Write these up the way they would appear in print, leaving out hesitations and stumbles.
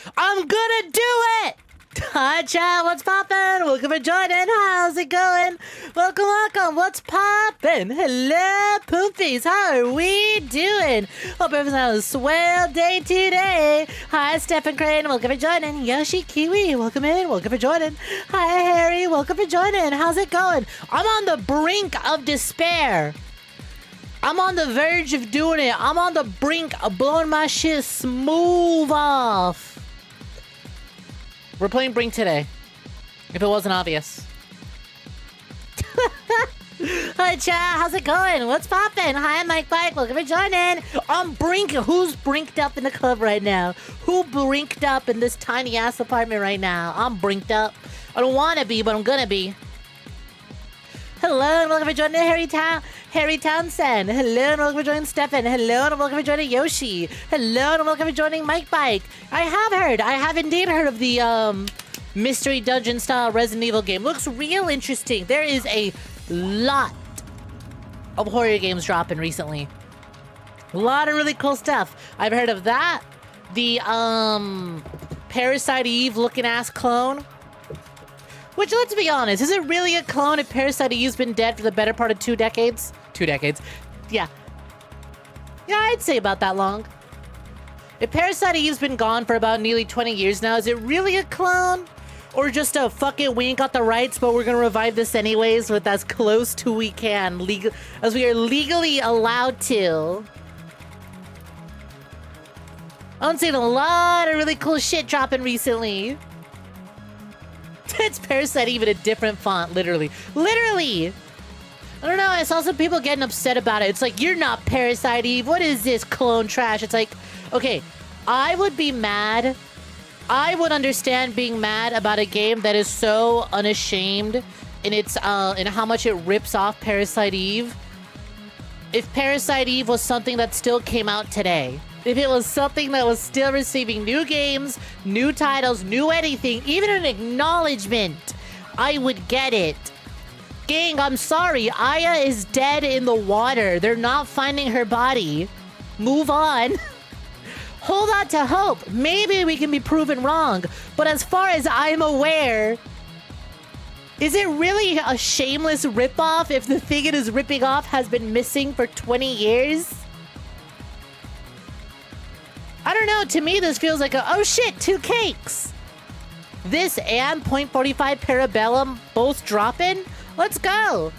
I'm gonna do it! Hi, chat. What's poppin'? Welcome for joining. How's it going? Welcome, welcome. What's poppin'? Hello, poopies. How are we doing? Hope everyone's having a swell day today. Hi, Stephen Crane. Welcome for joining. Yoshi Kiwi. Welcome in. Welcome for joining. Hi, Harry. Welcome for joining. How's it going? I'm on the brink of despair. I'm on the verge of doing it. I'm on the brink of blowing my shit smooth off. We're playing Brink today, if it wasn't obvious. Hi, chat. How's it going? What's poppin'? Hi, Mike Bike. Welcome for joining. I'm Brink. Who's brinked up in the club right now? Who brinked up in this tiny-ass apartment right now? I'm brinked up. I don't want to be, but I'm gonna be. Hello, and welcome for joining Harry Townsend. Hello, and welcome for joining Stefan. Hello, and welcome for joining Yoshi. Hello, and welcome for joining Mike Bike. I have indeed heard of the mystery dungeon style Resident Evil game. Looks real interesting. There is a lot of horror games dropping recently. A lot of really cool stuff. I've heard of that. The Parasite Eve looking ass clone. Which, let's be honest, is it really a clone if Parasite Eve's been dead for the better part of 2 decades? 2 decades. Yeah. Yeah, I'd say about that long. If Parasite Eve's been gone for about nearly 20 years now, is it really a clone? Or just a fuck it, we ain't got the rights, but we're gonna revive this anyways with as close to we can, as we are legally allowed to. I'm seeing a lot of really cool shit dropping recently. It's Parasite Eve in a different font, literally. Literally! I don't know, I saw some people getting upset about it. It's like, you're not Parasite Eve. What is this clone trash? It's like, okay, I would be mad. I would understand being mad about a game that is so unashamed in its in how much it rips off Parasite Eve. If Parasite Eve was something that still came out today. If it was something that was still receiving new games, new titles, new anything, even an acknowledgement, I would get it. Gang, I'm sorry. Aya is dead in the water. They're not finding her body. Move on. Hold on to hope. Maybe we can be proven wrong. But as far as I'm aware, is it really a shameless ripoff if the thing it is ripping off has been missing for 20 years? I don't know, to me this feels like a, oh shit, 2 cakes! This and .45 Parabellum both dropping? Let's go!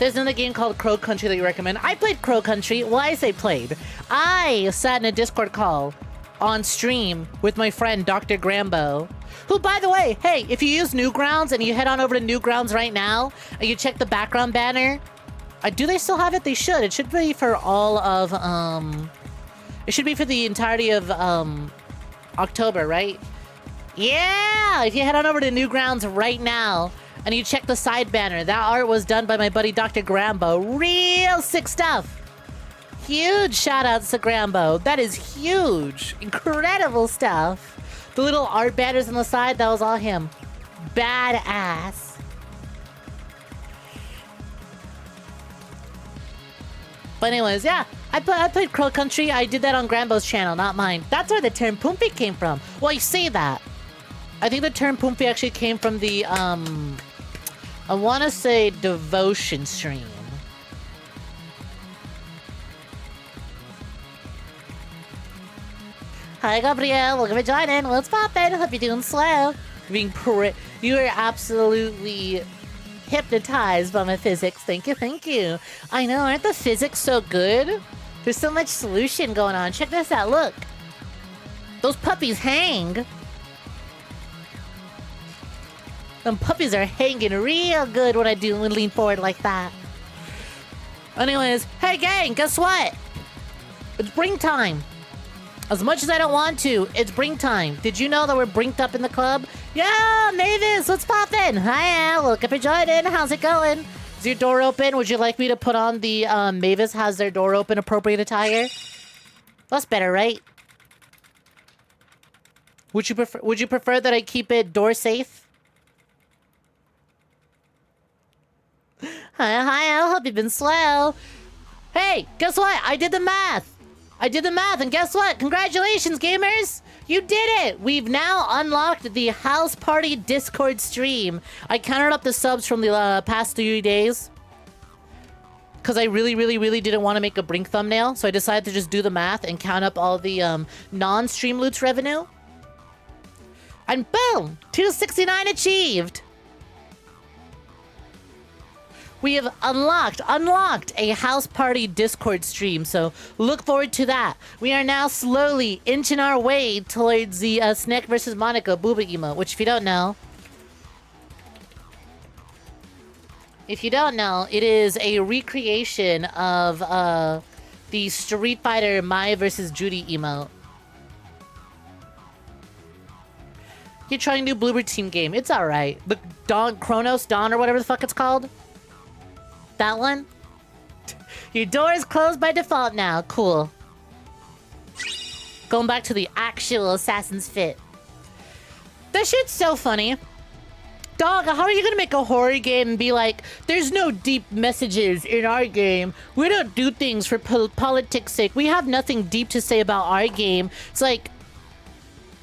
There's another game called Crow Country that you recommend. I played Crow Country. Well, I say played. I sat in a Discord call on stream with my friend Dr. Grambo, who, by the way, hey, if you use Newgrounds and you head on over to Newgrounds right now and you check the background banner, do they still have it? They should. It should be for all of, it should be for the entirety of, October, right? Yeah! If you head on over to Newgrounds right now, and you check the side banner, that art was done by my buddy Dr. Grambo. Real sick stuff! Huge shout-outs to Grambo. That is huge! Incredible stuff! The little art banners on the side, that was all him. Badass. But anyways, yeah, I played Crow Country. I did that on Grambo's channel, not mine. That's where the term Poompi came from. Well, you say that. I think the term Poompi actually came from the, I want to say devotion stream. Hi, Gabrielle. Welcome for joining. What's poppin'? Hope you're doing swell. You are absolutely hypnotized by my physics. Thank you, thank you. I know, aren't the physics so good? There's so much solution going on. Check this out, look. Those puppies hang. Them puppies are hanging real good when I lean forward like that. Anyways, hey gang, guess what? It's Brink time. As much as I don't want to, it's Brink time. Did you know that we're brinked up in the club? Yeah, Mavis, what's poppin'? Hi, welcome for joining. How's it going? Is your door open? Would you like me to put on the Mavis has their door open appropriate attire? That's better, right? Would you prefer that I keep it door safe? Hi, I hope you've been swell. Hey, guess what? I did the math. I did the math, and guess what? Congratulations, gamers! You did it! We've now unlocked the House Party Discord stream. I counted up the subs from the past 3 days. Because I really didn't want to make a Brink thumbnail, so I decided to just do the math and count up all the non-stream loots revenue. And boom! 269 achieved! We have unlocked a House Party Discord stream, so look forward to that. We are now slowly inching our way towards the Snek vs. Monica Booba emote, which if you don't know, it is a recreation of the Street Fighter Mai vs. Judy emote. You're trying a new Bloober Team game. It's alright. The Chronos Dawn or whatever the fuck it's called. That one? Your door is closed by default now. Cool. Going back to the actual Assassin's Fit. That shit's so funny. Dog, how are you gonna make a horror game and be like, there's no deep messages in our game. We don't do things for politics' sake. We have nothing deep to say about our game. It's like,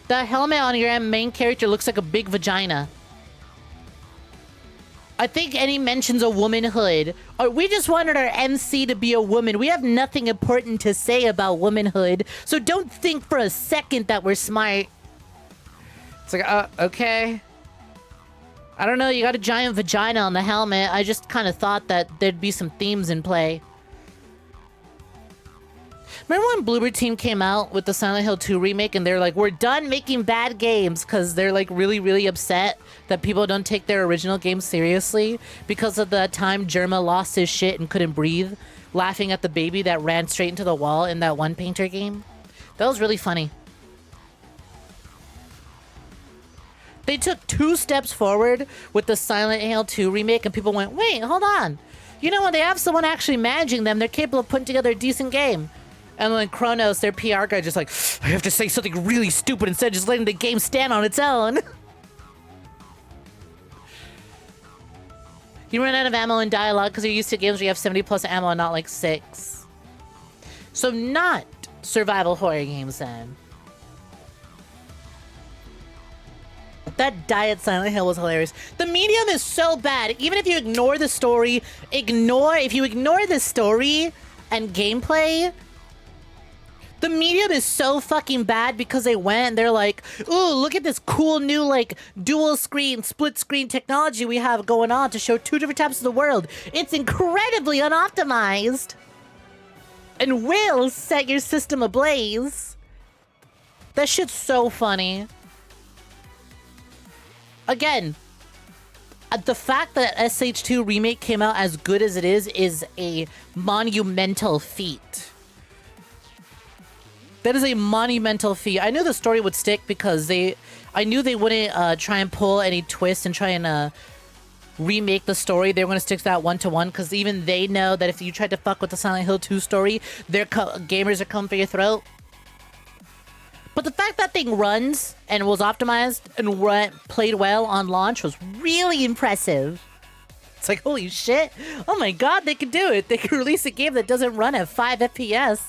the helmet on your main character looks like a big vagina. I think any mentions of womanhood. We just wanted our MC to be a woman. We have nothing important to say about womanhood. So don't think for a second that we're smart. It's like, okay. I don't know, you got a giant vagina on the helmet. I just kind of thought that there'd be some themes in play. Remember when Bloober Team came out with the Silent Hill 2 remake and they're like, we're done making bad games because they're like really upset that people don't take their original game seriously because of the time Germa lost his shit and couldn't breathe, laughing at the baby that ran straight into the wall in that one Painter game? That was really funny. They took 2 steps forward with the Silent Hill 2 remake and people went, wait, hold on. You know, when they have someone actually managing them, they're capable of putting together a decent game. And then Kronos, their PR guy, just like, I have to say something really stupid instead of just letting the game stand on its own. You run out of ammo in dialogue because you're used to games where you have 70 plus ammo and not like 6. So not survival horror games then. That Diet Silent Hill was hilarious. The medium is so bad. Even if you ignore the story, if you ignore the story and gameplay, the medium is so fucking bad because they went and they're like, ooh, look at this cool new like dual screen, split screen technology we have going on to show 2 different types of the world. It's incredibly unoptimized and will set your system ablaze. That shit's so funny. Again, the fact that SH2 Remake came out as good as it is a monumental feat. That is a monumental feat. I knew the story would stick because I knew they wouldn't try and pull any twists and try and remake the story. They were going to stick to that one-to-one because even they know that if you tried to fuck with the Silent Hill 2 story, their gamers are coming for your throat. But the fact that thing runs and was optimized and played well on launch was really impressive. It's like, holy shit. Oh my god, they could do it. They could release a game that doesn't run at 5 FPS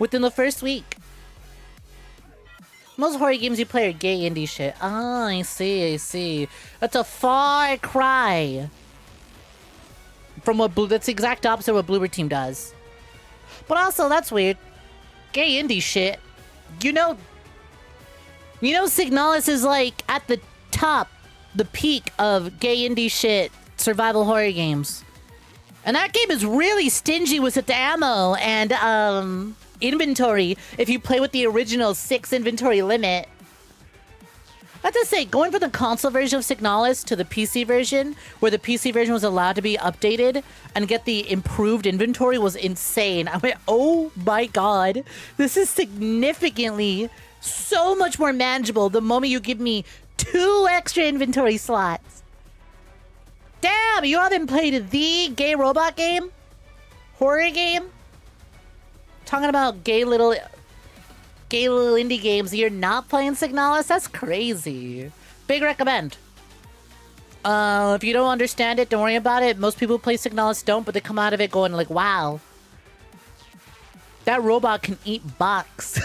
within the first week. Most horror games you play are gay indie shit. Ah, I see. That's a far cry from what that's the exact opposite of what Bloober Team does. But also, that's weird. Gay indie shit. You know Signalis is like at the top, the peak of gay indie shit, survival horror games. And that game is really stingy with its ammo and inventory if you play with the original 6 inventory limit. I have to say, going from the console version of Signalis to the PC version, where the PC version was allowed to be updated and get the improved inventory, was insane. I went, oh my god, this is significantly so much more manageable the moment you give me 2 extra inventory slots. Damn, you haven't played the gay robot game? Horror game? Talking about gay little indie games, you're not playing Signalis? That's crazy. Big recommend. If you don't understand it, don't worry about it. Most people who play Signalis don't, but they come out of it going like, wow. That robot can eat box.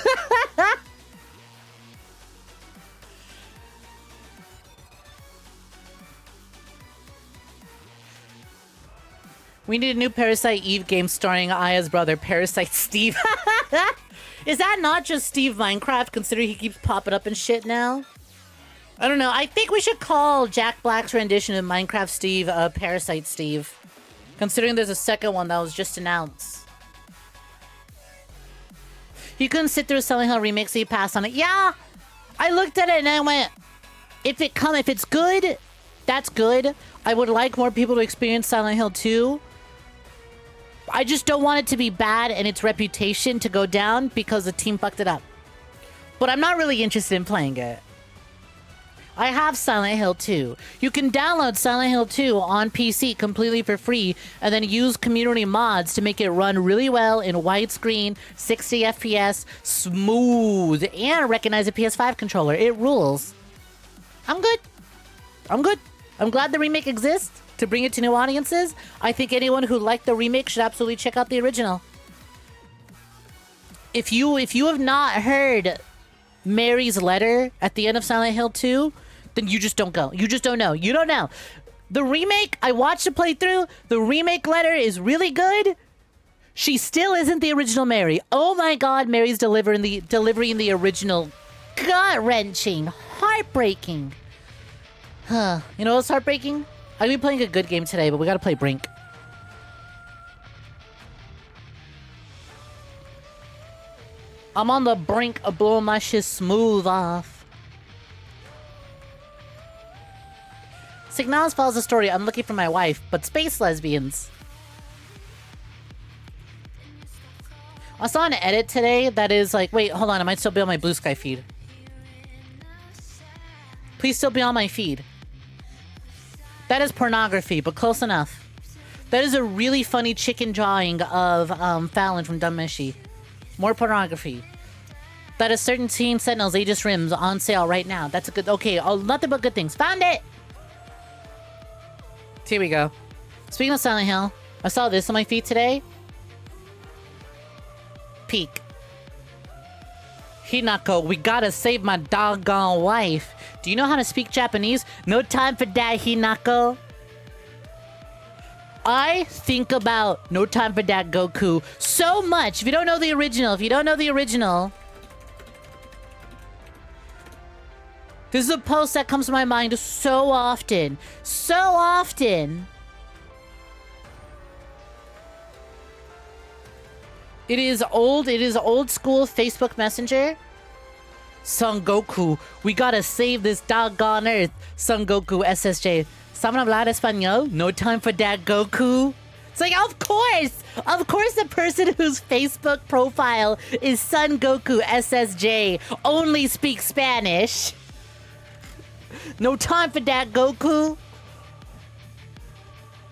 We need a new Parasite Eve game starring Aya's brother, Parasite Steve. Is that not just Steve Minecraft, considering he keeps popping up and shit now? I don't know. I think we should call Jack Black's rendition of Minecraft Steve Parasite Steve. Considering there's a second one that was just announced. You couldn't sit through a Silent Hill remake, so you passed on it. Yeah! I looked at it and I went, if it's good, that's good. I would like more people to experience Silent Hill 2. I just don't want it to be bad and its reputation to go down because the team fucked it up. But I'm not really interested in playing it. I have Silent Hill 2. You can download Silent Hill 2 on PC completely for free and then use community mods to make it run really well in widescreen, 60 FPS, smooth, and recognize a PS5 controller. It rules. I'm good. I'm good. I'm glad the remake exists to bring it to new audiences. I think anyone who liked the remake should absolutely check out the original. If you have not heard Mary's letter at the end of Silent Hill 2, then you just don't go. You just don't know. You don't know. The remake, I watched the playthrough. The remake letter is really good. She still isn't the original Mary. Oh my god, Mary's delivering the original. Gut-wrenching. Heartbreaking. Huh. You know what's heartbreaking? I've been playing a good game today, but we gotta play Brink. I'm on the brink of blowing my shit smooth off. Signalis follows the story. I'm looking for my wife, but space lesbians. I saw an edit today that is like, wait, hold on, I might still be on my Blue Sky feed. Please still be on my feed. That is pornography, but close enough. That is a really funny chicken drawing of Fallon from Dumb Mishy. More pornography. That is certain Teen Sentinels Aegis Rims on sale right now. That's a good... Okay, nothing but good things. Found it! Here we go. Speaking of Silent Hill, I saw this on my feed today. Peek. Hinako, we gotta save my doggone wife. Do you know how to speak Japanese? No time for that, Hinako. I think about No Time for That Goku so much. If you don't know the original, this is a post that comes to my mind so often. So often. It is old school Facebook Messenger. Son Goku, we gotta save this doggone Earth. Son Goku SSJ. ¿Saben hablar español? No time for that, Goku. It's like, of course the person whose Facebook profile is Son Goku SSJ only speaks Spanish. No time for that, Goku.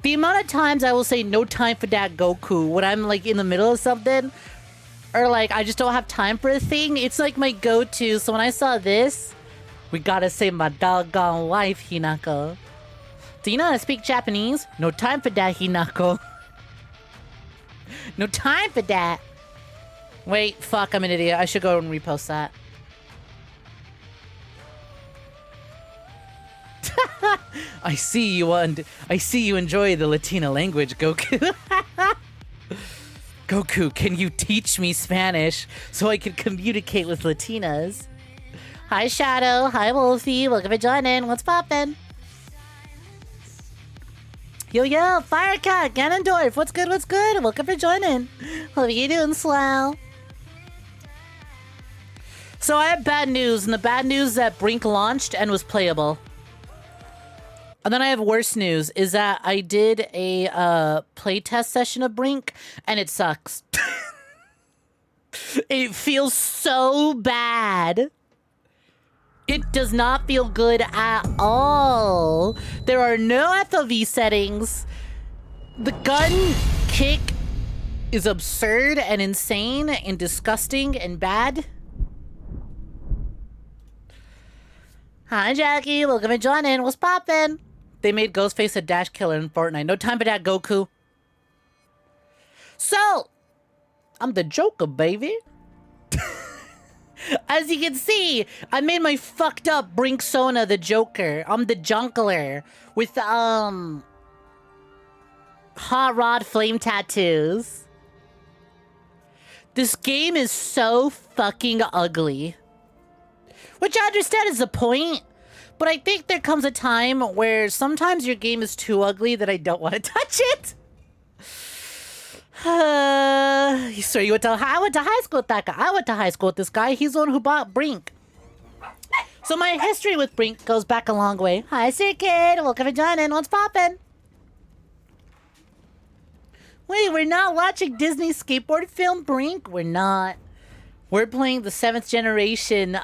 The amount of times I will say no time for that, Goku when I'm like in the middle of something, or like I just don't have time for a thing, it's like my go-to. So when I saw this, we gotta save my doggone wife, Hinako. Do you know how to speak Japanese? No time for that, Hinako. No time for that. Wait, fuck, I'm an idiot. I should go and repost that. I see you enjoy the Latina language, Goku. Goku, can you teach me Spanish so I can communicate with Latinas? Hi, Shadow. Hi, Wolfie. Welcome for joining. What's poppin'? Yo, Firecat, Ganondorf. What's good? Welcome for joining. Hope you doing swell. So I have bad news, and the bad news is that Brink launched and was playable. And then I have worse news, is that I did a playtest session of Brink, and it sucks. It feels so bad. It does not feel good at all. There are no FOV settings. The gun kick is absurd and insane and disgusting and bad. Hi, Jackie. Welcome to joining. What's poppin'? They made Ghostface a dash killer in Fortnite. No time for that, Goku. So, I'm the Joker, baby. As you can see, I made my fucked up Brink Sona the Joker. I'm the Junkler with hot rod flame tattoos. This game is so fucking ugly. Which I understand is the point, but I think there comes a time where sometimes your game is too ugly that I don't want to touch it. So you went to I went to high school with that guy. I went to high school with this guy. He's the one who bought Brink. So my history with Brink goes back a long way. Hi, Sir Kid. Welcome for joining. What's poppin'? Wait, we're not watching Disney skateboard film Brink? We're not. We're playing the 7th generation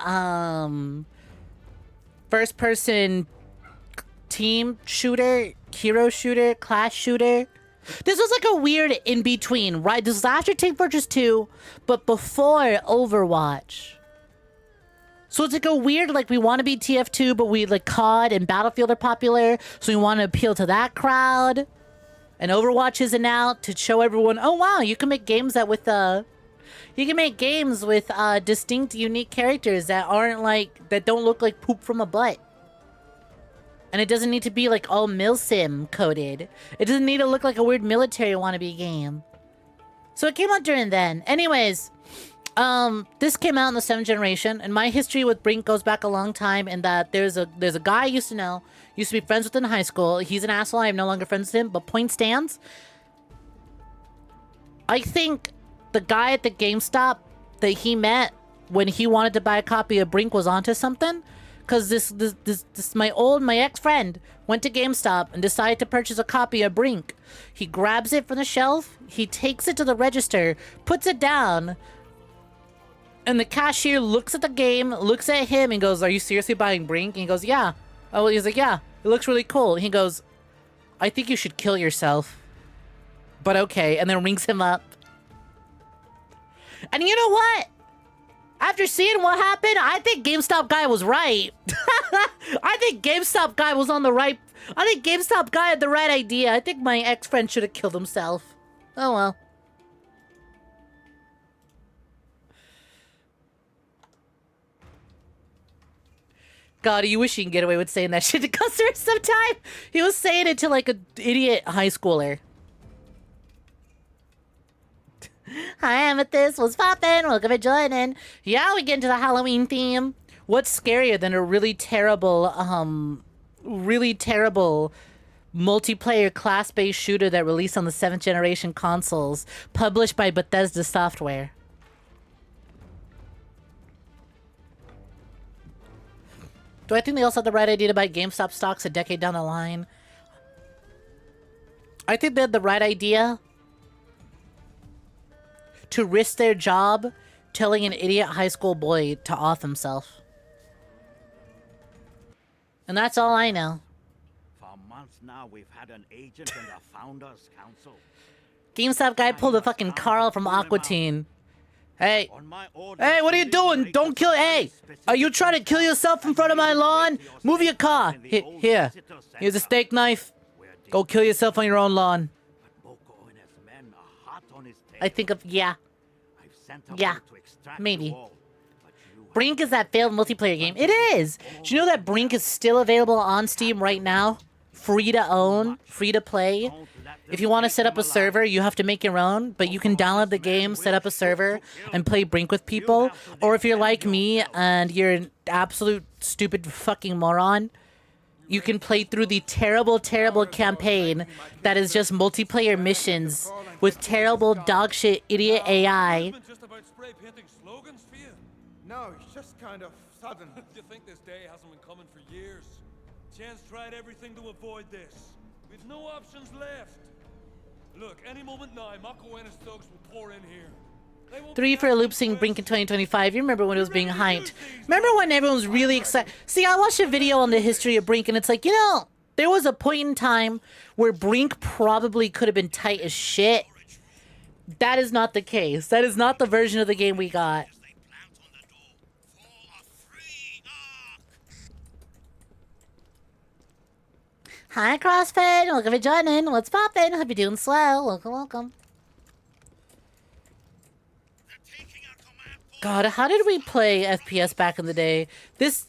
first person team shooter, hero shooter, class shooter. This was like a weird in-between, right? This was after Team Fortress 2, but before Overwatch. So it's like a weird, like, we want to be TF2, but we, like, COD and Battlefield are popular, so we want to appeal to that crowd. And Overwatch isn't out to show everyone, oh, wow, you can make games that with, you can make games with, distinct, unique characters that aren't, like, that don't look like poop from a butt. And it doesn't need to be like all milsim coded. It doesn't need to look like a weird military wannabe game. So it came out during then. Anyways, this came out in the 7th generation, and my history with Brink goes back a long time. In that there's a guy I used to know, used to be friends with in high school. He's an asshole. I'm no longer friends with him. But point stands, I think the guy at the GameStop that he met when he wanted to buy a copy of Brink was onto something. Because my ex-friend went to GameStop and decided to purchase a copy of Brink. He grabs it from the shelf, he takes it to the register, puts it down, and the cashier looks at the game, looks at him, and goes, "Are you seriously buying Brink?" And he goes, "Yeah." Oh, he's like, "Yeah, it looks really cool." And he goes, "I think you should kill yourself. But okay," and then rings him up. And you know what? After seeing what happened, I think GameStop guy was right. I think GameStop guy was on the right... I think GameStop guy had the right idea. I think my ex-friend should have killed himself. Oh well. God, you wish you can get away with saying that shit to customers sometime. He was saying it to like an idiot high schooler. Hi, Amethyst. What's poppin'? Welcome for joining. Yeah, we get into the Halloween theme. What's scarier than a really terrible multiplayer class-based shooter that released on the 7th generation consoles, published by Bethesda Software? Do I think they also had the right idea to buy GameStop stocks a decade down the line? I think they had the right idea to risk their job telling an idiot high school boy to off himself. And that's all I know. For months now, we've had an agent in the Founders Council. GameStop guy pulled a fucking Carl from Aqua Teen. Hey, hey, what are you doing? Don't kill. Hey, are you trying to kill yourself in front of my lawn? Move your car. Here's a steak knife. Go kill yourself on your own lawn. I think of, yeah, maybe. Brink is that failed multiplayer game. It is. Do you know that Brink is still available on Steam right now? Free to own, free to play. If you want to set up a server, you have to make your own, but you can download the game, set up a server, and play Brink with people. Or if you're like me and you're an absolute stupid fucking moron, you can play through the terrible, terrible campaign that is just multiplayer missions with terrible dogshit idiot AI. No, it's just kind of sudden. Do you think this day hasn't been coming for years? Chance tried everything to avoid this. We've no options left. Look, any moment now, Mako and his thugs will pour in here. 3 for a loop sync Brink in 2025. You remember when it was being hyped. Remember when everyone was really excited? See, I watched a video on the history of Brink, and it's like, you know, there was a point in time where Brink probably could have been tight as shit. That is not the case. That is not the version of the game we got. Hi, CrossFit. Welcome for joining. What's poppin'? Hope you're doing swell. Welcome, welcome. God, how did we play FPS back in the day? This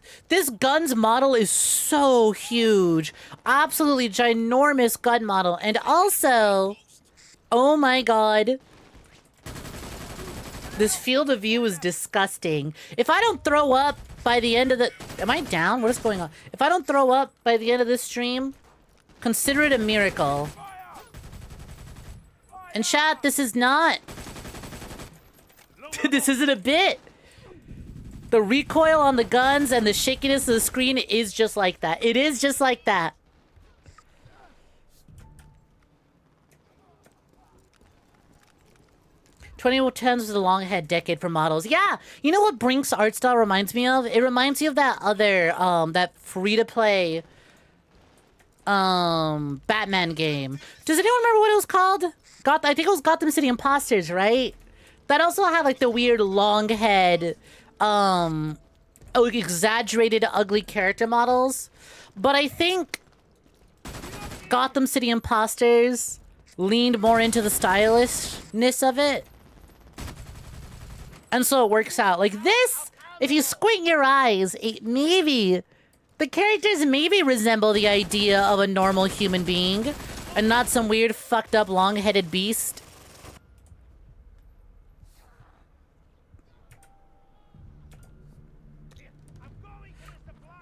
gun's model is so huge. Absolutely ginormous gun model. And also, oh my God, this field of view is disgusting. If I don't throw up by the end of the... Am I down? What is going on? If I don't throw up by the end of this stream, consider it a miracle. And chat, this is not... This isn't a bit. The recoil on the guns and the shakiness of the screen is just like that. It is just like that. '2010s was a long ahead decade for models. Yeah, you know what Brink's art style reminds me of? It reminds me of that other, that free-to-play, Batman game. Does anyone remember what it was called? I think it was Gotham City Imposters, right? That also had like the weird long head, exaggerated ugly character models. But I think Gotham City Imposters leaned more into the stylishness of it. And so it works out. Like this, if you squint your eyes, the characters maybe resemble the idea of a normal human being and not some weird fucked up long-headed beast.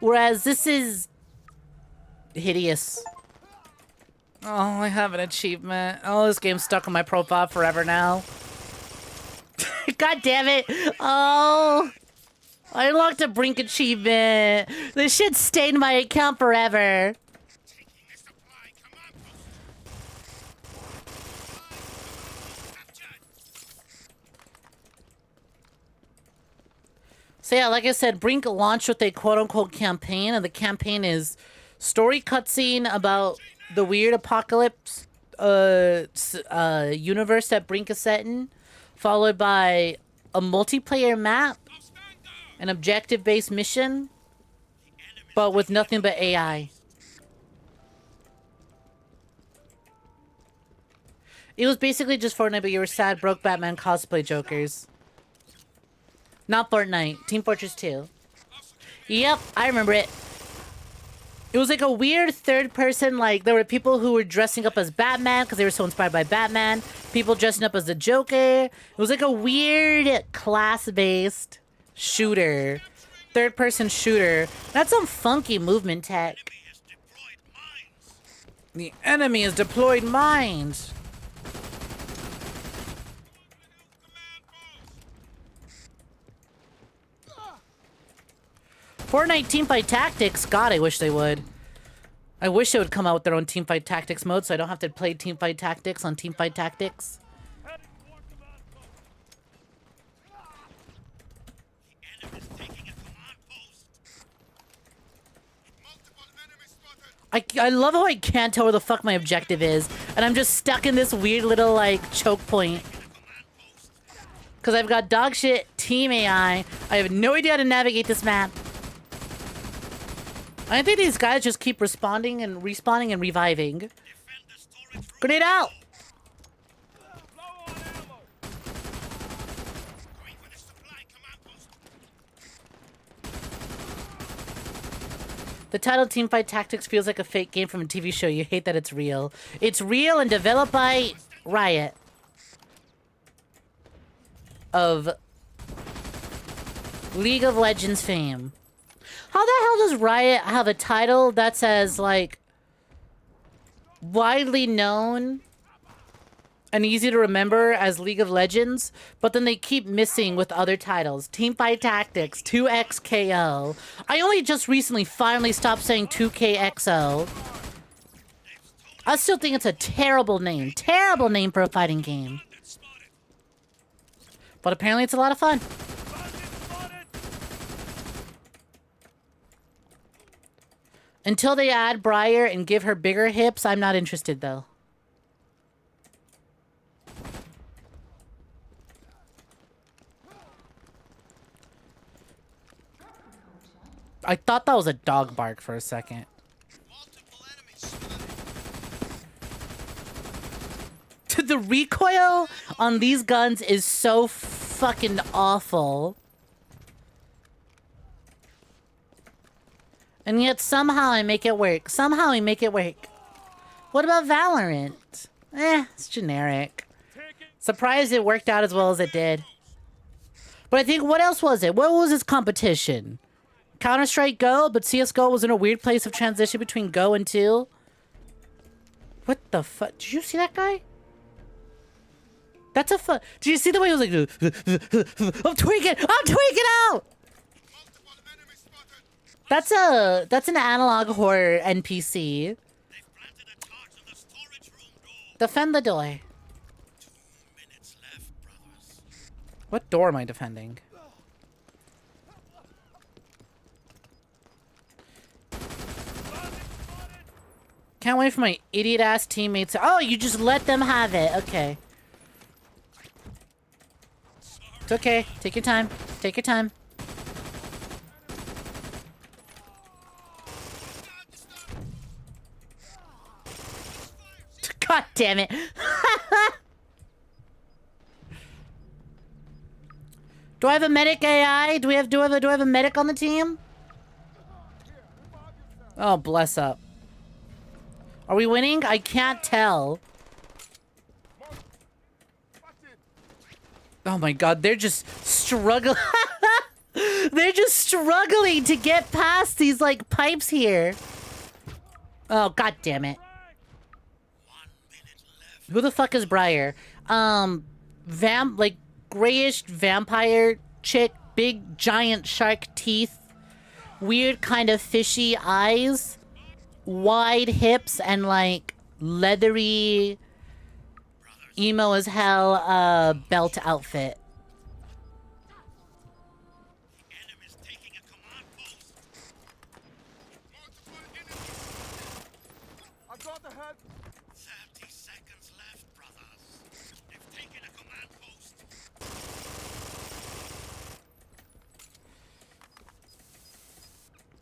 Whereas this is hideous. Oh, I have an achievement. Oh, this game's stuck on my profile forever now. God damn it. Oh, I unlocked a Brink achievement. This shit stayed in my account forever. So yeah, like I said, Brink launched with a quote-unquote campaign, and the campaign is story cutscene about the weird apocalypse universe that Brink is set in, followed by a multiplayer map, an objective-based mission, but with nothing but AI. It was basically just Fortnite, but you were sad, broke Batman cosplay jokers. Not Fortnite. Team Fortress 2. Yep, I remember it. It was like a weird third person, like there were people who were dressing up as Batman because they were so inspired by Batman. People dressing up as the Joker. It was like a weird class-based shooter. Third person shooter. That's some funky movement tech. The enemy has deployed mines. Fortnite Teamfight Tactics. God, I wish they would. I wish they would come out with their own Teamfight Tactics mode so I don't have to play Teamfight Tactics on Teamfight Tactics. I love how I can't tell where the fuck my objective is. And I'm just stuck in this weird little, like, choke point. Because I've got dog shit team AI. I have no idea how to navigate this map. I think these guys just keep responding and respawning and reviving. Grenade out! The title Teamfight Tactics feels like a fake game from a TV show. You hate that it's real. It's real and developed by Riot. Of League of Legends fame. How the hell does Riot have a title that says, like, widely known and easy to remember as League of Legends, but then they keep missing with other titles? Teamfight Tactics, 2XKO. I only just recently finally stopped saying 2KXO. I still think it's a terrible name. Terrible name for a fighting game. But apparently it's a lot of fun. Until they add Briar and give her bigger hips, I'm not interested, though. I thought that was a dog bark for a second. The recoil on these guns is so fucking awful. And yet somehow I make it work. Somehow I make it work. What about Valorant? It's generic. Surprised it worked out as well as it did. But I think, what else was it? What was its competition? Counter-Strike Go, but CSGO was in a weird place of transition between Go and 2. What the fuck? Did you see that guy? That's a fu- Did you see the way he was like, I'm tweaking out! That's an analog horror NPC. Defend the door. What door am I defending? Can't wait for my idiot-ass teammates. Oh, you just let them have it. Okay. It's okay. Take your time. Take your time. God damn it. Do I have a medic AI? Do I have a medic on the team? Oh, bless up. Are we winning? I can't tell. Oh my god, they're just struggling. They're just struggling to get past these, like, pipes here. Oh, god damn it. Who the fuck is Briar? Like, grayish vampire chick, big giant shark teeth, weird kind of fishy eyes, wide hips, and like leathery emo as hell belt outfit. I've got the head. 30 seconds left, brothers. They've taken a command post.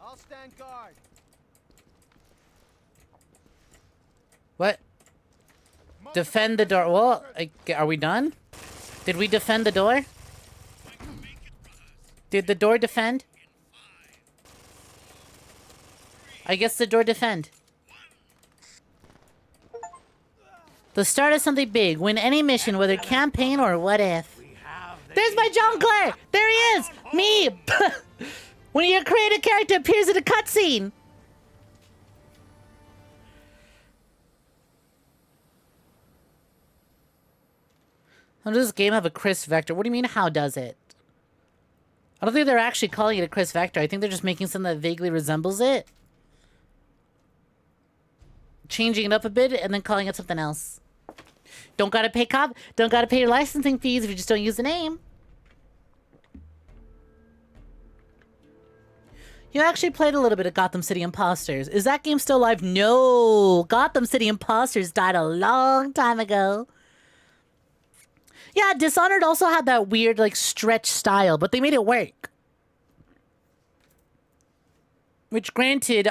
I'll stand guard. What? Defend the door. Well, are we done? Did we defend the door? Did the door defend? I guess the door defend. The start of something big. Win any mission, whether campaign or what if. There's my jungler! There he is! Me! When your created character appears in a cutscene. How does this game have a Chris Vector? What do you mean, how does it? I don't think they're actually calling it a Chris Vector. I think they're just making something that vaguely resembles it. Changing it up a bit and then calling it something else. Don't gotta pay your licensing fees if you just don't use the name. You actually played a little bit of Gotham City Imposters. Is that game still live? No! Gotham City Imposters died a long time ago. Yeah, Dishonored also had that weird, like, stretch style, but they made it work. Which, granted,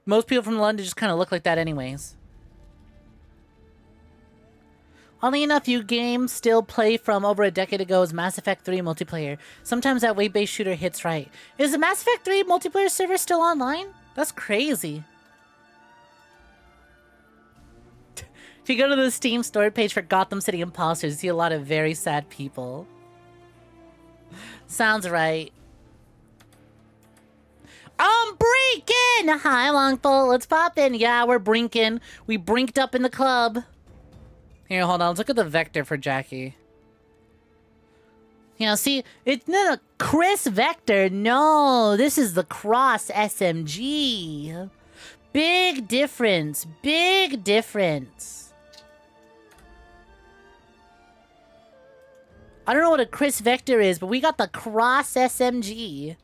most people from London just kind of look like that anyways. Oddly enough, you games still play from over a decade ago is Mass Effect 3 multiplayer. Sometimes that weight-based shooter hits right. Is the Mass Effect 3 multiplayer server still online? That's crazy. If you go to the Steam store page for Gotham City Imposters, you see a lot of very sad people. Sounds right. I'm brinking! Hi, Longful. Let's pop in. Yeah, we're brinking. We brinked up in the club. Here, hold on. Let's look at the vector for Jackie. You know, see, it's not a Chris Vector. No, this is the Cross SMG. Big difference. Big difference. I don't know what a Chris Vector is, but we got the Cross SMG.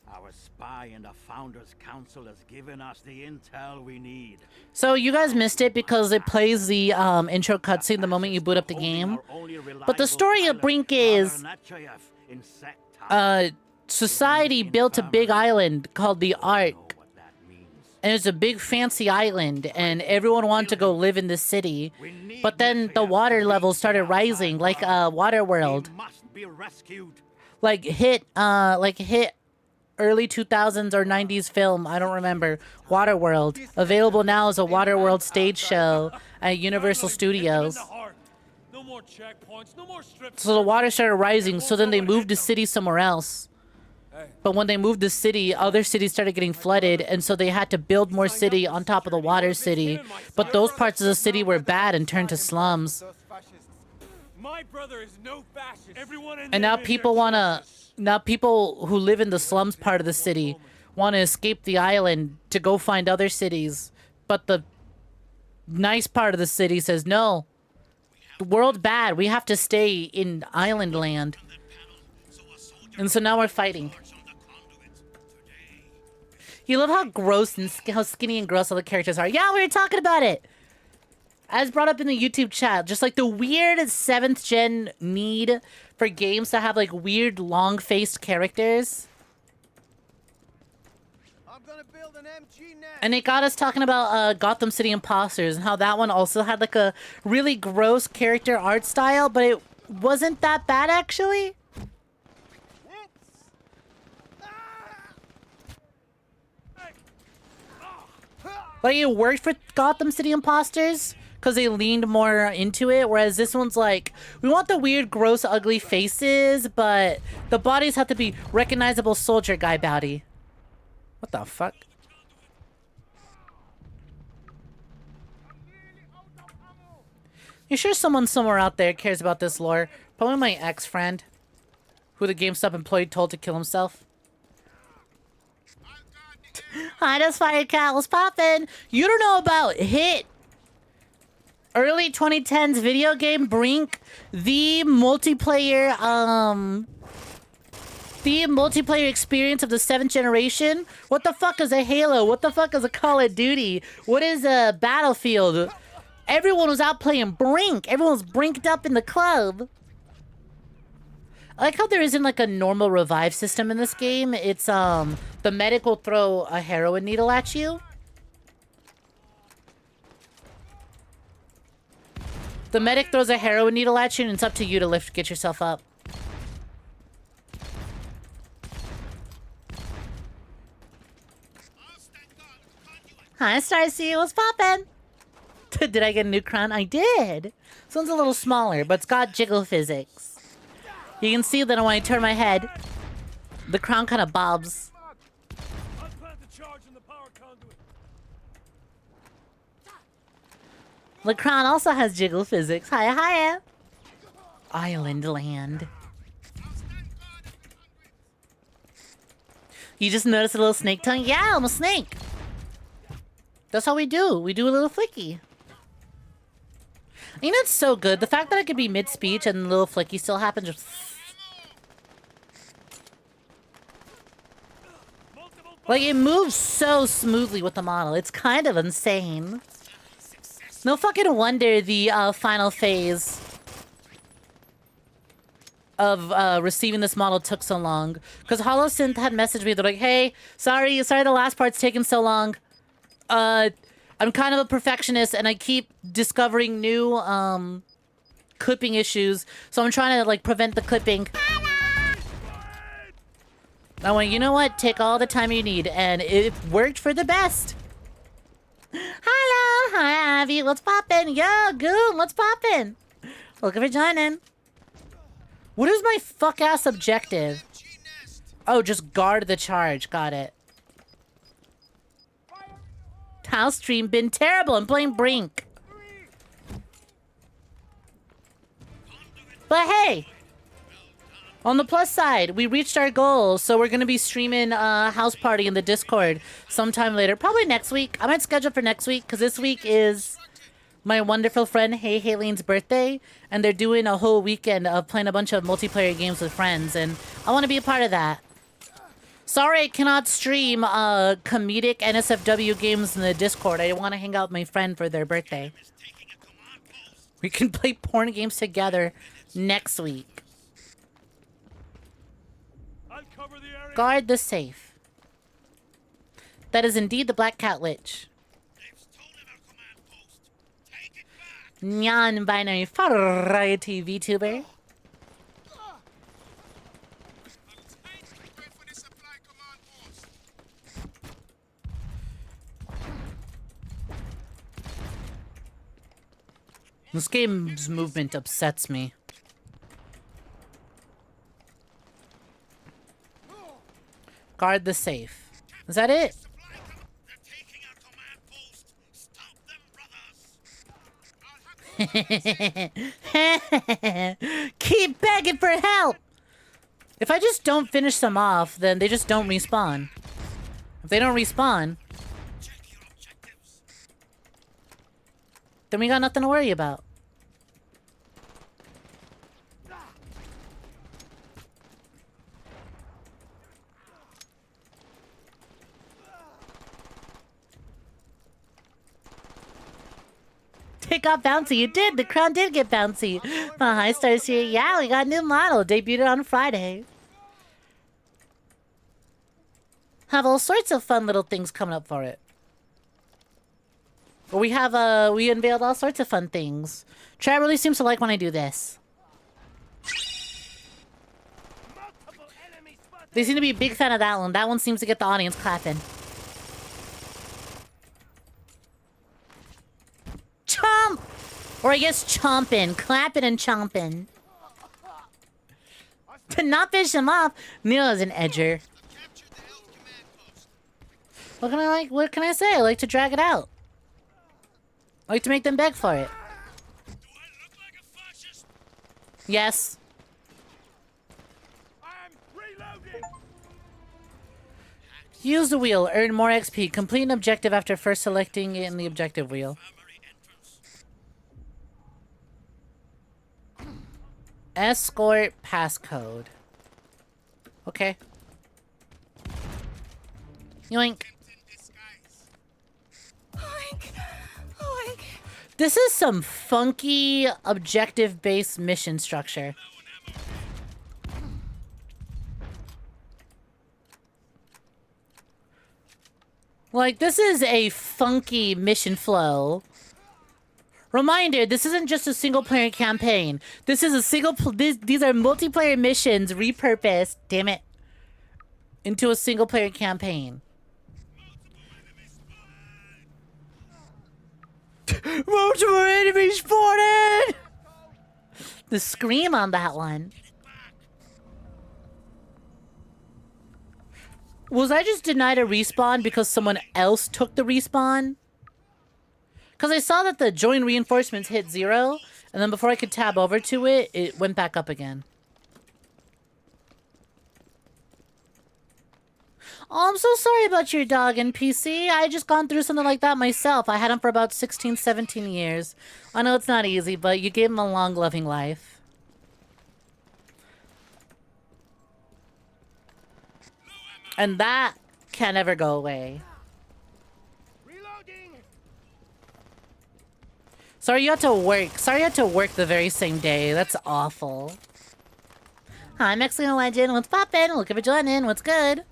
Our spy in the Founders Council has given us the intel we need. So you guys missed it because it plays the intro cutscene the moment you boot up the game. But the story of Brink is society built a big island called the Ark. And it's a big fancy island, and everyone wanted to go live in the city. But then the water level started rising, like Waterworld. like hit early 2000s or 90s film. I don't remember. Waterworld. Available now as a Waterworld stage show at Universal Studios. No more checkpoints, no more strips. So the water started rising, so then they moved the city somewhere else. But when they moved the city, other cities started getting flooded, and so they had to build more city on top of the water city. But those parts of the city were bad and turned to slums. My brother is no fascist. Everyone in And now people who live in the slums part of the city want to escape the island to go find other cities. But the nice part of the city says, no, the world's bad. We have to stay in island land. And so now we're fighting. You love how gross and how skinny and gross all the characters are. Yeah, we were talking about it. As brought up in the YouTube chat, just like the weird 7th gen need for games to have like weird long-faced characters. I'm gonna build an MG net. And it got us talking about Gotham City Imposters and how that one also had like a really gross character art style, but it wasn't that bad actually. Like it worked for Gotham City Imposters because they leaned more into it, whereas this one's like, we want the weird, gross, ugly faces, but the bodies have to be recognizable soldier guy body. What the fuck? You sure someone somewhere out there cares about this lore? Probably my ex-friend, who the GameStop employee told to kill himself. I just fired cat was poppin'. You don't know about hit early 2010s video game BRINK, the multiplayer experience of the 7th generation. What the fuck is a Halo? What the fuck is a Call of Duty? What is a Battlefield? Everyone was out playing BRINK. Everyone was brinked up in the club. I like how there isn't like a normal revive system in this game. It's the medic will throw a heroin needle at you. The medic throws a heroin needle at you and it's up to you to get yourself up. Hi, Starcy, what's poppin'? Did I get a new crown? I did. This one's a little smaller, but it's got jiggle physics. You can see that when I turn my head, the crown kind of bobs. The crown also has jiggle physics. Hiya, hiya. Island land. You just noticed a little snake tongue? Yeah, I'm a snake. That's how we do. We do a little flicky. You know, it's so good. The fact that I could be mid-speech and the little flicky still happens. Just... like, it moves so smoothly with the model. It's kind of insane. No fucking wonder the final phase of receiving this model took so long. Because HoloSynth had messaged me. They're like, hey, sorry the last part's taking so long. I'm kind of a perfectionist and I keep discovering new clipping issues. So I'm trying to like prevent the clipping. I went, you know what? Take all the time you need. And it worked for the best. Hello. Hi, Abby. What's poppin'? Yo, Goon. What's poppin'? Looking for joining. What is my fuck-ass objective? Oh, just guard the charge. Got it. House stream been terrible. I'm playing BRINK. But hey, on the plus side, we reached our goal, so we're gonna be streaming House Party in the Discord sometime later. Probably next week. I might schedule for next week, because this week is my wonderful friend Hayleen's birthday, and they're doing a whole weekend of playing a bunch of multiplayer games with friends, and I want to be a part of that. Sorry I cannot stream comedic NSFW games in the Discord. I want to hang out with my friend for their birthday. We can play porn games together next week. Guard the safe. That is indeed the Black Cat Lich. Non-binary variety VTuber. This game's movement upsets me. Guard the safe. Is that it? Keep begging for help! If I just don't finish them off, then they just don't respawn. If they don't respawn, then we got nothing to worry about. It got bouncy. It did. The crown did get bouncy. Hi, Stars here. Yeah, we got a new model. Debuted on Friday. Have all sorts of fun little things coming up for it. We have, we unveiled all sorts of fun things. Chat really seems to like when I do this. They seem to be a big fan of that one. That one seems to get the audience clapping. Chomp! Or I guess chomping. Clapping and chomping. To not fish him off, Neil is an edger. What can I say? I like to drag it out. I like to make them beg for it. Do I look like a fascist? Yes. I'm reloading. Use the wheel. Earn more XP. Complete an objective after first selecting it in the objective wheel. Escort passcode. Okay. Yoink. This is some funky objective-based mission structure. Like, this is a funky mission flow. Reminder, this isn't just a single-player campaign. This is a these are multiplayer missions repurposed, damn it, into a single-player campaign. Multiple enemies spotted! The scream on that one. Was I just denied a respawn because someone else took the respawn? Because I saw that the join reinforcements hit 0, and then before I could tab over to it, it went back up again. Oh, I'm so sorry about your dog, NPC. I just gone through something like that myself. I had him for about 16, 17 years. I know it's not easy, but you gave him a long, loving life. And that can't ever go away. Sorry you had to work. Sorry you had to work the very same day. That's awful. Hi, Mexican Legend. What's poppin'? Looking for joining. What's good?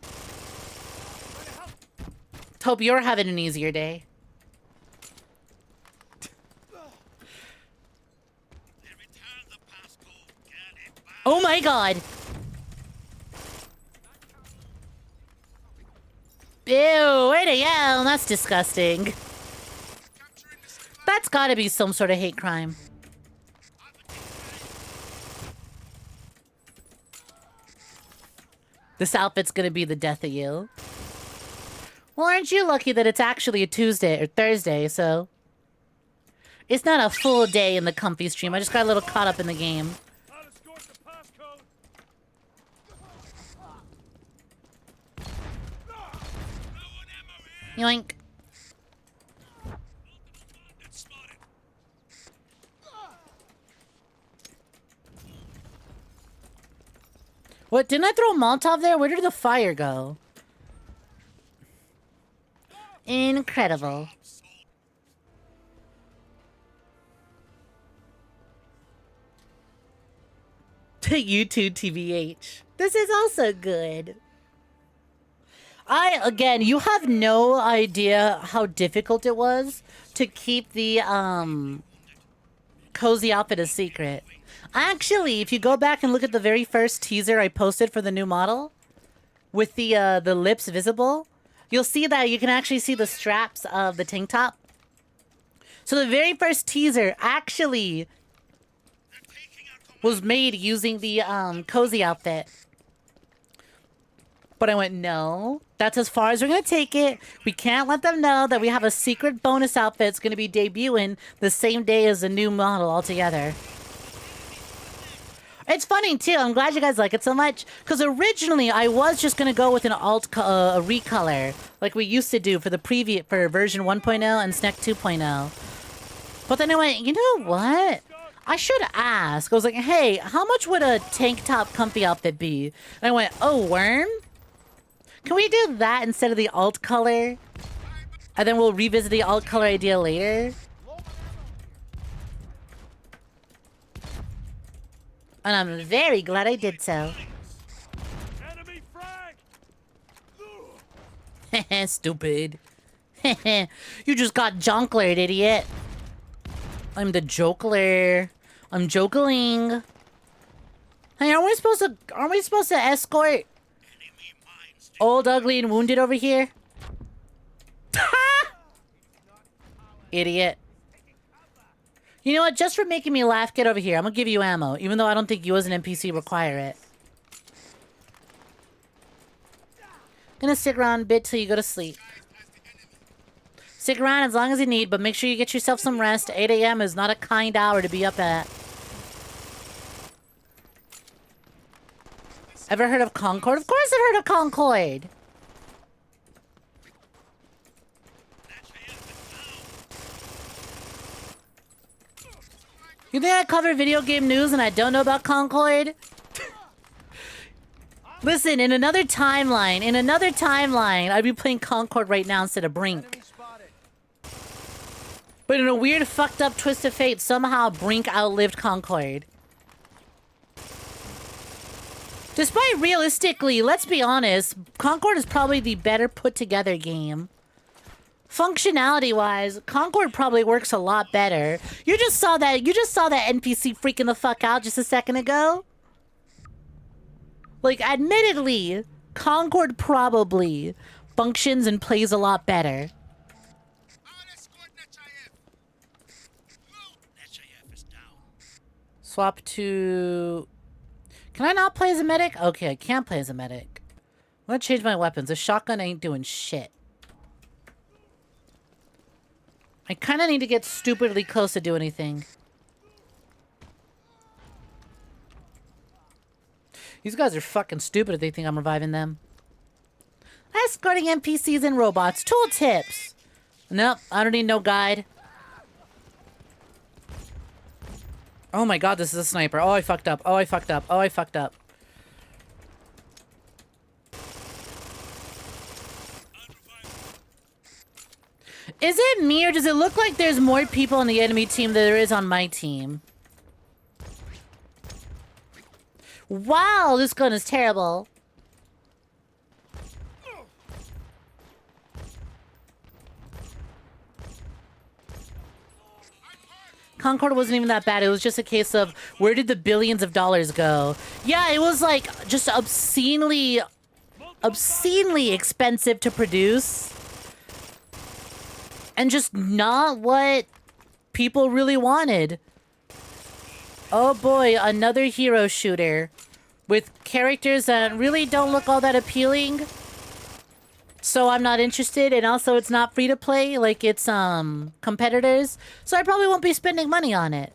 Hope you're having an easier day. Oh my god! Ew, where'd it go? That's disgusting. That's gotta be some sort of hate crime. This outfit's gonna be the death of you. Well, aren't you lucky that it's actually a Tuesday or Thursday, so... It's not a full day in the comfy stream. I just got a little caught up in the game. Yoink. What? Didn't I throw a Molotov there? Where did the fire go? Incredible. To YouTube TVH. This is also good. Again, you have no idea how difficult it was to keep the, cozy outfit a secret. Actually, if you go back and look at the very first teaser I posted for the new model, with the lips visible, you'll see that you can actually see the straps of the tank top. So the very first teaser actually was made using the 𝐒𝐳𝐬 outfit. But I went, no, that's as far as we're going to take it. We can't let them know that we have a secret bonus outfit that's going to be debuting the same day as the new model altogether. It's funny, too. I'm glad you guys like it so much. Because originally, I was just going to go with an a recolor, like we used to do for the for version 1.0 and Snek 2.0. But then I went, you know what? I should ask. I was like, hey, how much would a tank top comfy outfit be? And I went, oh, worm? Can we do that instead of the alt color? And then we'll revisit the alt color idea later? And I'm very glad I did so. Heh stupid. You just got jonklered, idiot. I'm the jokler. I'm jokeling. Hey, aren't we supposed to escort old, ugly, and wounded over here? Idiot. You know what? Just for making me laugh, get over here. I'm gonna give you ammo, even though I don't think you as an NPC require it. Gonna stick around a bit till you go to sleep. Stick around as long as you need, but make sure you get yourself some rest. 8 a.m. is not a kind hour to be up at. Ever heard of Concord? Of course I've heard of Concord! You think I cover video game news and I don't know about Concord? Listen, in another timeline, I'd be playing Concord right now instead of Brink. But in a weird, fucked up twist of fate, somehow Brink outlived Concord. Despite realistically, let's be honest, Concord is probably the better put together game. Functionality-wise, Concord probably works a lot better. You just saw that NPC freaking the fuck out just a second ago. Like, admittedly, Concord probably functions and plays a lot better. Swap to... Can I not play as a medic? Okay, I can't play as a medic. I'm gonna change my weapons. A shotgun ain't doing shit. I kind of need to get stupidly close to do anything. These guys are fucking stupid if they think I'm reviving them. Escorting NPCs and robots. Tool tips. Nope, I don't need no guide. Oh my god, this is a sniper. Oh, I fucked up. Oh, I fucked up. Oh, I fucked up. Is it me, or does it look like there's more people on the enemy team than there is on my team? Wow, this gun is terrible. Concord wasn't even that bad. It was just a case of, where did the billions of dollars go? Yeah, it was like just obscenely expensive to produce. And just not what people really wanted. Oh boy, another hero shooter. With characters that really don't look all that appealing. So I'm not interested, and also it's not free to play like it's competitors. So I probably won't be spending money on it.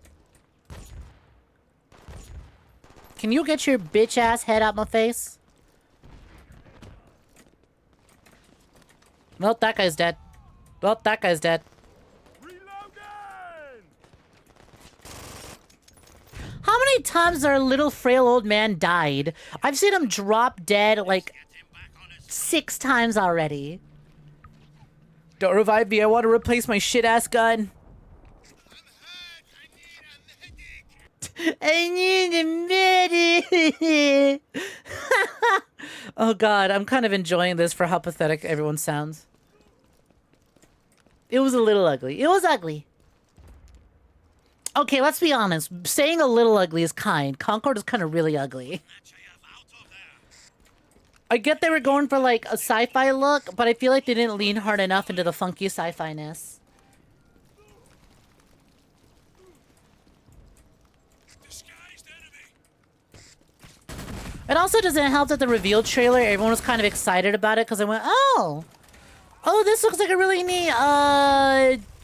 Can you get your bitch ass head out my face? Nope, that guy's dead. Well, that guy's dead. How many times our little frail old man died? I've seen him drop dead like 6 times already. Don't revive me. I want to replace my shit-ass gun. I need a medic. Oh god, I'm kind of enjoying this for how pathetic everyone sounds. It was a little ugly. It was ugly. Okay, let's be honest. Saying a little ugly is kind. Concord is kind of really ugly. I get they were going for like a sci-fi look, but I feel like they didn't lean hard enough into the funky sci-fi-ness. It also doesn't help that the reveal trailer, everyone was kind of excited about it because I went, oh, this looks like a really neat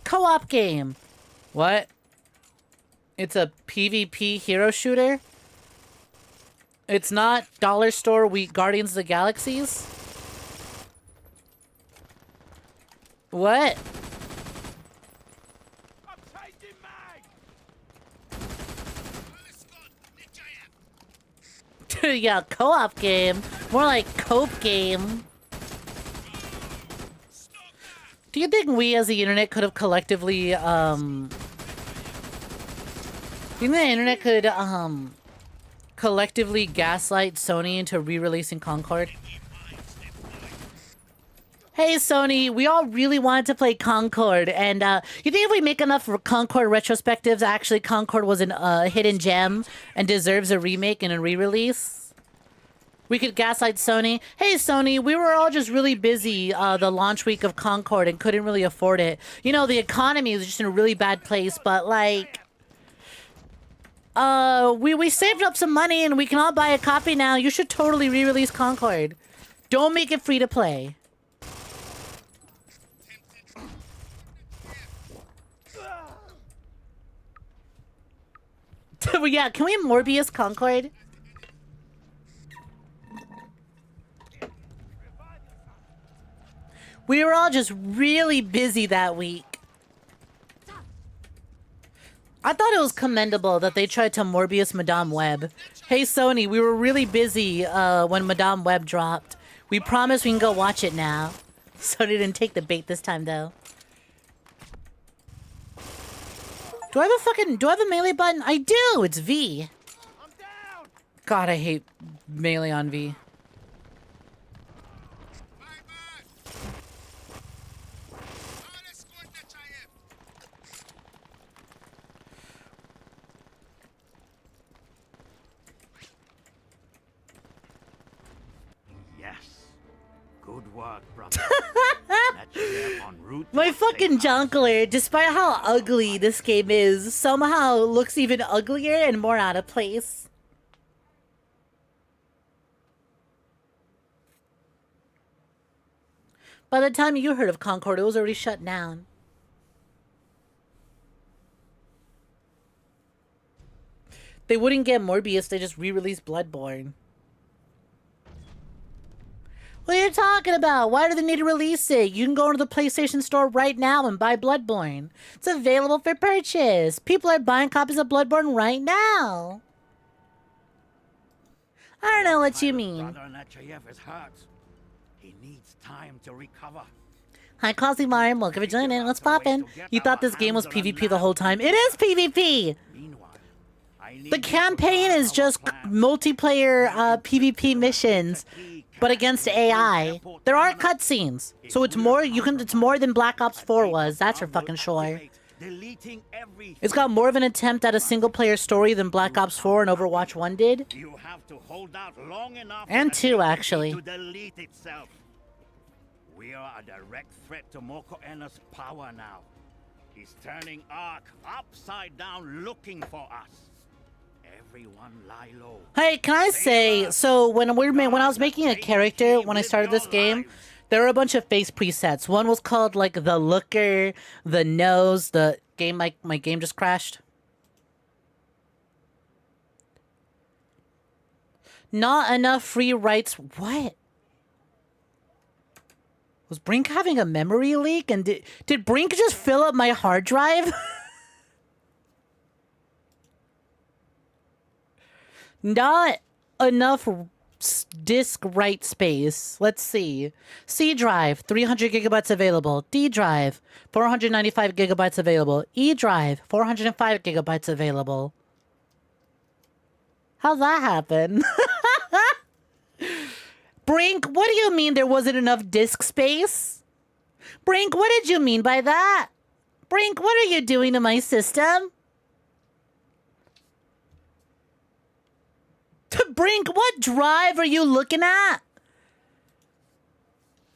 co-op game. What? It's a PvP hero shooter? It's not Dollar Store Guardians of the Galaxies? What? Yeah, co-op game. More like cope game. Do you think we as the internet could have collectively, do you think the internet could, collectively gaslight Sony into re-releasing Concord? Hey Sony, we all really wanted to play Concord, and you think if we make enough Concord retrospectives, actually Concord was a hidden gem and deserves a remake and a re-release? We could gaslight Sony. Hey Sony, we were all just really busy the launch week of Concord and couldn't really afford it. You know, the economy was just in a really bad place, but like, we saved up some money and we can all buy a copy now. You should totally re-release Concord. Don't make it free to play. Yeah, can we Morbius Concord? We were all just really busy that week. I thought it was commendable that they tried to Morbius Madame Web. Hey Sony, we were really busy when Madame Web dropped. We promise we can go watch it now. Sony didn't take the bait this time though. Do I have a melee button? I do! It's V. God, I hate melee on V. Yes. Good work, brother. My fucking Junkler, despite how ugly this game is, somehow looks even uglier and more out of place. By the time you heard of Concord, it was already shut down. They wouldn't get Morbius, they just re-released Bloodborne. What are you talking about? Why do they need to release it? You can go into the PlayStation Store right now and buy Bloodborne. It's available for purchase. People are buying copies of Bloodborne right now. I don't know what you mean. He needs time to recover. Hi, 𝐒𝐲𝐬, welcome for joining. What's poppin'? You thought this game was PvP the whole time. It is PvP! The campaign is just multiplayer PvP missions, but against AI. There are cutscenes, so it's more. It's more than Black Ops 4 was. That's for fucking sure. It's got more of an attempt at a single-player story than Black Ops 4 and Overwatch 1 did. You have to hold out long enough and 2, actually. To delete itself. We are a direct threat to 𝐒𝐲𝐬's power now. He's turning Ark upside down, looking for us. Everyone lie low. Hey, can I say, so when I was making a character, when I started this game, there were a bunch of face presets. One was called, like, the looker, the nose, the game, my game just crashed. Not enough free rights. What? Was Brink having a memory leak? And did Brink just fill up my hard drive? Not enough disk write space. Let's see. C drive, 300 gigabytes available. D drive, 495 gigabytes available. E drive, 405 gigabytes available. How'd that happen? Brink, what do you mean there wasn't enough disk space? Brink, what did you mean by that? Brink, what are you doing to my system? Brink, what drive are you looking at?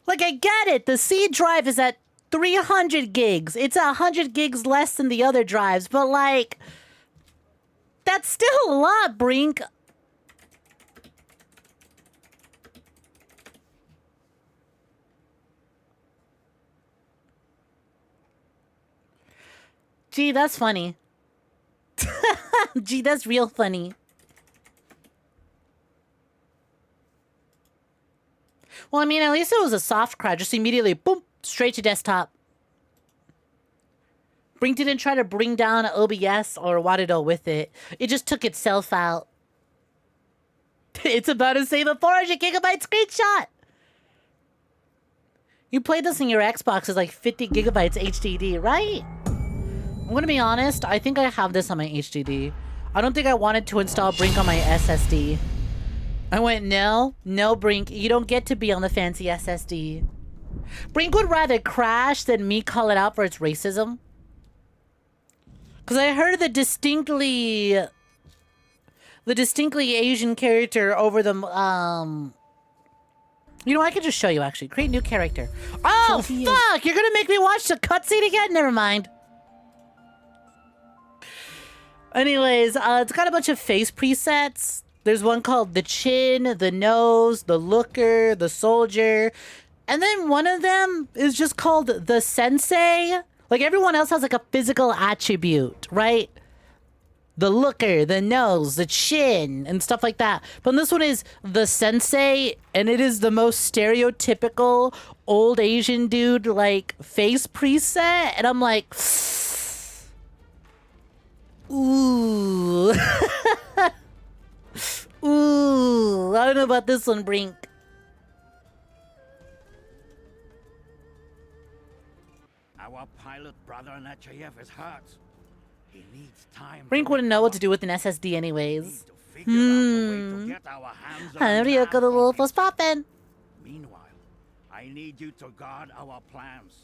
Like, I get it. The C drive is at 300 gigs. It's 100 gigs less than the other drives, but like, that's still a lot, Brink. Gee, that's funny. Gee, that's real funny. Well, I mean, at least it was a soft cry. Just immediately, boom, straight to desktop. Brink didn't try to bring down OBS or Wadidol with it. It just took itself out. It's about to save a 400 gigabyte screenshot. You played this in your Xbox as like 50 gigabytes HDD, right? I'm gonna be honest, I think I have this on my HDD. I don't think I wanted to install Brink on my SSD. I went, no, Brink, you don't get to be on the fancy SSD. Brink would rather crash than me call it out for its racism. Because I heard the distinctly Asian character over the, you know, I could just show you, actually. Create new character. Oh, fuck! You're gonna make me watch the cutscene again? Never mind. Anyways, it's got a bunch of face presets. There's one called the chin, the nose, the looker, the soldier. And then one of them is just called the sensei. Like, everyone else has, like, a physical attribute, right? The looker, the nose, the chin, and stuff like that. But this one is the sensei, and it is the most stereotypical old Asian dude, like, face preset. And I'm like, ooh. Ooh, I don't know about this one, Brink. Our pilot brother Nechayev is hurt. He needs time. Brink wouldn't know what to do with an SSD anyways. How do you go to Wolf was poppin'? Meanwhile, I need you to guard our plans.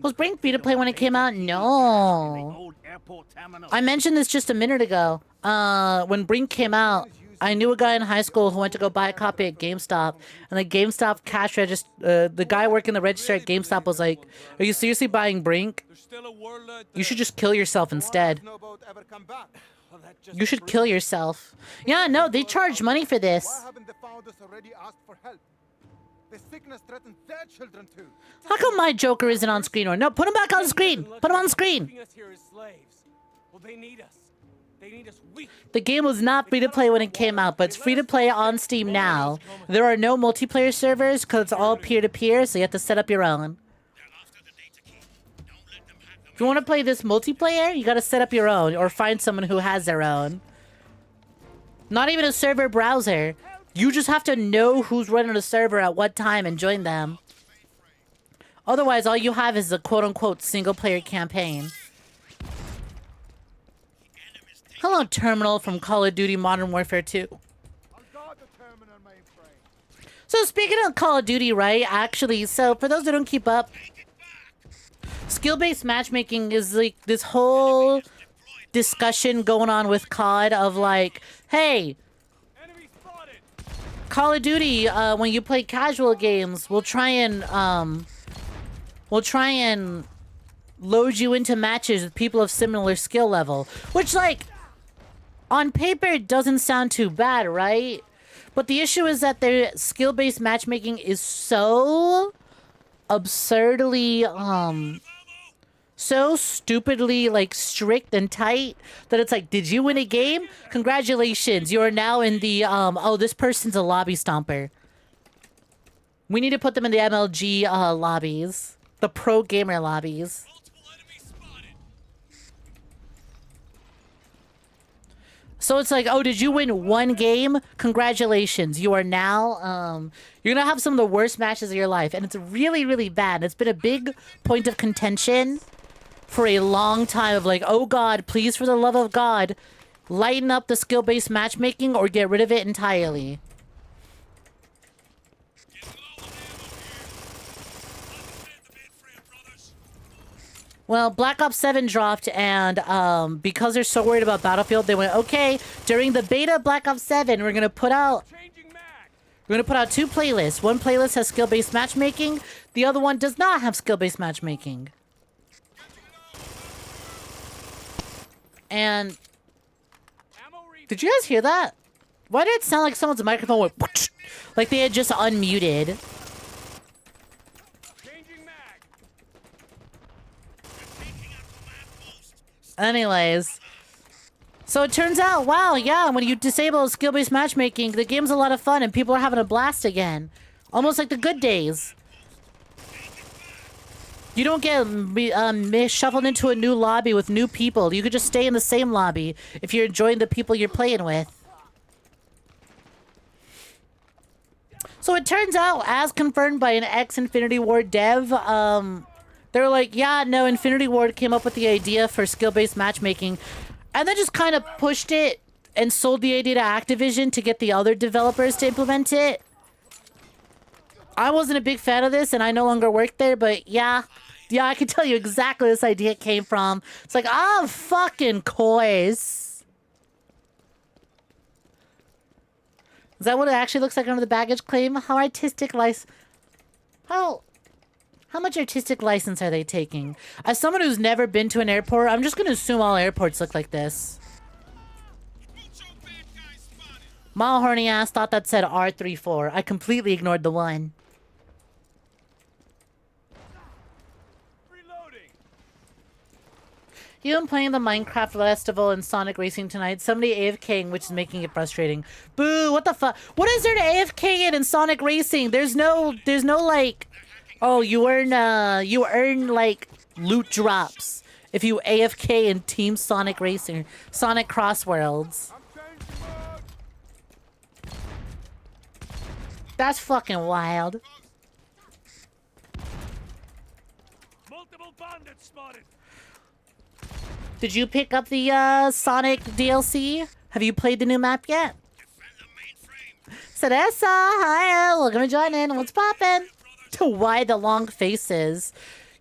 Was Brink free to play when it came out? No. I mentioned this just a minute ago. When Brink came out, I knew a guy in high school who went to go buy a copy at GameStop, and the GameStop cash register, the guy working the register at GameStop was like, "Are you seriously buying Brink? You should just kill yourself instead. You should kill yourself." Yeah, no, they charge money for this. Why haven't the founders already asked for help? The sickness threatens their children too. How come my Joker isn't on screen? Or no, put him back on screen. Put him on screen. Keeping us here as slaves. Well, they need us. They need us weak. The game was not free to play when it came out, but it's free to play on Steam now. There are no multiplayer servers because it's all peer-to-peer, so you have to set up your own. If you want to play this multiplayer, you got to set up your own or find someone who has their own. Not even a server browser. You just have to know who's running the server at what time and join them. Otherwise, all you have is a quote-unquote single-player campaign. Hello, Terminal from Call of Duty Modern Warfare 2. So speaking of Call of Duty, right? Actually, so for those that don't keep up, skill-based matchmaking is like this whole discussion going on with COD of like, hey, Call of Duty, when you play casual games, we'll try and load you into matches with people of similar skill level. Which, like, on paper, it doesn't sound too bad, right? But the issue is that their skill-based matchmaking is so absurdly, so stupidly, like, strict and tight that it's like, did you win a game? Congratulations, you are now in the, oh, this person's a lobby stomper. We need to put them in the MLG, lobbies. The pro gamer lobbies. So it's like, oh, did you win one game? Congratulations, you are now, you're gonna have some of the worst matches of your life. And it's really, really bad. It's been a big point of contention for a long time of like, oh God, please, for the love of God, lighten up the skill-based matchmaking or get rid of it entirely. Well, Black Ops 7 dropped, and because they're so worried about Battlefield, they went, okay, during the beta of Black Ops 7, we're gonna put out two playlists. One playlist has skill-based matchmaking, the other one does not have skill-based matchmaking. And did you guys hear that? Why did it sound like someone's microphone went like they had just unmuted? Anyways. So it turns out, wow, yeah, when you disable skill-based matchmaking, the game's a lot of fun and people are having a blast again. Almost like the good days. You don't get shuffled into a new lobby with new people. You could just stay in the same lobby if you're enjoying the people you're playing with. So it turns out, as confirmed by an ex-Infinity Ward dev, they're like, yeah, no, Infinity Ward came up with the idea for skill-based matchmaking, and then just kind of pushed it and sold the idea to Activision to get the other developers to implement it. I wasn't a big fan of this, and I no longer work there, but yeah, I can tell you exactly where this idea came from. It's like, fucking course. Is that what it actually looks like under the baggage claim? How artistic license... How much artistic license are they taking? As someone who's never been to an airport, I'm just going to assume all airports look like this. My horny ass thought that said R34. I completely ignored the one. You been playing the Minecraft Festival and Sonic Racing tonight? Somebody AFKing, which is making it frustrating. Boo! What the fuck? What is there to AFK in Sonic Racing? There's no like, oh, you earn like loot drops if you AFK in Team Sonic Racing, Sonic Cross Worlds. That's fucking wild. Multiple bandits spotted. Did you pick up the Sonic DLC? Have you played the new map yet? Cereza, hi, welcome to join in. What's poppin'? Why the long faces?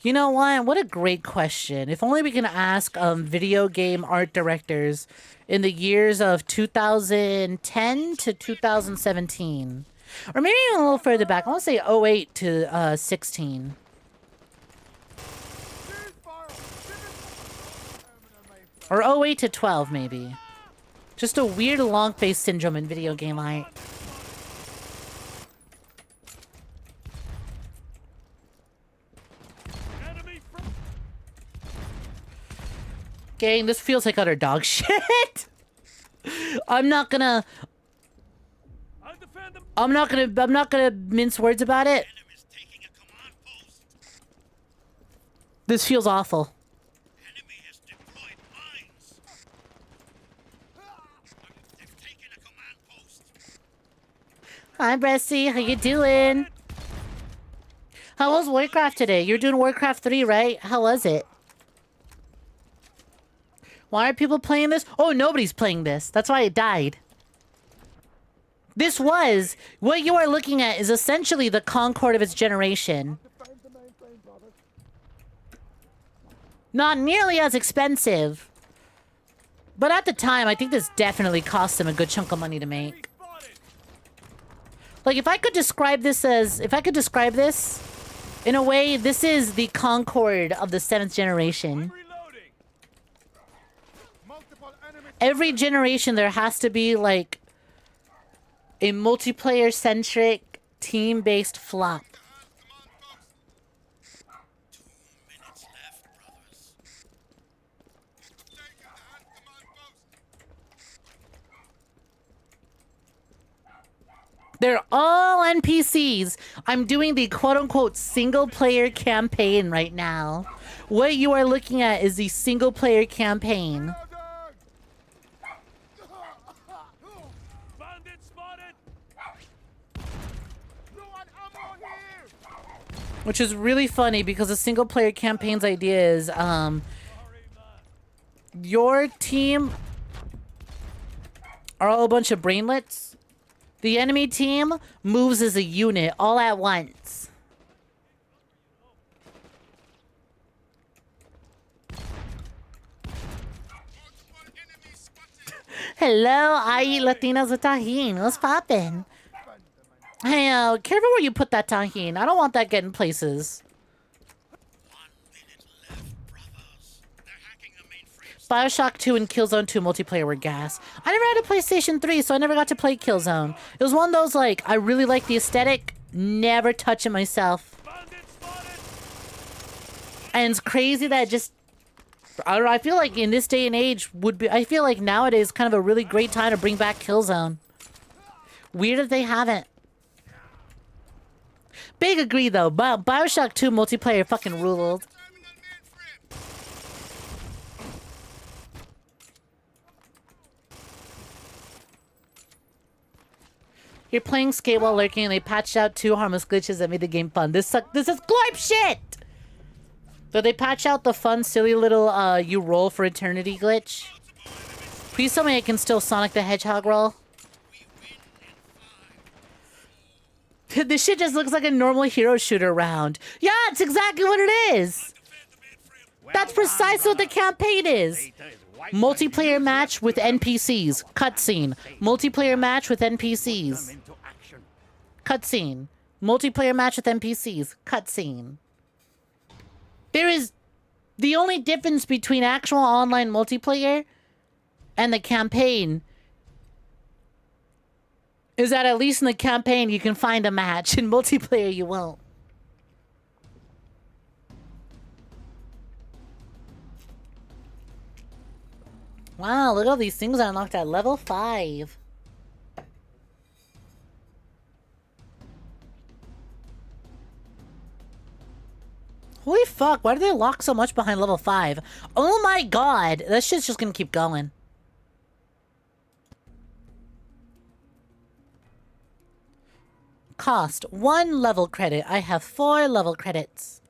You know what? What a great question. If only we can ask video game art directors in the years of 2010 to 2017. Or maybe even a little further back. I want to say 08 to 16. Or 08 to 12, maybe. Just a weird long face syndrome in video game art. Gang, this feels like utter dog shit. I'm not gonna mince words about it. This feels awful. Hi, Bressie. How you doing? How was Warcraft today? You're doing Warcraft 3, right? How was it? Why are people playing this? Oh, nobody's playing this. That's why it died. This was... What you are looking at is essentially the Concord of its generation. Not nearly as expensive. But at the time, I think this definitely cost them a good chunk of money to make. Like, if I could describe this as... If I could describe this... In a way, this is the Concord of the 7th generation. Every generation, there has to be, like... a multiplayer-centric, team-based flop. They're all NPCs. I'm doing the quote-unquote single-player campaign right now. What you are looking at is the single-player campaign. Which is really funny because the single-player campaign's idea is, your team are all a bunch of brainlets. The enemy team moves as a unit all at once. Hello, I eat Latinos with tajin. What's poppin'? Hey, careful where you put that tajin. I don't want that getting places. BioShock 2 and Killzone 2 multiplayer were gas. I never had a PlayStation 3, so I never got to play Killzone. It was one of those, like, I really like the aesthetic, never touch it myself. And it's crazy that I don't know, I feel like in this day and age I feel like nowadays kind of a really great time to bring back Killzone. Weird that they haven't. Big agree though, Bioshock 2 multiplayer fucking ruled. You're playing skate while lurking and they patched out 2 harmless glitches that made the game fun. This is glorp shit! So they patch out the fun, silly little, you roll for eternity glitch. Please tell me I can still Sonic the Hedgehog roll. This shit just looks like a normal hero shooter round. Yeah, it's exactly what it is! That's precisely what the campaign is! Multiplayer match with NPCs. Cutscene. Multiplayer match with NPCs. Cutscene. Multiplayer match with NPCs. Cutscene. There is... The only difference between actual online multiplayer and the campaign is that at least in the campaign you can find a match. In multiplayer you won't. Wow, look at all these things I unlocked at level 5. Holy fuck, why do they lock so much behind level 5? Oh my god, that shit's just gonna keep going. Cost 1 level credit. I have 4 level credits.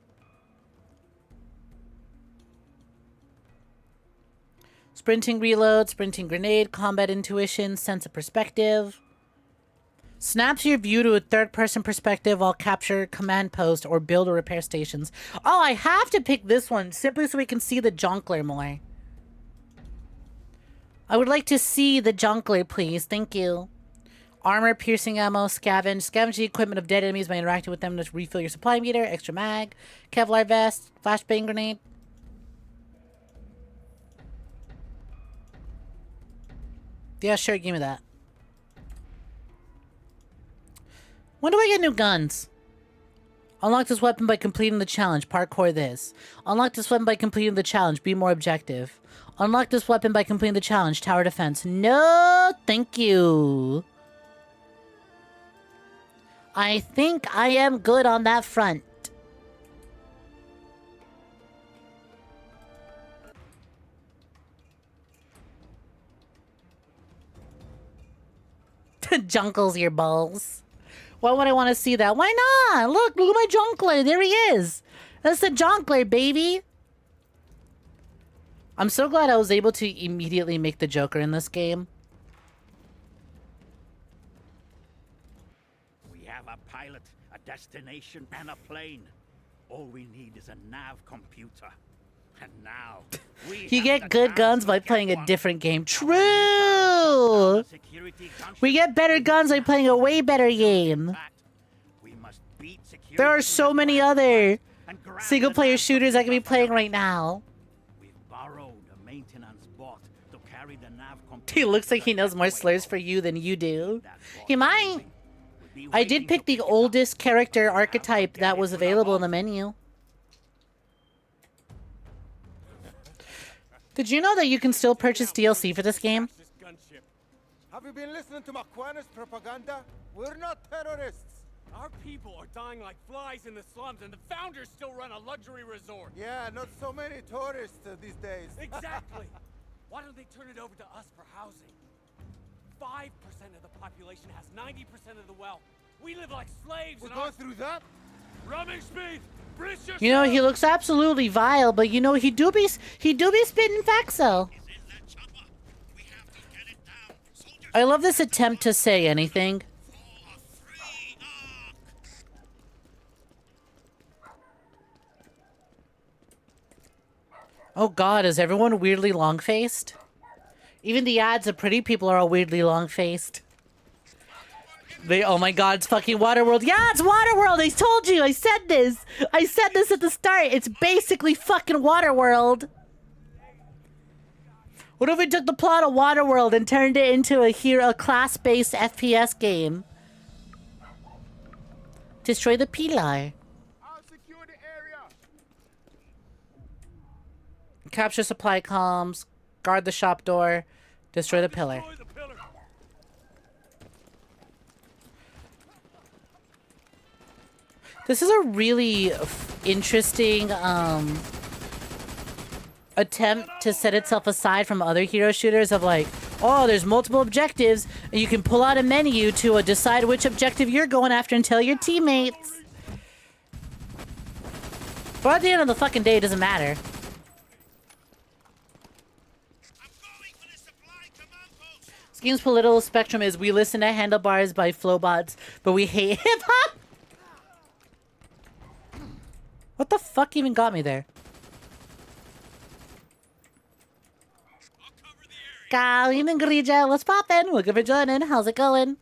Sprinting reload, sprinting grenade, combat intuition, sense of perspective. Snaps your view to a third-person perspective while capture command post or build or repair stations. Oh, I have to pick this one simply so we can see the Jonkler more. I would like to see the Jonkler, please. Thank you. Armor, piercing ammo, scavenge. Scavenge the equipment of dead enemies by interacting with them to refill your supply meter. Extra mag. Kevlar vest. Flashbang grenade. Yeah, sure, give me that. When do I get new guns? Unlock this weapon by completing the challenge. Parkour this. Unlock this weapon by completing the challenge. Be more objective. Unlock this weapon by completing the challenge. Tower defense. No, thank you. I think I am good on that front. Junkles your balls. Why would I want to see that? Why not? Look at my Jonkler. There he is. That's the Jonkler, baby. I'm so glad I was able to immediately make the Joker in this game. We have a pilot, a destination, and a plane. All we need is a nav computer. And now you get good guns by playing a different game. True. We get better guns by playing a way better game. There are so many other single-player shooters I can be playing right now. He looks like he knows more slurs for you than you do. He might. I did pick the oldest character archetype that was available in the menu. Did you know that you can still purchase DLC for this game? Have you been listening to Makwana's propaganda? We're not terrorists. Our people are dying like flies in the slums, and the founders still run a luxury resort. Yeah, not so many tourists these days. Exactly. Why don't they turn it over to us for housing? 5% of the population has 90% of the wealth. We live like slaves. We're going through that? Rumming speed. You know, he looks absolutely vile, but you know, he do be spitting facts though. I love this attempt to say anything. Oh god, is everyone weirdly long-faced? Even the ads of pretty people are all weirdly long-faced. Oh my god, it's fucking Waterworld. Yeah, it's Waterworld! I told you! I said this! I said this at the start! It's basically fucking Waterworld! What if we took the plot of Waterworld and turned it into a class-based FPS game? Destroy the pillar. I'll secure the area. Capture supply comms. Guard the shop door. Destroy the pillar. Destroy the pillar. This is a really interesting attempt to set itself aside from other hero shooters of like, oh, there's multiple objectives, and you can pull out a menu to decide which objective you're going after and tell your teammates. But at the end of the fucking day, it doesn't matter. This game's political spectrum is we listen to Handlebars by Flowbots, but we hate hip-hop? What the fuck even got me there? 𝐒𝐴𝐚𝐿𝐬, what's poppin'? Looking for joining. How's it going?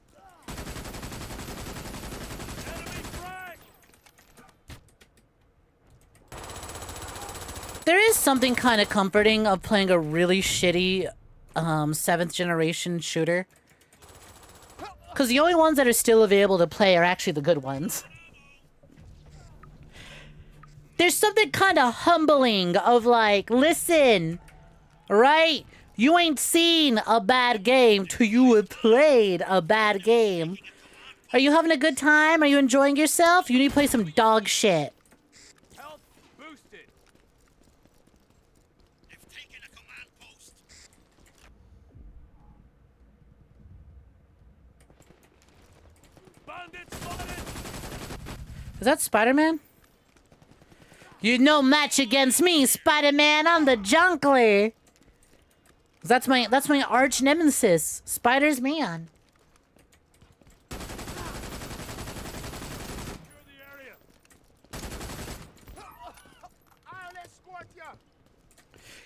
There is something kind of comforting of playing a really shitty 7th generation shooter. Because the only ones that are still available to play are actually the good ones. There's something kind of humbling of like, listen, right? You ain't seen a bad game till you have played a bad game. Are you having a good time? Are you enjoying yourself? You need to play some dog shit. Health boosted. They've taken a command post. Bandits spotted. Is that Spider-Man? You're no match against me, Spider-Man. I'm the Junkler. That's my arch nemesis, Spider's Man.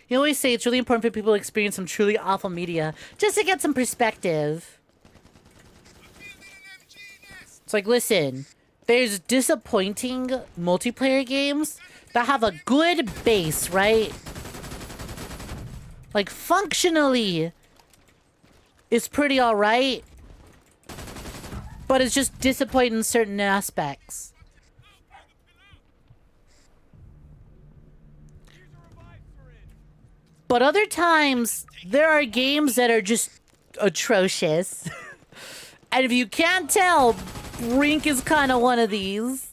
You always say it's really important for people to experience some truly awful media just to get some perspective. It's like, listen, there's disappointing multiplayer games that have a good base, right? Like, functionally, it's pretty alright. But it's just disappointing in certain aspects. But other times, there are games that are just atrocious. And if you can't tell, BRINK is kind of one of these.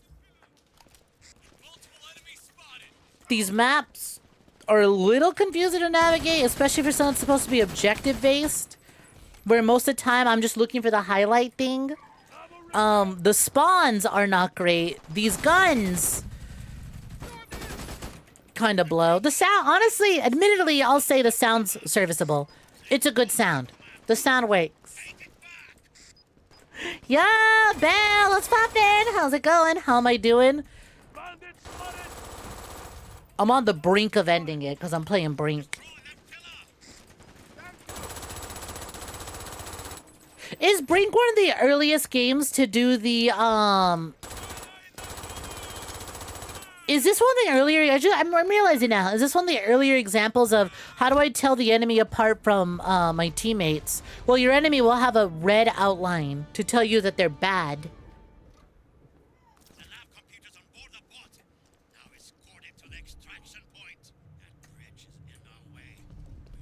These maps are a little confusing to navigate, especially for something that's supposed to be objective-based. Where most of the time, I'm just looking for the highlight thing. The spawns are not great. These guns kind of blow. The sound, honestly, admittedly, I'll say the sound's serviceable. It's a good sound. The sound works. Yeah, Belle, what's poppin'? How's it going? How am I doing? I'm on the brink of ending it because I'm playing BRINK. Is BRINK one of the earliest games to do the Is this one of the earlier? I'm realizing now. Is this one of the earlier examples of how do I tell the enemy apart from my teammates? Well, your enemy will have a red outline to tell you that they're bad. The lab computer's on board the bot. Now escorted to the extraction point. That bridge is in our way.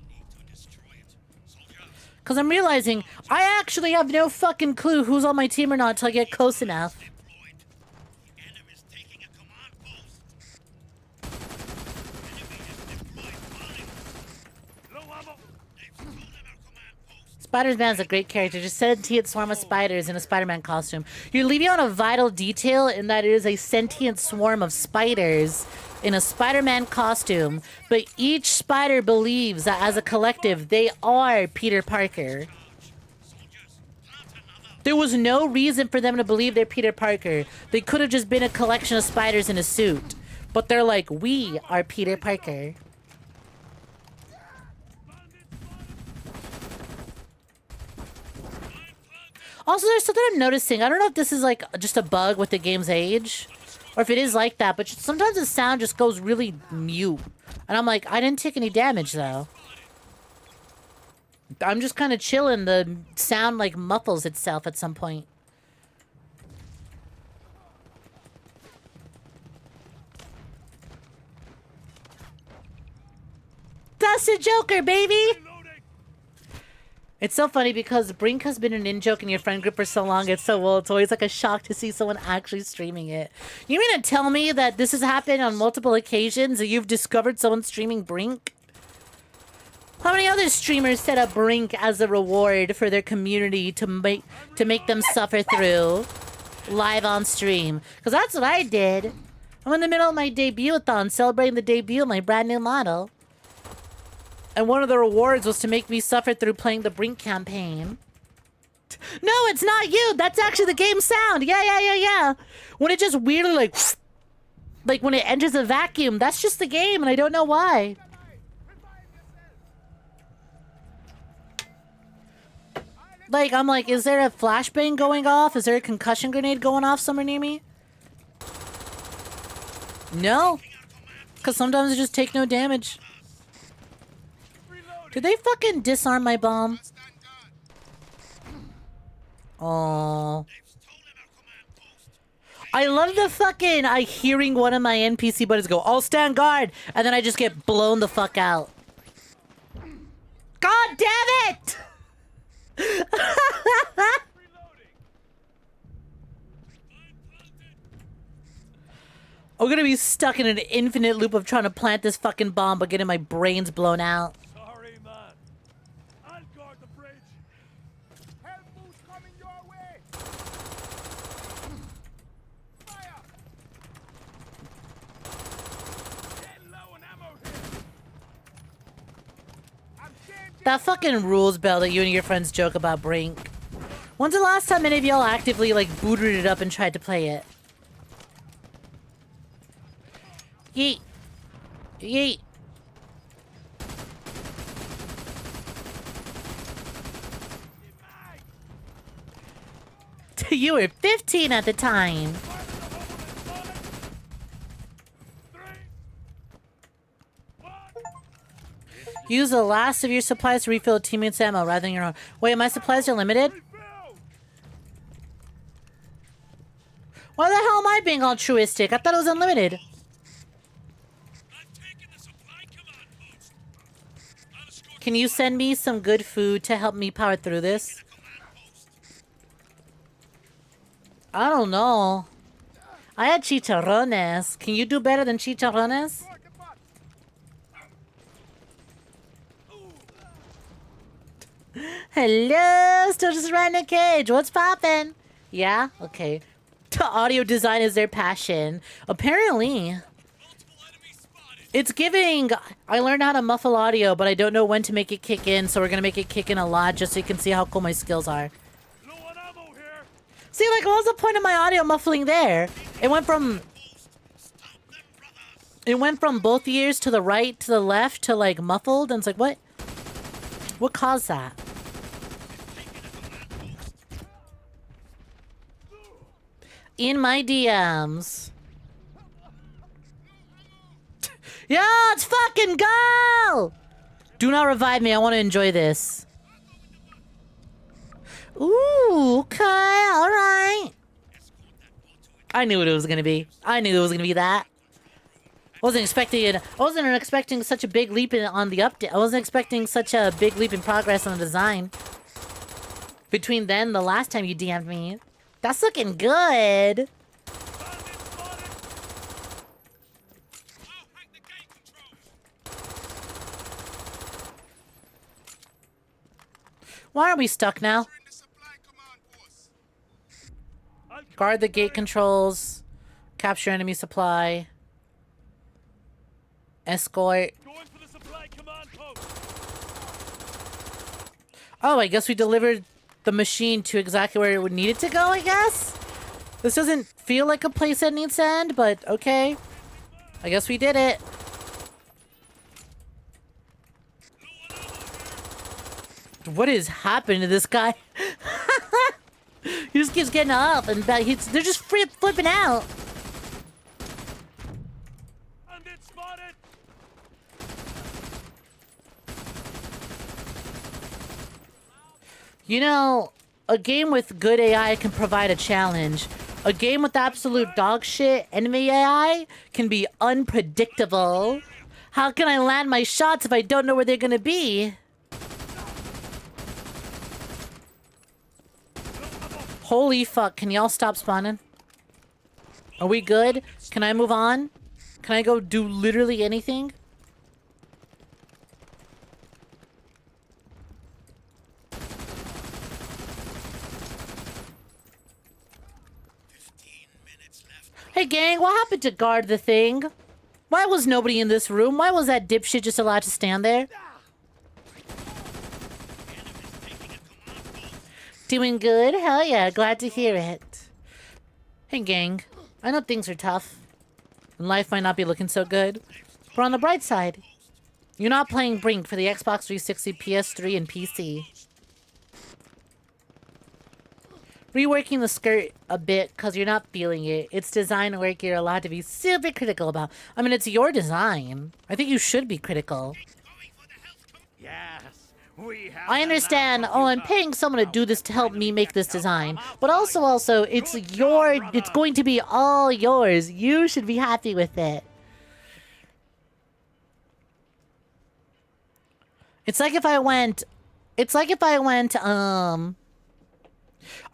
We need to destroy it. Soldiers. Because I'm realizing I actually have no fucking clue who's on my team or not until I get close enough. Deployed. The enemy's taking a command post. Enemy has deployed volleys. Low ammo. They've stolen our command post. Spider-Man's a great character. Just sentient swarm of spiders in a Spider-Man costume. You're leaving out a vital detail in that it is a sentient swarm of spiders in a Spider-Man costume, but each spider believes that as a collective, they are Peter Parker. There was no reason for them to believe they're Peter Parker. They could have just been a collection of spiders in a suit. But they're like, we are Peter Parker. Also, there's something I'm noticing. I don't know if this is like just a bug with the game's age, or if it is like that, but sometimes the sound just goes really mute. And I'm like, I didn't take any damage, though. I'm just kind of chilling. The sound, like, muffles itself at some point. Blasted Joker, baby! It's so funny because Brink has been an in-joke in your friend group for so long. It's always like a shock to see someone actually streaming it. You mean to tell me that this has happened on multiple occasions and you've discovered someone streaming Brink? How many other streamers set up Brink as a reward for their community to make them suffer through live on stream? Because that's what I did. I'm in the middle of my debut-a-thon, celebrating the debut of my brand new model. And one of the rewards was to make me suffer through playing the Brink campaign. No, it's not you! That's actually the game sound! Yeah. When it just weirdly like when it enters a vacuum, that's just the game and I don't know why. Like, I'm like, is there a flashbang going off? Is there a concussion grenade going off somewhere near me? No. Because sometimes I just take no damage. Did they fucking disarm my bomb? Oh. I love the fucking hearing one of my NPC buddies go, "I'll stand guard," and then I just get blown the fuck out. God damn it! I'm gonna be stuck in an infinite loop of trying to plant this fucking bomb but getting my brains blown out. Sorry, man. I'll guard the bridge. Help boost coming your way! Fire! Get low on ammo here! I'm changing. That fucking rules bell that you and your friends joke about Brink. When's the last time any of y'all actively like booted it up and tried to play it? Yeet. Yeet. You were 15 at the time. Use the last of your supplies to refill a teammate's ammo rather than your own. Wait, my supplies are limited? Why the hell am I being altruistic? I thought it was unlimited. Can you send me some good food to help me power through this? I don't know. I had chicharrones. Can you do better than chicharrones? Hello, still just riding a cage. What's poppin'? Yeah? Okay. Audio design is their passion. Apparently. It's giving, I learned how to muffle audio, but I don't know when to make it kick in, so we're gonna make it kick in a lot just so you can see how cool my skills are. See, like, what was the point of my audio muffling there? It went from both ears to the right, to the left, to, like, muffled, and it's like, what? What caused that? In my DMs. Yeah, let's fucking go! Do not revive me. I want to enjoy this. Ooh, okay, all right. I knew what it was gonna be. I knew it was gonna be that. I wasn't expecting it. I wasn't expecting such a big leap on the update. I wasn't expecting such a big leap in progress on the design. Between then and the last time you DM'd me. That's looking good. Why are we stuck now? Guard the gate controls. Capture enemy supply. Escort. Oh, I guess we delivered the machine to exactly where it would need it to go, I guess? This doesn't feel like a place that needs to end, but okay. I guess we did it. What is happening to this guy? He just keeps getting up and they're just flipping out. You know, a game with good AI can provide a challenge. A game with absolute dog shit enemy AI can be unpredictable. How can I land my shots if I don't know where they're gonna be? Holy fuck, can y'all stop spawning? Are we good? Can I move on? Can I go do literally anything? Hey gang, what happened to guard the thing? Why was nobody in this room? Why was that dipshit just allowed to stand there? Doing good? Hell yeah, glad to hear it. Hey gang, I know things are tough. And life might not be looking so good. But on the bright side, you're not playing Brink for the Xbox 360, PS3, and PC. Reworking the skirt a bit because you're not feeling it. It's design work you're allowed to be super critical about. I mean, it's your design. I think you should be critical. Yes, we have I understand. Oh, I'm paying someone to do this to help me make this design. But also, it's going to be all yours. You should be happy with it. It's like if I went,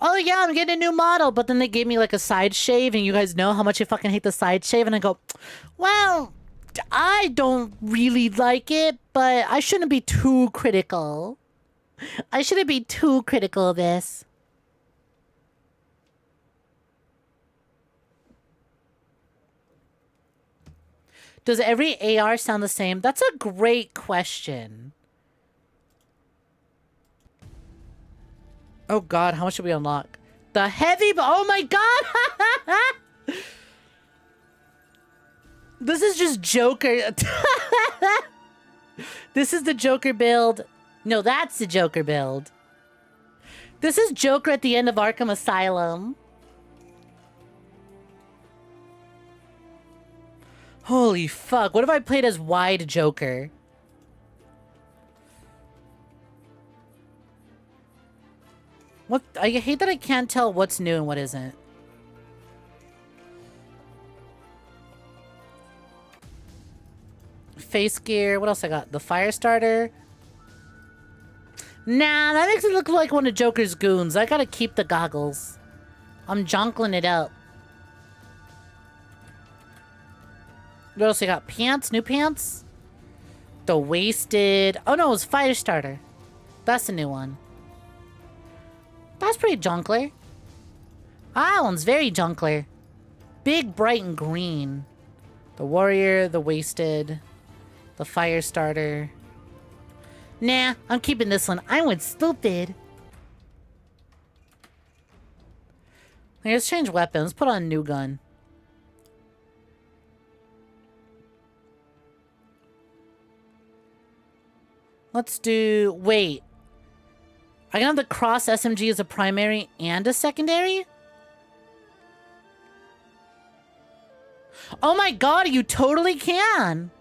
oh yeah, I'm getting a new model, but then they gave me like a side shave, and you guys know how much I fucking hate the side shave, and I go, well, I don't really like it, but I shouldn't be too critical. I shouldn't be too critical of this. Does every AR sound the same? That's a great question. Oh god, how much should we unlock? The heavy, oh my god! This is just Joker. This is the Joker build. No, that's the Joker build. This is Joker at the end of Arkham Asylum. Holy fuck, what if I played as wide Joker? What? I hate that I can't tell what's new and what isn't. Face gear. What else I got? The fire starter. Nah, that makes it look like one of Joker's goons. I gotta keep the goggles. I'm jonkling it up. What else I got? Pants? New pants? The wasted. Oh no, it was fire starter. That's the new one. That's pretty jonkler. That one's very jonkler. Big, bright, and green. The warrior, the wasted, the fire starter. Nah, I'm keeping this one. I went stupid. Okay, let's change weapons. Put on a new gun. Let's do... Wait. I can have the cross SMG as a primary and a secondary? Oh my god, you totally can!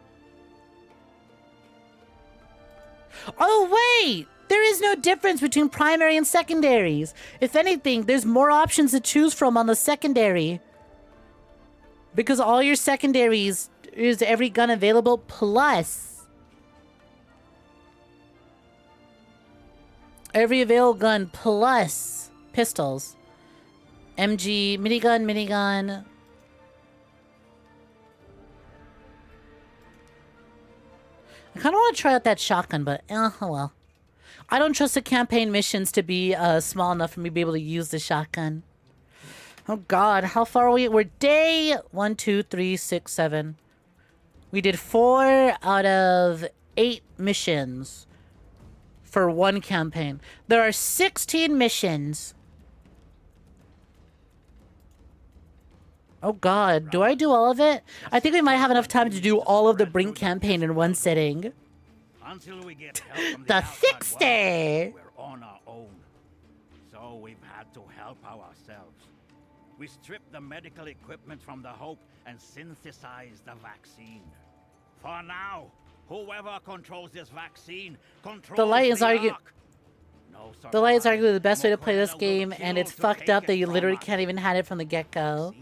Oh wait! There is no difference between primary and secondaries. If anything, there's more options to choose from on the secondary. Because all your secondaries is every gun available plus... every available gun plus pistols. MG, minigun, minigun. I kind of want to try out that shotgun, but oh well. I don't trust the campaign missions to be small enough for me to be able to use the shotgun. Oh god, how far are we? We're day 1, 2, 3, 6, 7. We did 4 out of 8 missions. For one campaign. There are 16 missions. Oh god, do I do all of it? I think we might have enough time to do all of the Brink campaign in one sitting. Until we get help from The 60! We're on our own. So we've had to help ourselves. We stripped the medical equipment from the Hope and synthesized the vaccine. For now, whoever controls this vaccine controls The light is arguing. No The light is arguably the best way to play this game, and it's fucked up that you literally can't even have it from the get-go.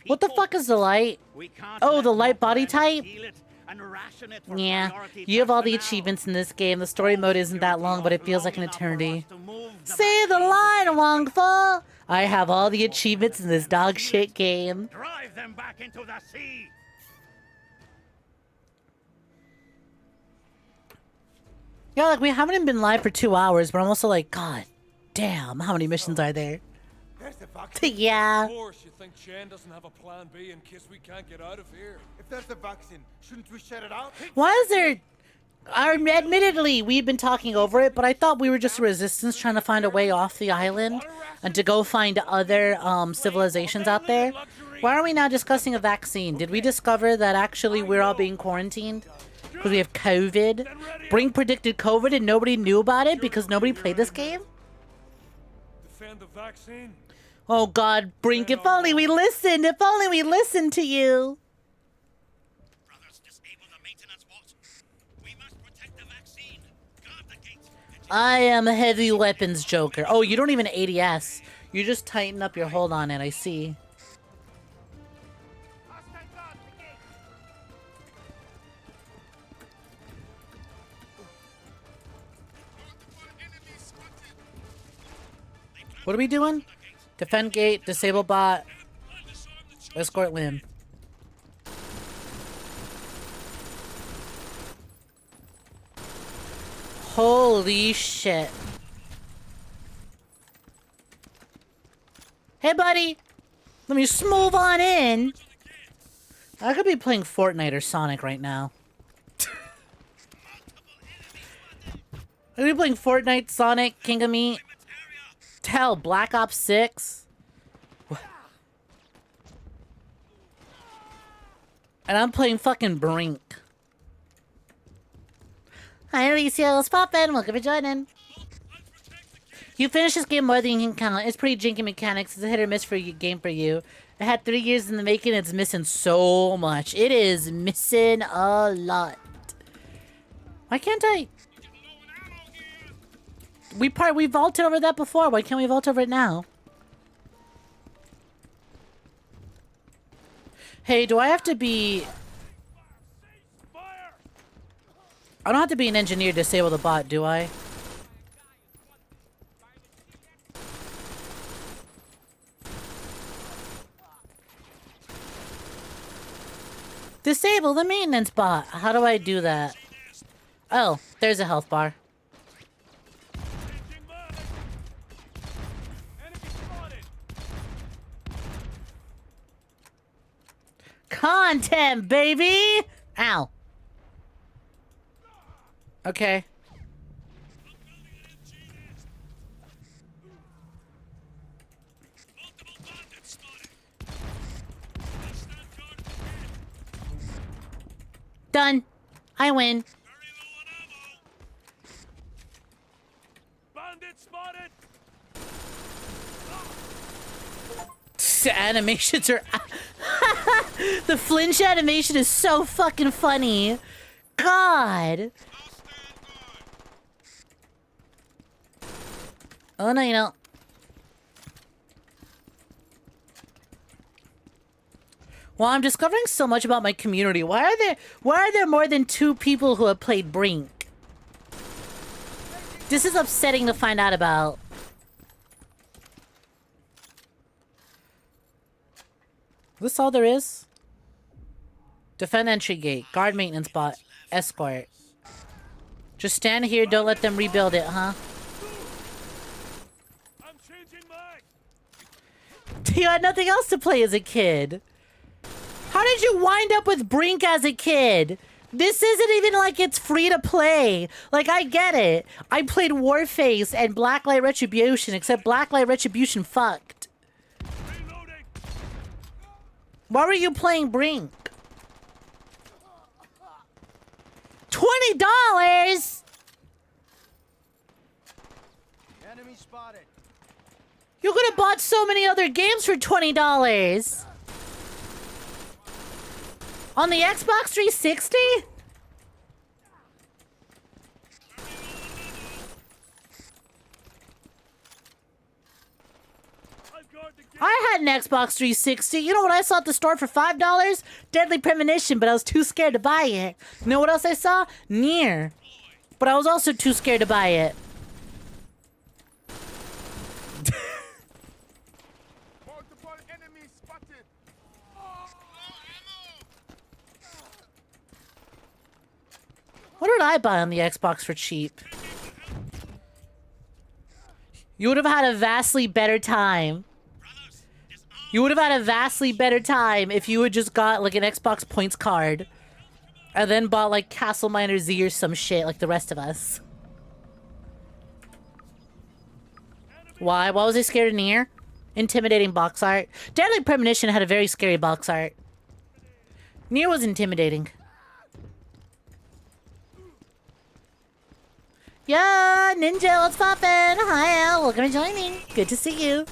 What the fuck is the light? Oh, the light body type? and ration it for Yeah, priority you have all the personnel. achievements in this game. The story mode isn't that long, but it feels like an Long enough for us eternity. to move the Say the vaccine to line, safety. Wongful! I have all the achievements in this dog shit game. Drive them back into the sea. Yeah, like, we haven't even been live for 2 hours, but I'm also like, God damn, how many missions are there? There's the vaccine. Yeah. Of course, you think Chen doesn't have a plan B in case we can't get out of here. If there's the vaccine, shouldn't we shut it out? Why is there... Admittedly, we've been talking over it, but I thought we were just resistance trying to find a way off the island and to go find other civilizations out there. Why are we now discussing a vaccine? Did we discover that actually we're all being quarantined? Because we have COVID? Brink predicted COVID and nobody knew about it because nobody played this game? Defend the vaccine? Oh God, Brink, if only we listened! If only we listened to you! Brothers, disable the maintenance vault. We must protect the vaccine. Guard the gate. I am a heavy weapons joker. Oh, you don't even ADS. You just tighten up your hold on it, I see. What are we doing? Defend gate, disable bot, escort limb. Holy shit. Hey, buddy. Let me just move on in. I could be playing Fortnite or Sonic right now. I could be playing Fortnite, Sonic, 𝐾𝐤 𝐒𝐳. Hell, Black Ops 6. And I'm playing fucking Brink. Hi, Elysia's poppin'. Welcome for joining. You finished this game more than you can count. It's pretty janky mechanics. It's a hit or miss for you, game for you. It had 3 years in the making. It's missing so much. It is missing a lot. Why can't I? We vaulted over that before. Why can't we vault over it now? Hey, do I have to be... I don't have to be an engineer to disable the bot, do I? Disable the maintenance bot. How do I do that? Oh, there's a health bar. Content, baby! Ow. Okay. Done. I win. Bandit spotted! Animations are... The flinch animation is so fucking funny. God. Oh, no, you don't. Well, I'm discovering so much about my community. Why are there more than 2 people who have played Brink? This is upsetting to find out about. Is this all there is? Defend entry gate. Guard maintenance bot. Escort. Just stand here, don't let them rebuild it, huh? I'm changing mine! You had nothing else to play as a kid. How did you wind up with Brink as a kid? This isn't even like it's free to play. Like, I get it. I played Warface and Blacklight Retribution, except Blacklight Retribution fucked. Reloading! Why were you playing Brink? $20! Enemy spotted. You could have bought so many other games for $20. On the Xbox 360? I've got I had an Xbox 360. You know what I saw at the store for $5? Deadly Premonition, but I was too scared to buy it. You know what else I saw? Nier. But I was also too scared to buy it. Multiple enemies spotted. What did I buy on the Xbox for cheap? You would have had a vastly better time. You would have had a vastly better time if you had just got like an Xbox points card and then bought like Castle Miner Z or some shit like the rest of us. Why? Why was I scared of Nier? Intimidating box art. Deadly Premonition had a very scary box art. Nier was intimidating. Yeah, Ninja, what's poppin'? Hi, Al. Welcome to joining. Good to see you.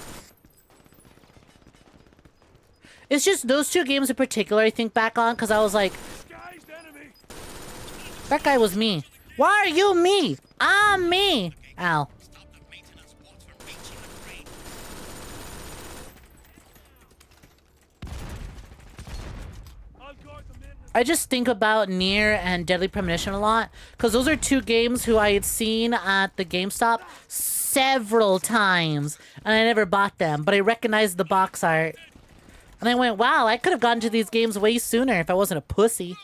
It's just those two games in particular I think back on because I was like, that guy was me. Why are you me? I'm me. Ow. I just think about Nier and Deadly Premonition a lot because those are two games who I had seen at the GameStop several times and I never bought them, but I recognized the box art. And I went, wow, I could have gotten to these games way sooner if I wasn't a pussy.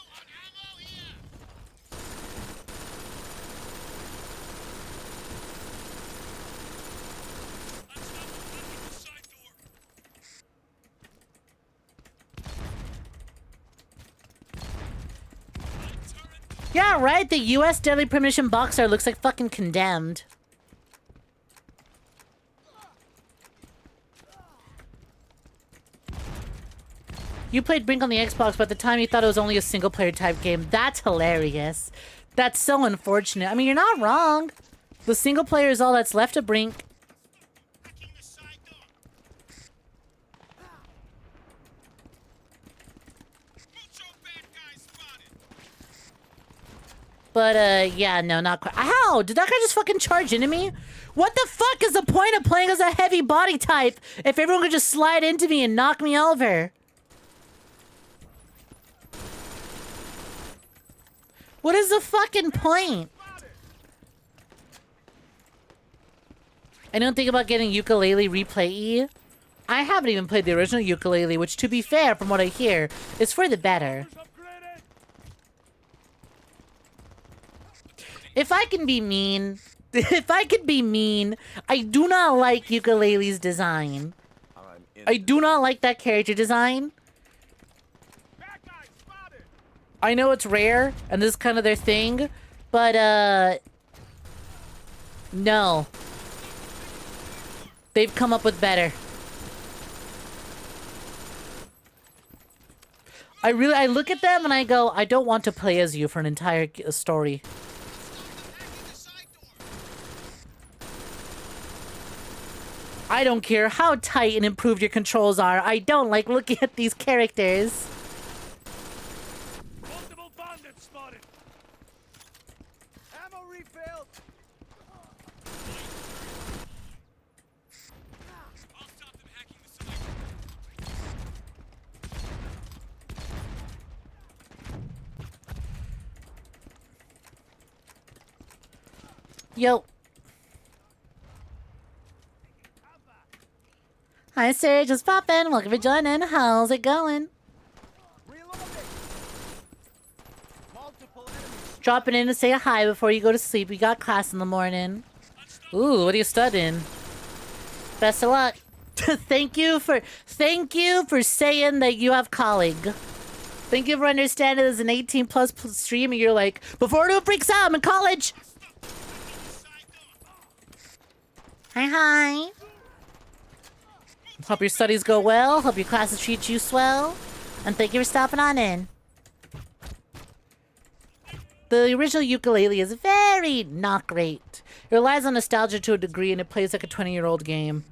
Yeah, right? The US Deadly Premonition box art looks like fucking Condemned. You played Brink on the Xbox, but at the time you thought it was only a single-player type game. That's hilarious. That's so unfortunate. I mean, you're not wrong. The single player is all that's left of Brink. But, yeah, no, not quite. How? Did that guy just fucking charge into me? What the fuck is the point of playing as a heavy body type if everyone could just slide into me and knock me over? What is the fucking point? I don't think about getting Yooka-Laylee Replay-E. I haven't even played the original Yooka-Laylee, which, to be fair, from what I hear, is for the better. If I can be mean, I do not like Yooka-Laylee's design. I do not like that character design. I know it's rare, and this is kind of their thing, but, no. They've come up with better. I look at them and I go, I don't want to play as you for an entire story. I don't care how tight and improved your controls are. I don't like looking at these characters. Multiple bandits spotted. Ammo refilled. I'll stop them hacking the site. Yo. Hi, Sir. Just poppin'. Welcome for joining. How's it going? Dropping in to say hi before you go to sleep. We got class in the morning. Ooh, what are you studying? Best of luck. Thank you for saying that you have colleague. Thank you for understanding this is an 18+ stream and you're like, before it breaks out, I'm in college. Hi. Hope your studies go well. Hope your classes treat you swell. And thank you for stopping on in. The original Yooka-Laylee is very not great. It relies on nostalgia to a degree and it plays like a 20-year-old game.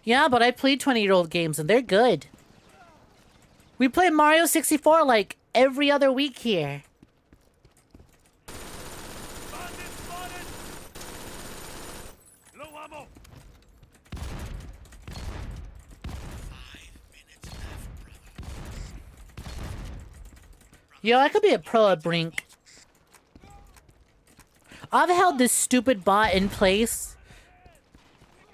Yeah, but I played 20-year-old games and they're good. We play Mario 64 like every other week here. Yo, I could be a pro at Brink. I've held this stupid bot in place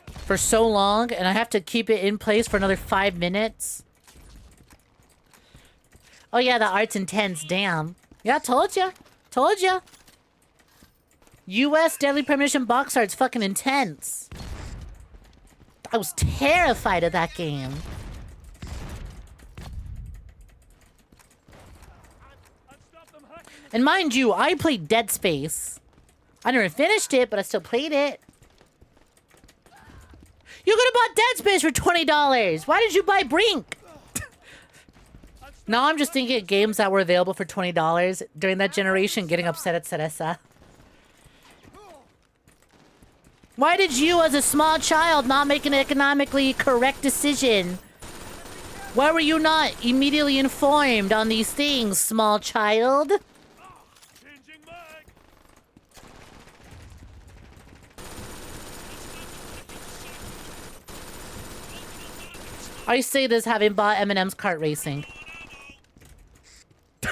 for so long, and I have to keep it in place for another 5 minutes. Oh yeah, the art's intense, damn. Yeah, told ya. Told ya. US Deadly Premonition box art's fucking intense. I was terrified of that game. And mind you, I played Dead Space. I never finished it, but I still played it. You could have bought Dead Space for $20. Why did you buy Brink? Now I'm just thinking of games that were available for $20 during that generation, getting upset at Cereza. Why did you, as a small child, not make an economically correct decision? Why were you not immediately informed on these things, small child? I say this having bought Eminem's kart racing.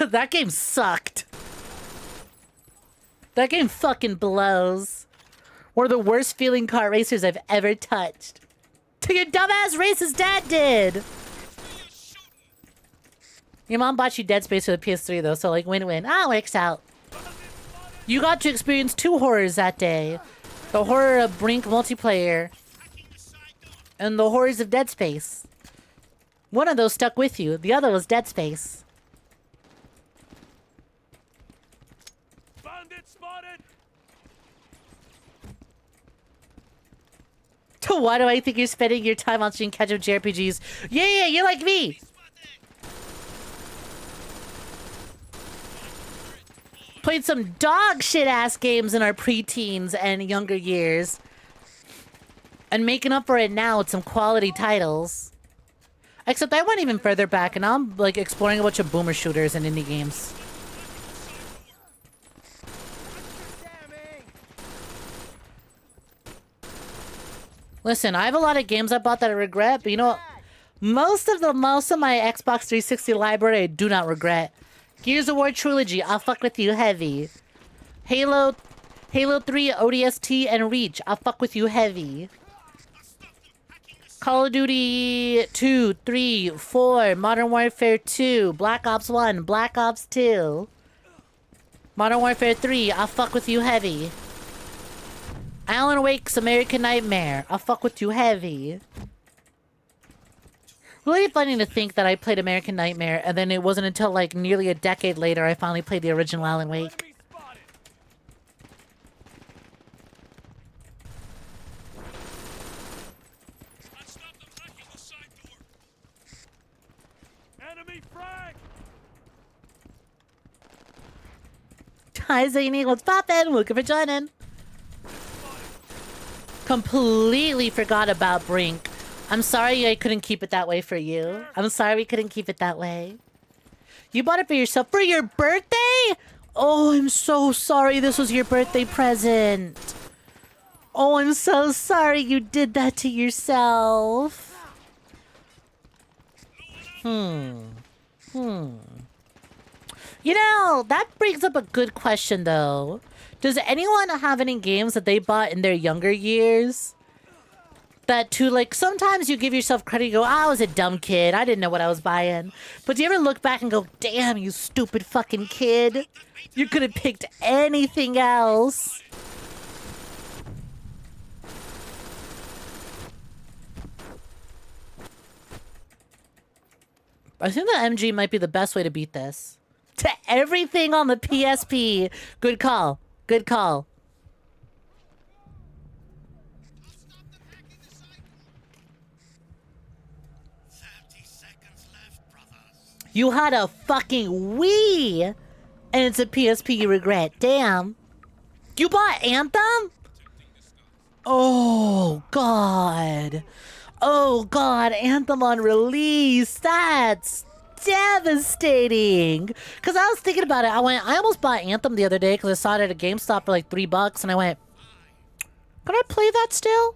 That game sucked. That game fucking blows. One of the worst feeling kart racers I've ever touched. To your dumbass racist dad did. Your mom bought you Dead Space for the PS3 though, so like win-win. Ah, works out. You got to experience 2 horrors that day. The horror of Brink multiplayer. And the horrors of Dead Space. One of those stuck with you. The other was Dead Space. Bandit spotted. Why do I think you're spending your time on stream catch-up JRPGs? Yeah, you're like me. Played some dog shit ass games in our preteens and younger years. And making up for it now with some quality titles. Except I went even further back and now I'm like exploring a bunch of boomer shooters and indie games. Listen, I have a lot of games I bought that I regret, but you know what? Most of my Xbox 360 library I do not regret. Gears of War Trilogy, I'll fuck with you heavy. Halo 3, ODST, and Reach, I'll fuck with you heavy. Call of Duty 2, 3, 4, Modern Warfare 2, Black Ops 1, Black Ops 2. Modern Warfare 3, I'll fuck with you heavy. Alan Wake's American Nightmare, I'll fuck with you heavy. Really funny to think that I played American Nightmare and then it wasn't until like nearly a decade later I finally played the original Alan Wake. Hi Zany, what's poppin'? Welcome for joining. Completely forgot about Brink. I'm sorry I couldn't keep it that way for you. I'm sorry we couldn't keep it that way. You bought it for yourself for your birthday? Oh, I'm so sorry this was your birthday present. Oh, I'm so sorry you did that to yourself. You know, that brings up a good question, though. Does anyone have any games that they bought in their younger years? That too, like, sometimes you give yourself credit, you go, I was a dumb kid, I didn't know what I was buying. But do you ever look back and go, damn, you stupid fucking kid? You could have picked anything else. I think the MG might be the best way to beat this. To everything on the PSP. Good call. Good call. You had a fucking Wii, and it's a PSP you regret. Damn. You bought Anthem? Oh, God. Oh, God. Anthem on release. That's devastating. Because I was thinking about it. I almost bought Anthem the other day because I saw it at a GameStop for like $3, and I went, can I play that still?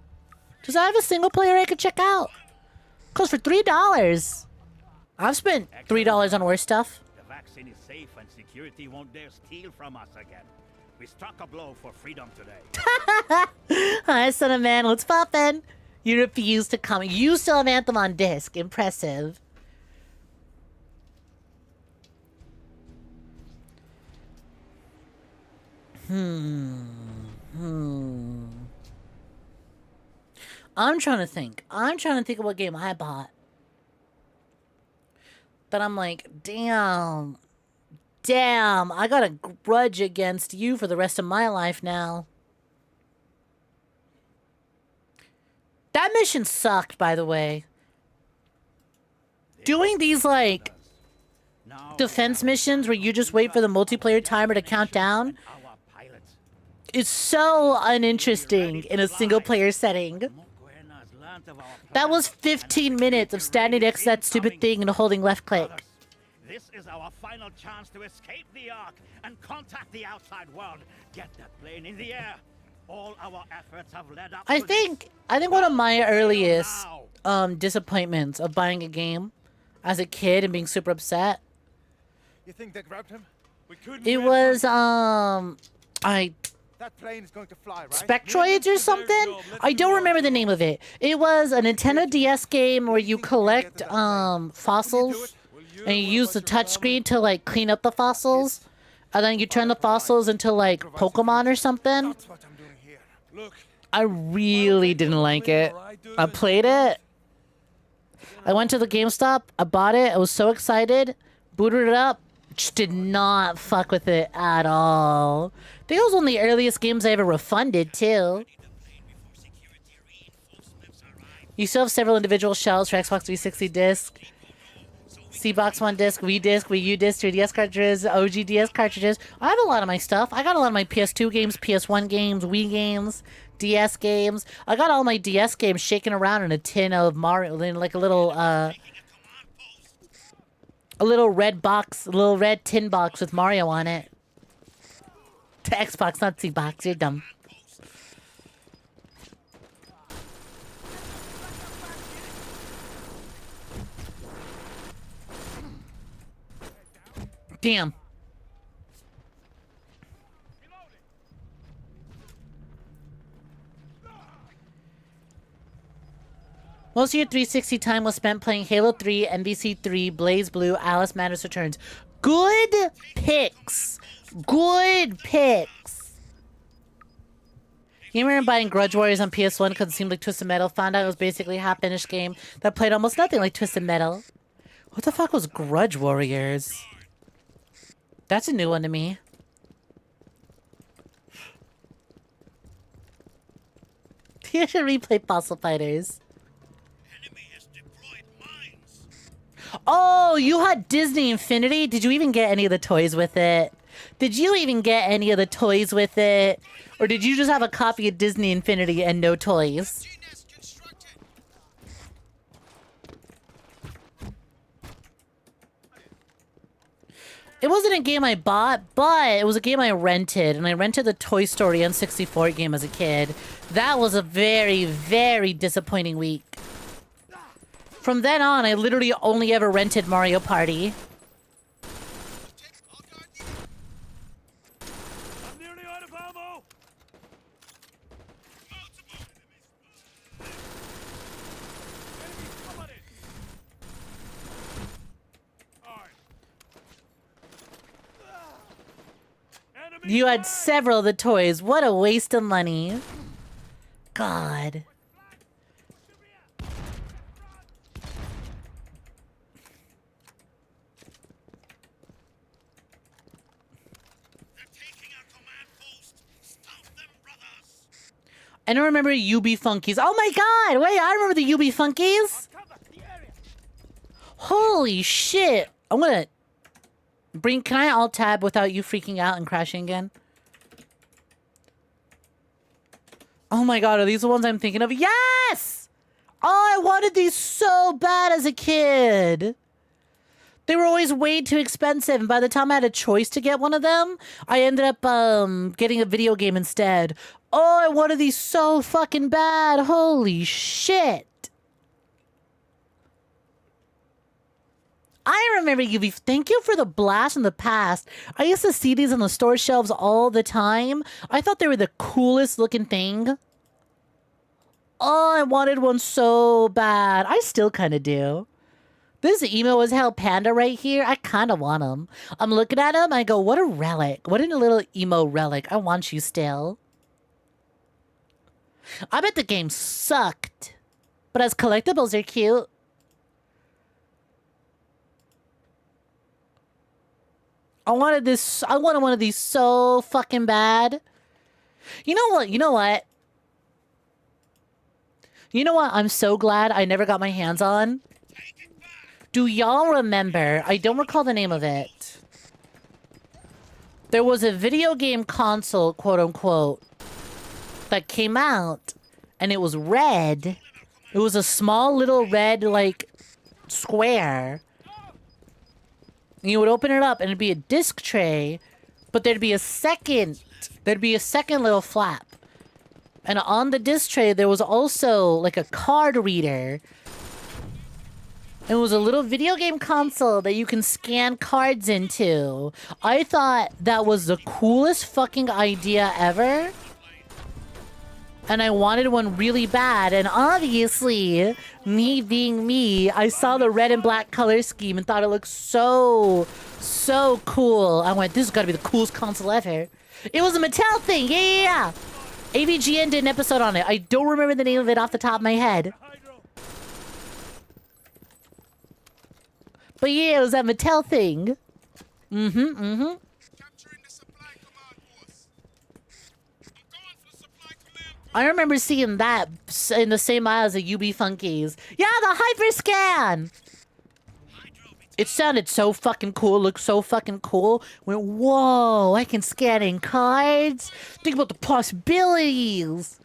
Does that have a single player I could check out? Because for $3, I've spent $3 on worse stuff. The vaccine is safe and security won't dare steal from us again. We struck a blow for freedom today. Hi, son of man. What's poppin'? You refuse to come. You still have Anthem on disc. Impressive. I'm trying to think. I'm trying to think of what game I bought. But I'm like, damn. Damn, I got a grudge against you for the rest of my life now. That mission sucked, by the way. Doing these, like, defense missions where you just wait for the multiplayer timer to count down is so uninteresting in a single-player setting. That was 15 minutes of standing next to that stupid thing and holding left click. This is our final chance to escape the Ark and contact the outside world. Get that plane in the air. All our efforts have led up I to think one of my earliest disappointments of buying a game as a kid and being super upset. You think they grabbed him? It was That plane is going to fly, right? Spectroids or something? I don't remember the name of it. It was a Nintendo DS game where you collect fossils and you use the touchscreen to like clean up the fossils. And then you turn the fossils into like Pokemon or something. That's what I'm doing here. Look, I really didn't like it. I played it. I went to the GameStop. I bought it. I was so excited. Booted it up. Just did not fuck with it at all. I think it was one of the earliest games I ever refunded, too. You still have several individual shells for Xbox 360 disc, C-Box 1 disc, Wii disc, Wii U disc, 3DS cartridges, OG DS cartridges. I have a lot of my stuff. I got a lot of my PS2 games, PS1 games, Wii games, DS games. I got all my DS games shaking around in a tin of Mario, in like a little red box, a little red tin box with Mario on it. To Xbox, not C-Box. You're dumb. Damn. Most of your 360 time was spent playing Halo 3, MVC 3, Blaze Blue, Alice Matters Returns. Good picks. Good picks. You remember buying Grudge Warriors on PS1 because it seemed like Twisted Metal? Found out it was basically a half-finished game that played almost nothing like Twisted Metal. What the fuck was Grudge Warriors? That's a new one to me. You should replay Fossil Fighters. Oh, you had Disney Infinity? Did you even get any of the toys with it? Did you even get any of the toys with it? Or did you just have a copy of Disney Infinity and no toys? It wasn't a game I bought, but it was a game I rented. And I rented the Toy Story N64 game as a kid. That was a very, very disappointing week. From then on, I literally only ever rented Mario Party. I'm nearly out of ammo. Enemies coming in. All right. Enemy You had flag! several of the toys. What a waste of money. God. I don't remember UB Funkies. Oh my god! Wait, I remember the UB Funkies. Holy shit! I'm gonna bring. Can I alt tab without you freaking out and crashing again? Oh my god, are these the ones I'm thinking of? Yes! Oh, I wanted these so bad as a kid. They were always way too expensive, and by the time I had a choice to get one of them, I ended up getting a video game instead. Oh, I wanted these so fucking bad. Holy shit. I remember UV. Thank you for the blast in the past. I used to see these on the store shelves all the time. I thought they were the coolest looking thing. Oh, I wanted one so bad. I still kind of do. This emo as hell panda right here, I kind of want him. I'm looking at him, I go, what a relic. What a little emo relic. I want you still. I bet the game sucked. But as collectibles, they're cute. I wanted one of these so fucking bad. You know what? You know what? You know what I'm so glad I never got my hands on? Do y'all remember? I don't recall the name of it. There was a video game console, quote unquote, that came out and it was red. It was a small little red, like, square. And you would open it up and it'd be a disc tray, but there'd be a second little flap. And on the disc tray, there was also like a card reader. It was a little video game console that you can scan cards into. I thought that was the coolest fucking idea ever. And I wanted one really bad. And obviously, me being me, I saw the red and black color scheme and thought it looked so cool. I went, this has got to be the coolest console ever. It was a Mattel thing. Yeah. AVGN did an episode on it. I don't remember the name of it off the top of my head. But yeah, it was that Mattel thing. I remember seeing that in the same aisle as the UB Funkies. Yeah, the Hyperscan! It sounded so fucking cool, looked so fucking cool. Went, whoa, I can scan in cards. Think about the possibilities.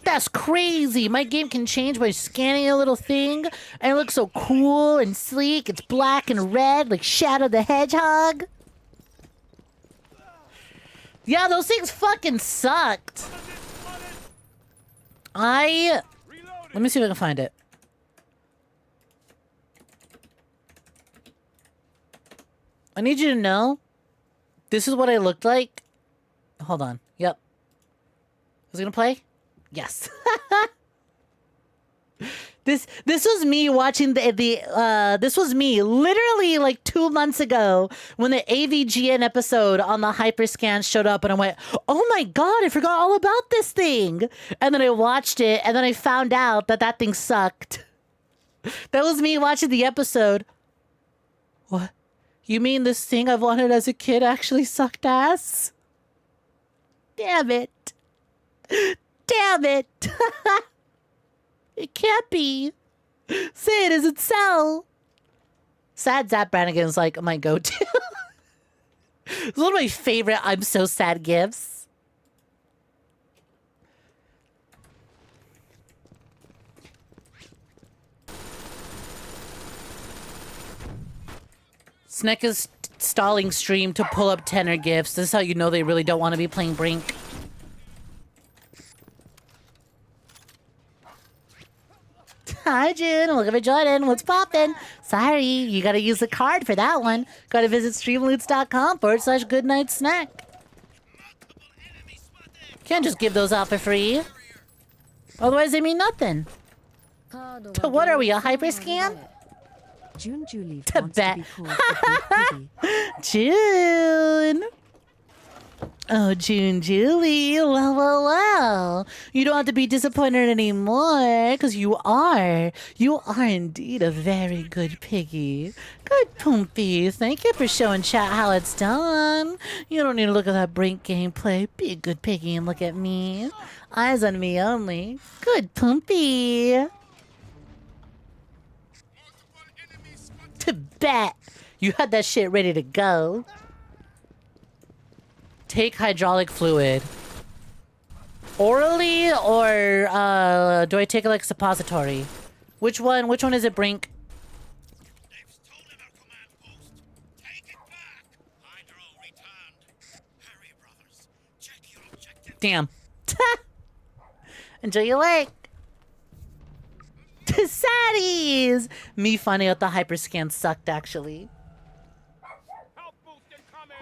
That's crazy. My game can change by scanning a little thing. And it looks so cool and sleek. It's black and red like Shadow the Hedgehog. Yeah, those things fucking sucked. Let me see if I can find it. I need you to know, this is what I looked like. Hold on. Yep. Is it gonna play? Yes. This was me watching this was me literally like 2 months ago when the AVGN episode on the Hyperscan showed up and I went, oh my god, I forgot all about this thing. And then I watched it and then I found out that thing sucked. That was me watching the episode. What? You mean this thing I've wanted as a kid actually sucked ass? Damn it. Damn it. It can't be. Say it doesn't sell. Sad Zap Brannigan's like my go-to. It's one of my favorite I'm so sad gifts. Snek is stalling stream to pull up tenor gifts. This is how you know they really don't want to be playing Brink. Hi, June. Welcome to Jordan. What's poppin'? Sorry, you gotta use the card for that one. Gotta visit streamloots.com/GoodnightSnek. Can't just give those out for free. Otherwise, they mean nothing. What are we, a hyperscan? June Julie To wants bet. to be called the Big June. Oh, June Julie. Well. You don't have to be disappointed anymore, because you are. You are indeed a very good piggy. Good Poompies. Thank you for showing chat how it's done. You don't need to look at that Brink gameplay. Be a good piggy and look at me. Eyes on me only. Good Poompy. To bet. You had that shit ready to go. Take hydraulic fluid. Orally or do I take it like suppository? Which one is it, Brink? They've stolen our command post. Take it back. Hydro returned. Hurry, brothers. Check your objective. Damn. Enjoy your work. Saddies! Me finding out the hyperscan sucked, actually. Help boost incoming!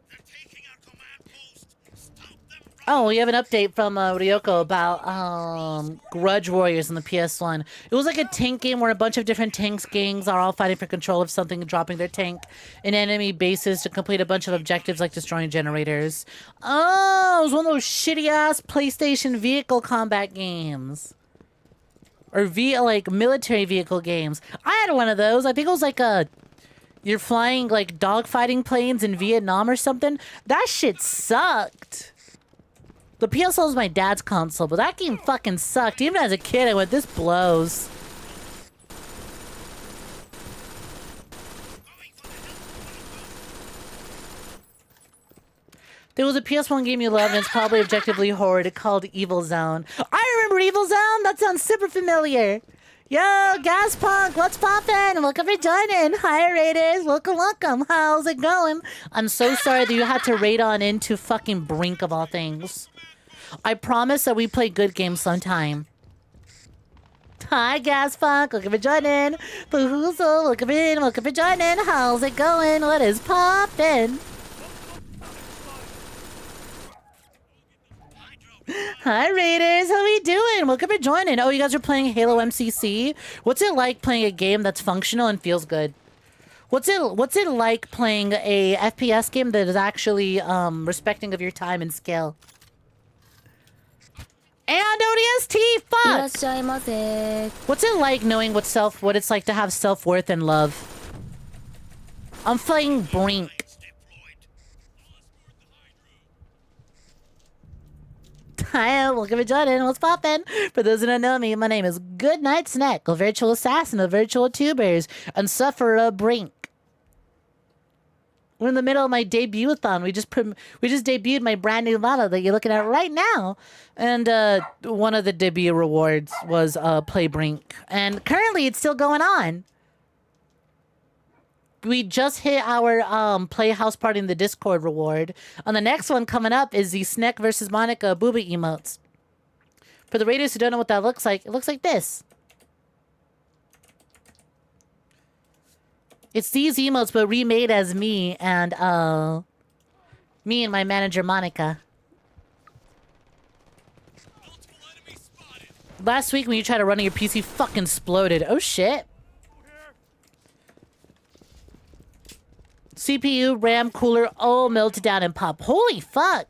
They're taking our command post. Stop them. Oh, we have an update from Ryoko about Grudge Warriors in the PS1. It was like a tank game where a bunch of different tanks gangs are all fighting for control of something and dropping their tank in enemy bases to complete a bunch of objectives like destroying generators. Oh, it was one of those shitty-ass PlayStation vehicle combat games. Or like military vehicle games. I had one of those. I think it was like you're flying like dogfighting planes in Vietnam or something. That shit sucked. The PSL was my dad's console, but that game fucking sucked. Even as a kid, I went, this blows. There was a PS1 game you loved, and it's probably objectively horror, called Evil Zone. I remember Evil Zone! That sounds super familiar. Yo, Gas Punk, what's poppin'? Welcome for joining. Hi, Raiders. Welcome, welcome. How's it going? I'm so sorry that you had to raid on into fucking Brink of all things. I promise that we play good games sometime. Hi, Gas Punk. Welcome for joining. Bahoozle, welcome for joining. How's it going? What is poppin'? Hi, Raiders. How we doing? Welcome for joining. Oh, you guys are playing Halo MCC? What's it like playing a game that's functional and feels good? What's it like playing a FPS game that is actually respecting of your time and skill? And ODST, fuck! いらっしゃいませ。 What's it like knowing what it's like to have self-worth and love? I'm playing Brink. Hi, welcome to joining. What's poppin'? For those who don't know me, my name is GoodnightSnek, a virtual assassin of virtual tubers, and sufferer of Brink. We're in the middle of my debut-a-thon. We just debuted my brand new model that you're looking at right now. And one of the debut rewards was Play Brink. And currently it's still going on. We just hit our Play House Party in the Discord reward. And the next one coming up is the Snek versus Monica booba emotes. For the raiders who don't know what that looks like, it looks like this. It's these emotes, but remade as me and my manager Monica. Last week when you tried to run on your PC, fucking exploded. Oh shit. CPU, RAM, cooler, all melted down and pop. Holy fuck.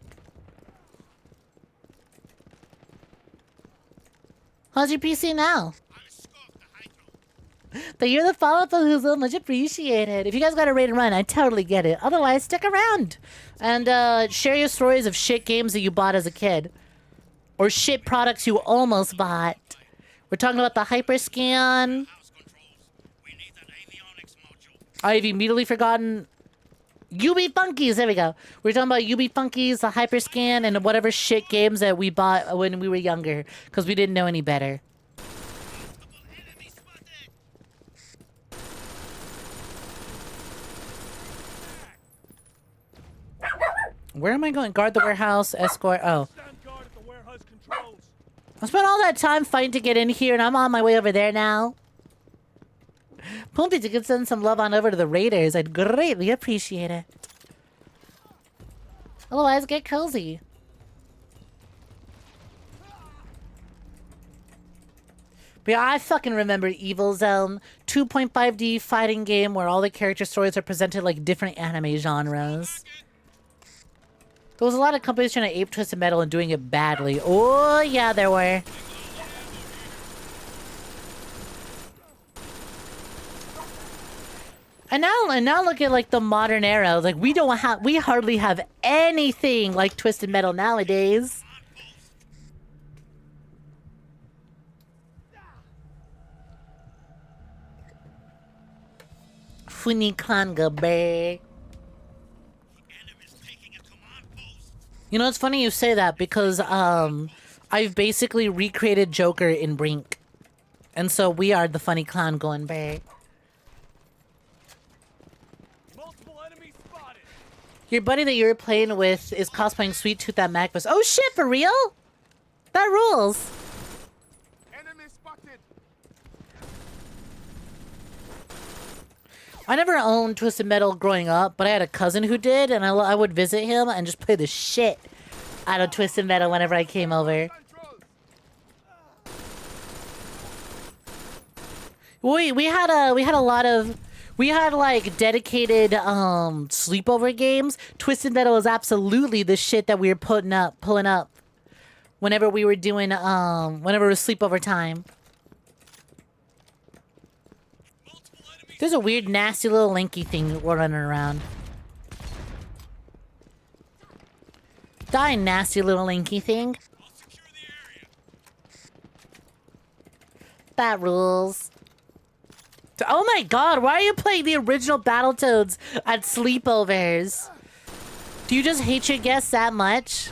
How's your PC now? But you're the follow-up of Hoozle, much appreciated. If you guys got a raid and run, I totally get it. Otherwise, stick around. And share your stories of shit games that you bought as a kid. Or shit products you almost bought. We're talking about the Hyperscan. I've immediately forgotten... 𝐒𝐕 Funkies, there we go. We're talking about 𝐒𝐕 Funkies, the Hyperscan, and whatever shit games that we bought when we were younger. Because we didn't know any better. Where am I going? Guard the warehouse, escort. Oh. I spent all that time fighting to get in here, and I'm on my way over there now. Pumpy, you could send some love on over to the Raiders. I'd greatly appreciate it. Otherwise, get cozy. But yeah, I fucking remember Evil Zone, 2.5D fighting game where all the character stories are presented like different anime genres. There was a lot of companies trying to ape Twisted Metal and doing it badly. Oh, yeah, there were. And now look at like the modern era. Like we hardly have anything like Twisted Metal nowadays. 𝐒𝐴𝐚𝐿. You know, it's funny you say that because I've basically recreated Joker in Brink. And so we are the funny clown going back. Your buddy that you were playing with is cosplaying Sweet Tooth at Magpus. Oh shit, for real? That rules. Enemy spotted. I never owned Twisted Metal growing up, but I had a cousin who did, and I would visit him and just play the shit out of Twisted Metal whenever I came over. We had like dedicated sleepover games. Twisted Metal was absolutely the shit that we were pulling up whenever we were doing whenever it was sleepover time. There's a weird nasty little lanky thing running around. Die, nasty little lanky thing. That rules. Oh my god, why are you playing the original Battletoads at sleepovers? Do you just hate your guests that much?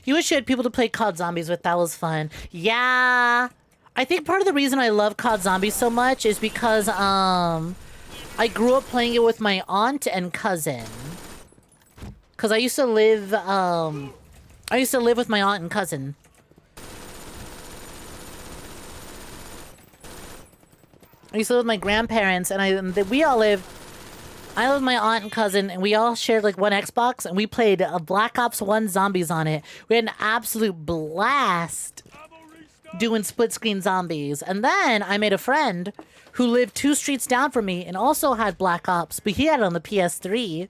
You wish you had people to play COD Zombies with. That was fun. Yeah. I think part of the reason I love COD Zombies so much is because I grew up playing it with my aunt and cousin. Cause I used to live with my aunt and cousin. I used to live with my grandparents, and I lived with my aunt and cousin, and we all shared like one Xbox, and we played Black Ops 1 Zombies on it. We had an absolute blast doing split screen zombies. And then I made a friend who lived 2 streets down from me and also had Black Ops, but he had it on the PS3.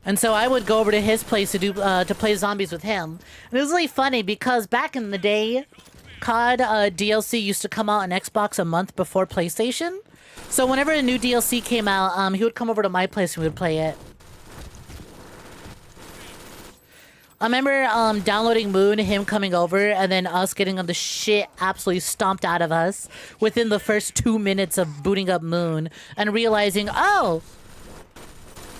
And so I would go over to his place to do to play zombies with him. And it was really funny because back in the day, COD DLC used to come out on Xbox a month before PlayStation. So whenever a new DLC came out, he would come over to my place and we would play it. I remember downloading Moon, him coming over, and then us getting on the shit absolutely stomped out of us within the first 2 minutes of booting up Moon and realizing, oh,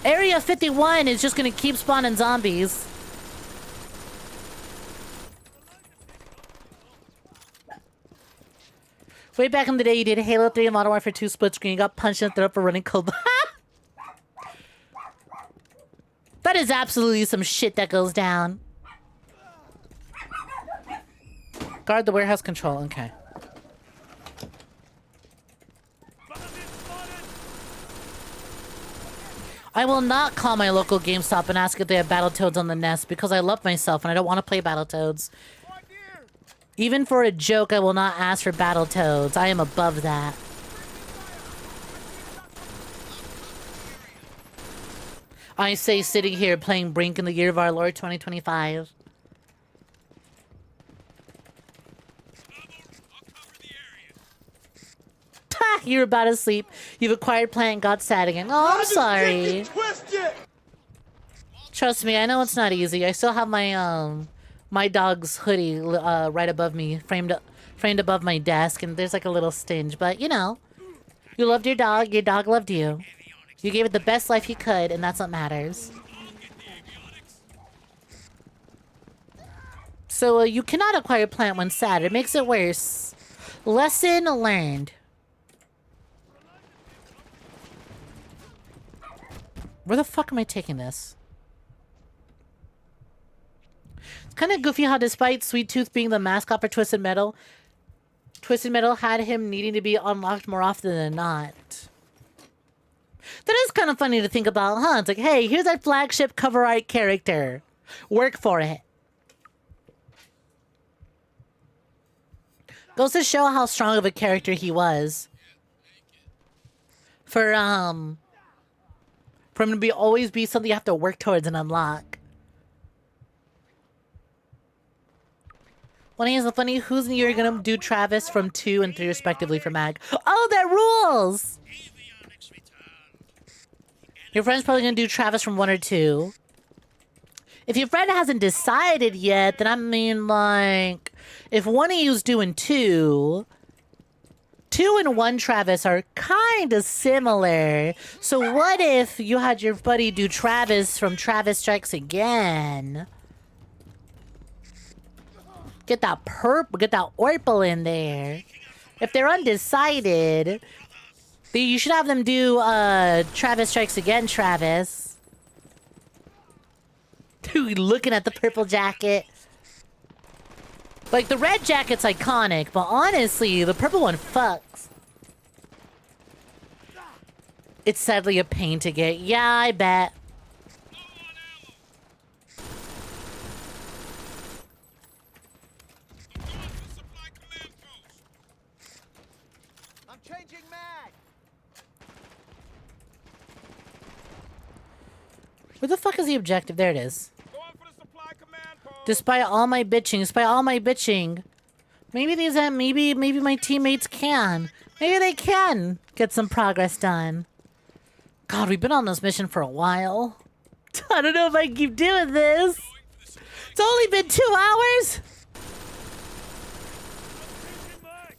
Area 51 is just gonna keep spawning zombies. Way back in the day, you did Halo 3 and Modern Warfare 2 split screen. You got punched in the throat for running cold. That is absolutely some shit that goes down. Guard the warehouse control. Okay. I will not call my local GameStop and ask if they have Battletoads on the Nest because I love myself and I don't want to play Battletoads. Even for a joke, I will not ask for Battletoads. I am above that. I say sitting here playing Brink in the year of our Lord 2025. Ha! You're about to sleep. You've acquired plant and got sad again. Oh, I'm sorry. Trust me, I know it's not easy. I still have my my dog's hoodie right above me, framed above my desk, and there's like a little stinge. But you know, you loved your dog loved you. You gave it the best life you could, and that's what matters. So you cannot acquire a plant when sad. It makes it worse. Lesson learned. Where the fuck am I taking this? It's kind of goofy how despite Sweet Tooth being the mascot for Twisted Metal had him needing to be unlocked more often than not. That is kind of funny to think about, huh? It's like, hey, here's our flagship cover art character. Work for it. Goes to show how strong of a character he was. For him to always be something you have to work towards and unlock. Funny, who's you're gonna do Travis from 2 and 3 respectively for Mag? Oh, that rules! Your friend's probably gonna do Travis from 1 or 2. If your friend hasn't decided yet, then I mean, like, if one of you's doing 2 and 1 Travis are kind of similar. So what if you had your buddy do Travis from Travis Strikes Again? Get that Orpal in there. If they're undecided, you should have them do Travis Strikes Again, Travis. Looking at the purple jacket. Like, the red jacket's iconic, but honestly, the purple one fucks. It's sadly a pain to get. Yeah, I bet. I'm changing mag. Where the fuck is the objective? There it is. Despite all my bitching, maybe these maybe my teammates can. Maybe they can get some progress done. God, we've been on this mission for a while. I don't know if I can keep doing this. It's only been 2 hours.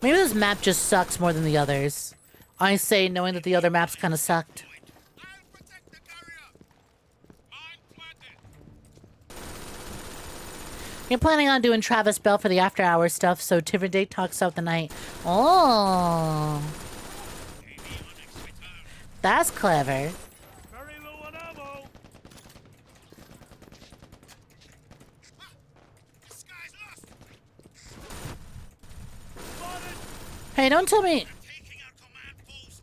Maybe this map just sucks more than the others. I say knowing that the other maps kind of sucked. You're planning on doing Travis Bell for the after hours stuff, so Tiffany talks out the night. Oh. That's clever. Very low on ammo. This guy's lost. Spotted. Hey, don't tell me. Taking our command post.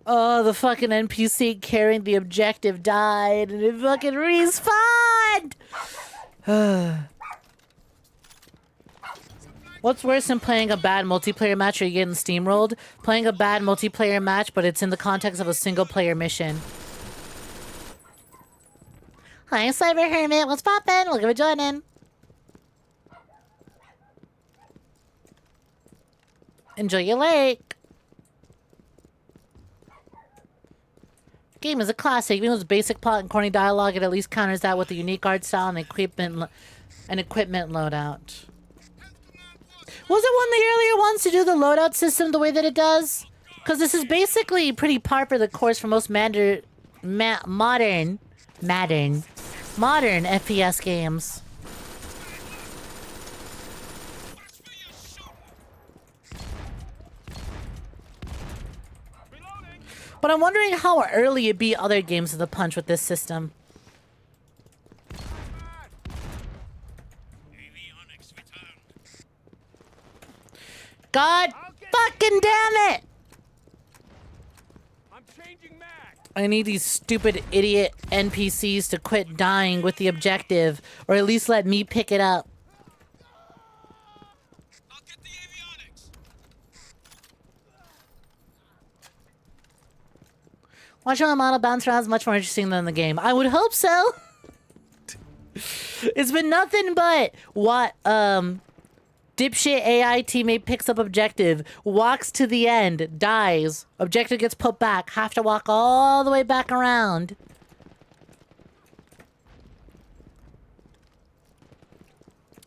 Oh, the fucking NPC carrying the objective died and it fucking respawned! What's worse than playing a bad multiplayer match or you getting steamrolled? Playing a bad multiplayer match, but it's in the context of a single player mission. Hi, Cyber Hermit. What's poppin'? Welcome for joining. Enjoy your lake. Game is a classic. Even though it's basic plot and corny dialogue, it at least counters that with a unique art style and equipment loadout. Was it one of the earlier ones to do the loadout system the way that it does? Because this is basically pretty par for the course for most modern FPS games. But I'm wondering how early it beat other games of the punch with this system. God fucking damn it! I'm changing mag. I need these stupid idiot NPCs to quit dying with the objective, or at least let me pick it up. I'll get the avionics. Watching a model bounce around is much more interesting than the game. I would hope so. It's been nothing but what dipshit AI teammate picks up objective, walks to the end, dies, objective gets put back, have to walk all the way back around.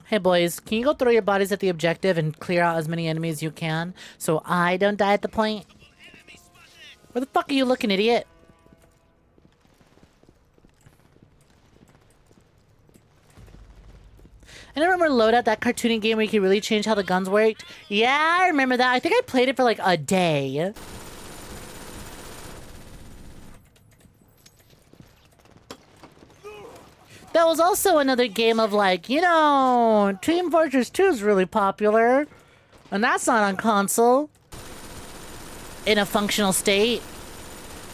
Hey boys, can you go throw your bodies at the objective and clear out as many enemies as you can so I don't die at the point? Where the fuck are you looking, idiot? I remember Loadout, that cartooning game where you could really change how the guns worked. Yeah, I remember that. I think I played it for like a day. That was also another game of like, you know, Team Fortress 2 is really popular. And that's not on console. In a functional state.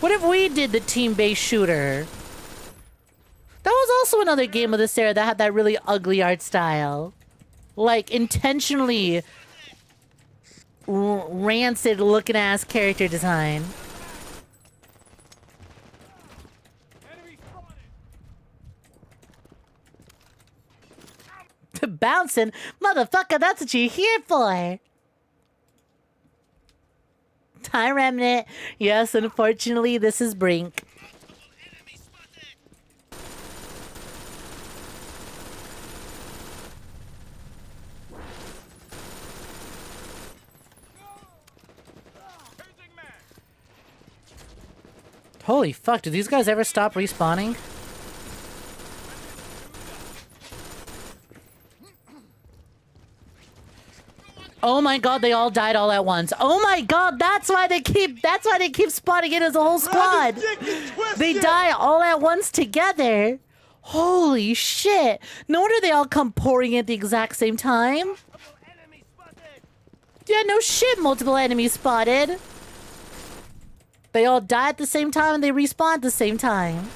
What if we did the team-based shooter? That was also another game of this era that had that really ugly art style. Like, intentionally rancid looking ass character design. Bouncing? Motherfucker, that's what you're here for. Hi, Remnant. Yes, unfortunately, this is Brink. Holy fuck, do these guys ever stop respawning? Oh my god, they all died all at once. Oh my god, that's why they keep spawning in as a whole squad. They die all at once together. Holy shit. No wonder they all come pouring in at the exact same time. Yeah, no shit, multiple enemies spotted. They all die at the same time and they respawn at the same time.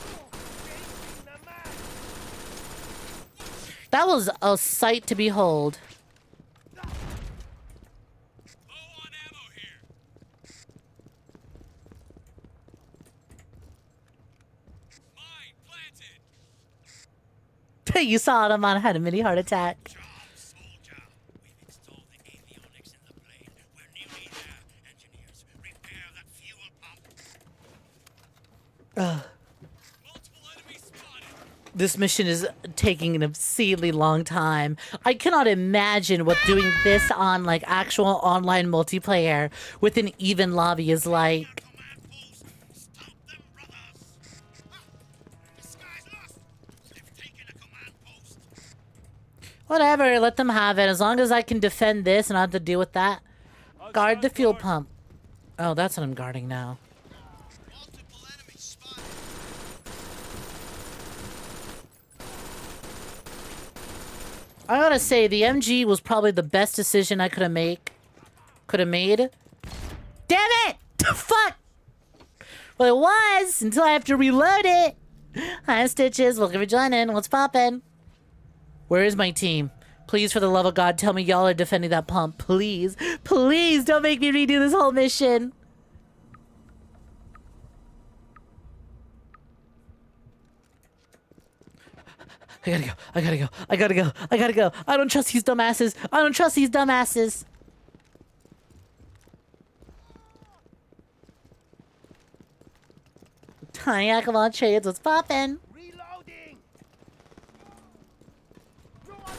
That was a sight to behold. You saw it, I had a mini heart attack. Soldier, we've installed the avionics in the blade. We're nearly there. Engineers, repair that fuel pump. Multiple enemies spotted. This mission is taking an obscenely long time. I cannot imagine what doing this on like actual online multiplayer with an even lobby is like. Command post. Stop them, brothers. This guy's lost. They've taken a command post. Whatever, let them have it. As long as I can defend this and not have to deal with that. Guard the fuel pump. Oh, that's what I'm guarding now. Multiple enemies spotted. I gotta say, the MG was probably the best decision I could have made. Damn it! Fuck! Well, it was until I have to reload it. Hi, Stitches. Welcome for joining. What's poppin'? Where is my team? Please, for the love of God, tell me y'all are defending that pump. Please. Please don't make me redo this whole mission. I gotta go. I gotta go. I gotta go. I gotta go. I don't trust these dumbasses. I don't trust these dumbasses. Hi, 𝐼𝐚𝐭𝐜𝐡 Trades. What's poppin'? Reloading.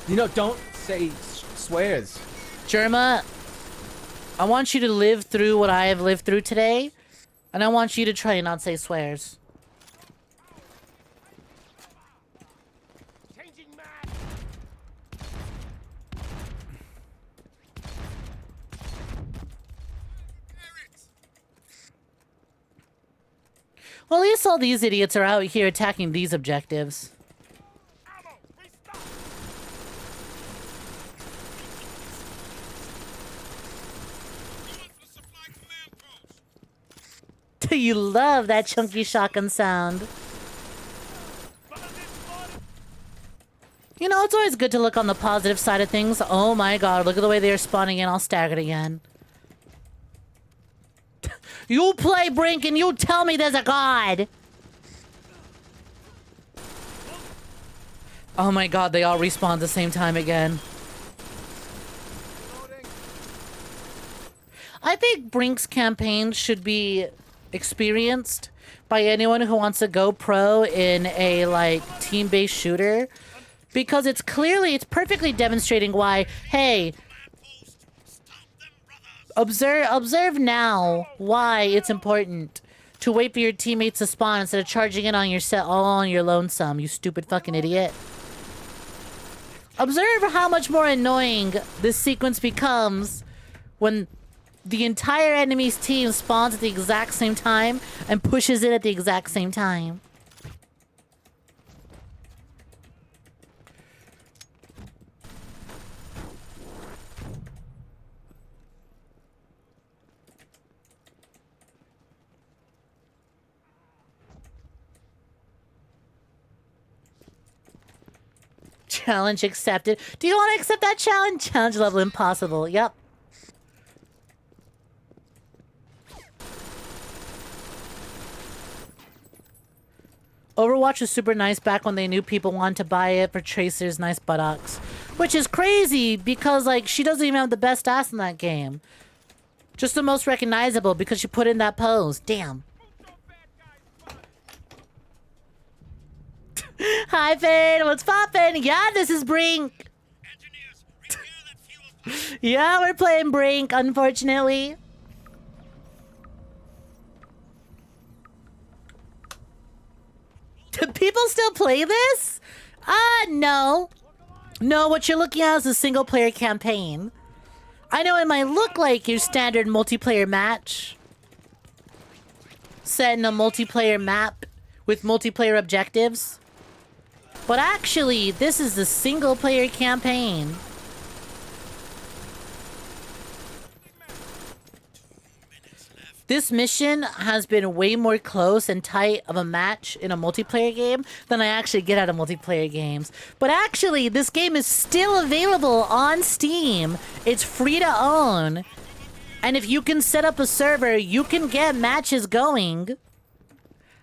You know, don't say swears. Germa, I want you to live through what I have lived through today, and I want you to try and not say swears. Changing mag. Well, at least all these idiots are out here attacking these objectives. Ammo. Restock. You love that chunky shotgun sound. You know, it's always good to look on the positive side of things. Oh my god, look at the way they are spawning in all staggered again. You play Brink and you tell me there's a god! Oh my god, they all respawn at the same time again. I think Brink's campaign should be experienced by anyone who wants to go pro in a, like, team-based shooter. Because it's perfectly demonstrating why, hey, observe now why it's important to wait for your teammates to spawn instead of charging in on your set all on your lonesome, you stupid fucking idiot. Observe how much more annoying this sequence becomes when the entire enemy's team spawns at the exact same time and pushes in at the exact same time. Challenge accepted. Do you want to accept that challenge? Challenge level impossible. Yep. Overwatch was super nice back when they knew people wanted to buy it for Tracer's nice buttocks. Which is crazy because, like, she doesn't even have the best ass in that game. Just the most recognizable because she put in that pose. Damn. Hi, Fade. What's poppin'? Yeah, this is Brink. Engineers, repair that fuel pump. Yeah, we're playing Brink, unfortunately. Do people still play this? No. No, what you're looking at is a single-player campaign. I know it might look like your standard multiplayer match, set in a multiplayer map with multiplayer objectives, but actually, this is the single-player campaign. This mission has been way more close and tight of a match in a multiplayer game than I actually get out of multiplayer games. But actually, this game is still available on Steam. It's free to own. And if you can set up a server, you can get matches going.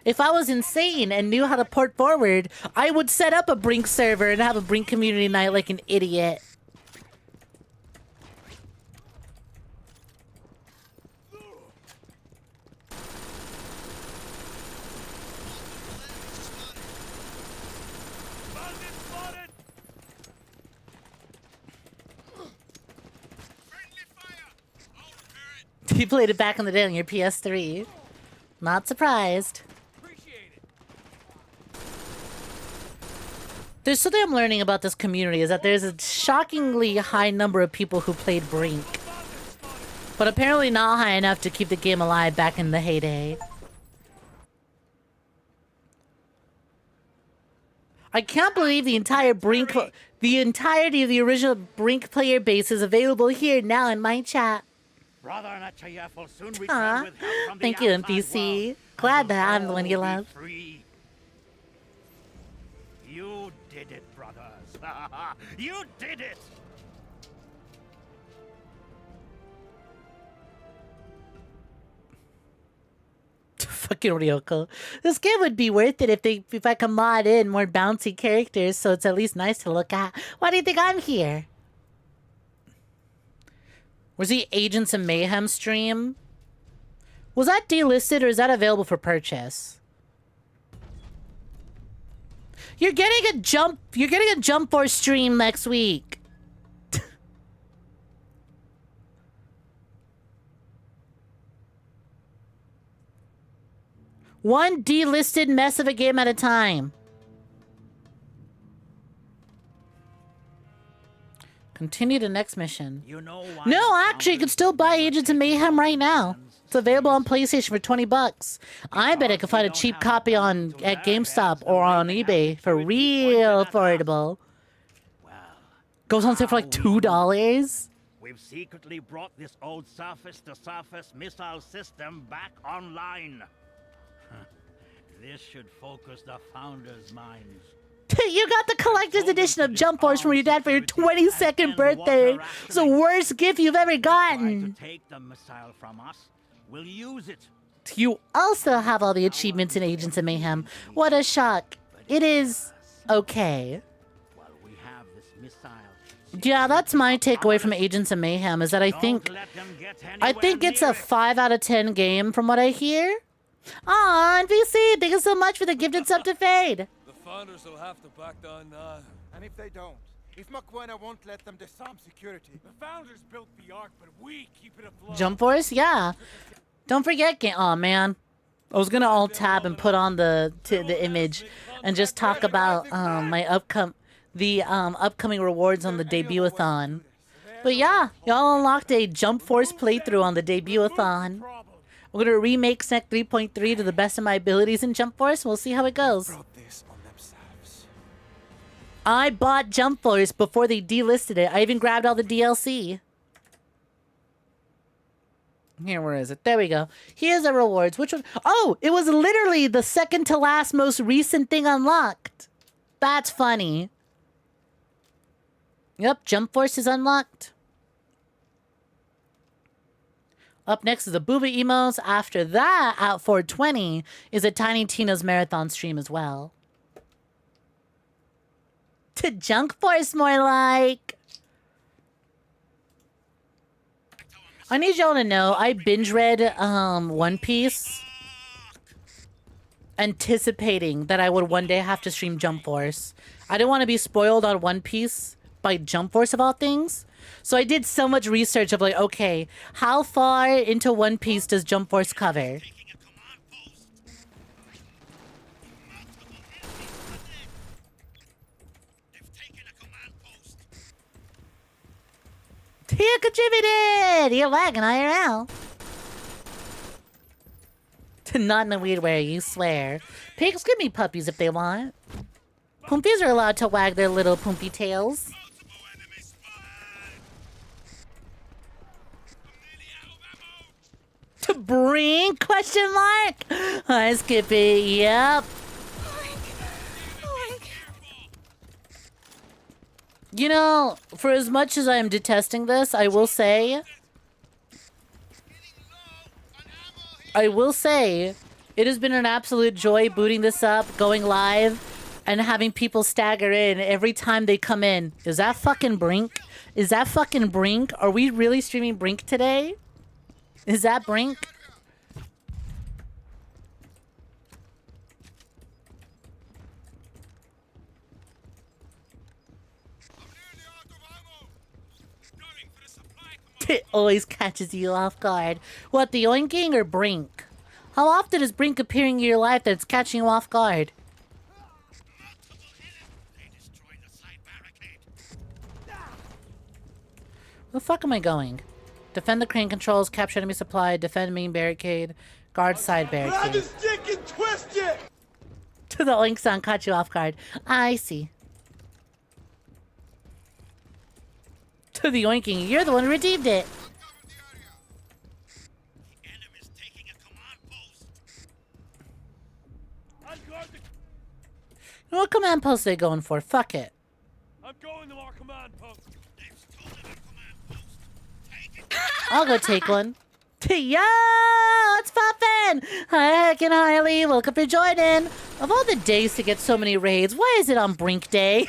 If I was insane and knew how to port forward, I would set up a BRINK server and have a BRINK community night like an idiot. You played it back in the day on your PS3. Not surprised. There's something I'm learning about this community is that there's a shockingly high number of people who played BRINK. But apparently not high enough to keep the game alive back in the heyday. I can't believe the entire BRINK, the entirety of the original BRINK player base is available here now in my chat. Brother Nachayev will soon return with help from the Thank you, outside NPC. world, Glad and that I'm the we'll one you all be love. free. You did it, brothers. You did it. Fucking Ryoko. This game would be worth it if I could mod in more bouncy characters, so it's at least nice to look at. Why do you think I'm here? Was the Agents of Mayhem stream? Was that delisted or is that available for purchase? You're getting a Jump Force stream next week. One delisted mess of a game at a time. Continue the next mission. You know why No, actually, you can still buy Agents of Mayhem right now. It's available on PlayStation for $20. I bet I could find a cheap copy at GameStop or on eBay for real affordable. Goes on sale for like $2. We've secretly brought this old surface-to-surface missile system back online. This should focus the founders' minds. You got the collector's edition of Jump Force from your dad for your 22nd birthday. It's the worst gift you've ever gotten. Take the missile from us. We'll use it. You also have all the achievements in Agents of Mayhem. What a shock. It is okay. Well, we have this missile. Yeah, that's my takeaway from Agents of Mayhem is that I think it's a 5 out of 10 game from what I hear. Aw, NPC, thank you so much for the gifted sub to Fade. The founders will have to back down now. And if they don't, if 𝐒𝐴𝐤 won't let them disarm security, The founders built the Ark, but we keep it afloat. Jump Force? Yeah. Don't forget game. Oh man, I was gonna alt tab and put on the image and just talk about my upcoming rewards on the debut-a-thon. But yeah, y'all unlocked a Jump Force playthrough on the debut-a-thon. We're gonna remake Snek 3.3 to the best of my abilities in Jump Force. We'll see how it goes. brought this on themselves. I bought Jump Force before they delisted it. I even grabbed all the DLC. Here, where is it? There we go. Here's the rewards. Which one? Oh, it was literally the second to last most recent thing unlocked. That's funny. Yep, Jump Force is unlocked. Up next is the Booba Emos. After that, at 420, is a Tiny Tina's Marathon stream as well. To Junk Force, more like. I need y'all to know, I binge read One Piece, anticipating that I would one day have to stream Jump Force. I didn't want to be spoiled on One Piece by Jump Force of all things. So I did so much research of like, okay, how far into One Piece does Jump Force cover? You contributed! You're lagging IRL. Not in a weird way, you swear. Pigs can be puppies if they want. Poompies are allowed to wag their little poompy tails. To BRINK? Question mark? Hi, Skippy. Yep. You know, for as much as I am detesting this, I will say, it has been an absolute joy booting this up, going live, and having people stagger in every time they come in. Is that fucking BRINK? Is that fucking BRINK? Are we really streaming BRINK today? Is that BRINK? It always catches you off guard. What, the oinking or BRINK? How often is BRINK appearing in your life that it's catching you off guard? Where the fuck am I going? Defend the crane controls, capture enemy supply, defend main barricade, guard side barricade. Grab his dick and twist it! To the oink sound caught you off guard. I see. To the oinking, you're the one who redeemed it. What command post are they going for? Fuck it. I'm going to our command post. I'll go take one. Yo, it's poppin'! Hi, 𝐿𝐴𝐻, welcome for joining. Of all the days to get so many raids, why is it on BRINK Day?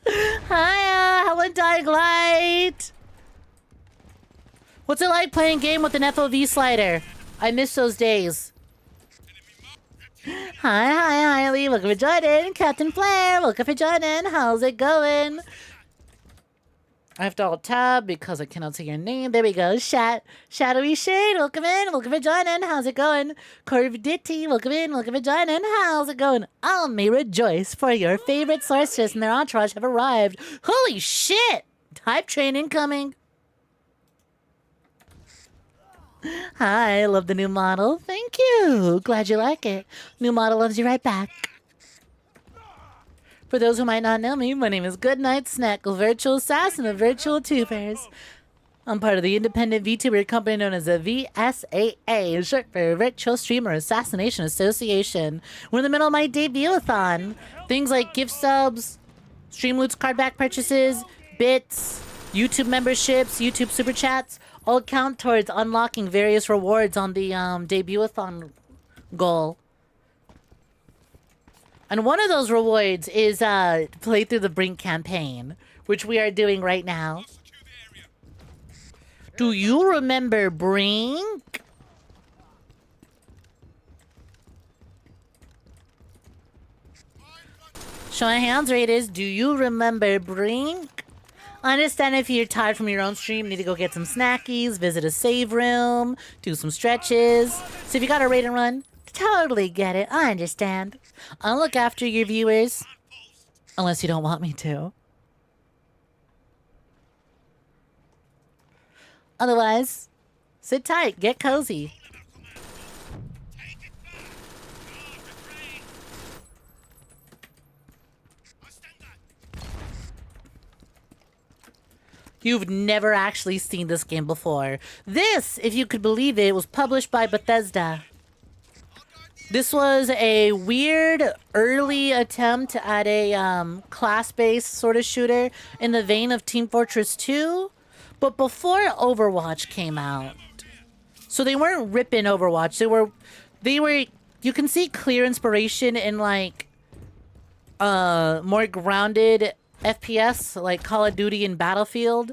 Hiya, Helen Dying Light. What's it like playing game with an FOV slider? I miss those days. Hi, 𝐿𝐴𝐻, welcome for joining. Captain Flair, welcome for joining. How's it going? I have to alt tab because I cannot see your name. There we go. Shadowy Shade, welcome in. Welcome for joining. How's it going? Corvidity, welcome in. Welcome for joining. How's it going? All may rejoice, for your favorite sorceress and their entourage have arrived. Holy shit! Hype train incoming. Hi, I love the new model. Thank you. Glad you like it. New model loves you right back. For those who might not know me, my name is GoodnightSnek, a virtual assassin of virtual tubers. I'm part of the independent VTuber company known as the VSAA, short for Virtual Streamer Assassination Association. We're in the middle of my debut-a-thon. Things like gift subs, stream loots, card back purchases, bits, YouTube memberships, YouTube super chats, all count towards unlocking various rewards on the debut-a-thon goal. And one of those rewards is play through the BRINK campaign, which we are doing right now. Do you remember BRINK? Show of hands, Raiders. Do you remember BRINK? I understand if you're tired from your own stream, need to go get some snackies, visit a save room, do some stretches. So if you got a raid and run, totally get it. I understand. I'll look after your viewers. Unless you don't want me to. Otherwise, sit tight, get cozy. You've never actually seen this game before. This, if you could believe it, was published by Bethesda. This was a weird early attempt at a class-based sort of shooter in the vein of Team Fortress 2, but before Overwatch came out. So they weren't ripping Overwatch. They were. You can see clear inspiration in like more grounded FPS like Call of Duty and Battlefield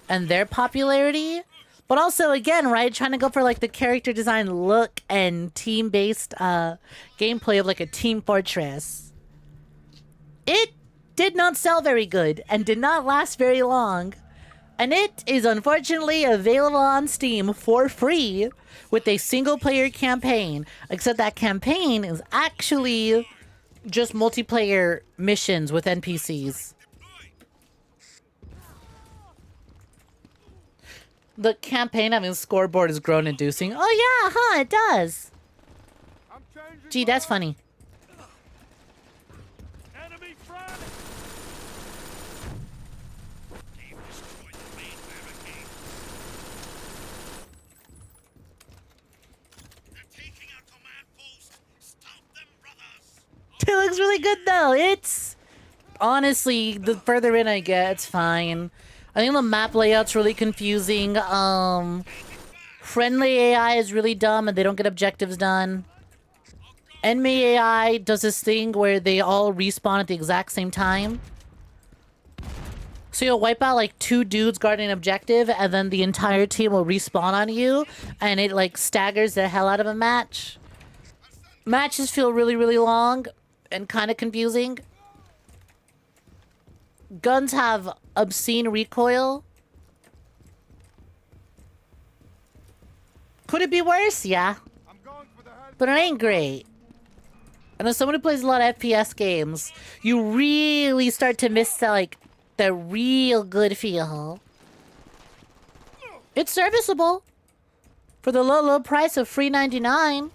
and their popularity. But also, again, right, trying to go for, like, the character design look and team-based gameplay of, like, a Team Fortress. It did not sell very good and did not last very long. And it is, unfortunately, available on Steam for free with a single-player campaign. Except that campaign is actually just multiplayer missions with NPCs. The campaign having a scoreboard is groan inducing. Oh yeah, huh, it does. I'm changing. Gee, that's funny. Enemy frag! They've destroyed the main barricade. They're taking our command post. Stop them, brothers. It looks really good though. It's honestly, the further in I get, it's fine. I think the map layout's really confusing. Friendly AI is really dumb and they don't get objectives done. Enemy AI does this thing where they all respawn at the exact same time. So you'll wipe out like 2 dudes guarding an objective and then the entire team will respawn on you and it like staggers the hell out of a match. Matches feel really, really long and kind of confusing. Guns have obscene recoil. Could it be worse? Yeah. I'm going for the help. But it ain't great. And as someone who plays a lot of FPS games, you really start to miss the real good feel. It's serviceable. For the low, low price of $3.99.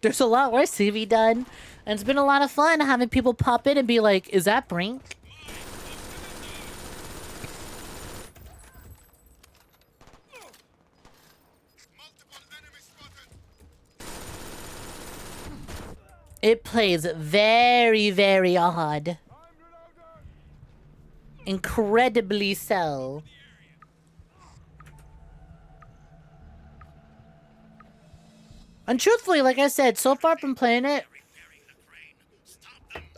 There's a lot worse to be done. And it's been a lot of fun having people pop in and be like, is that Brink? It plays very, very odd. Incredibly so. And truthfully, like I said, so far from playing it,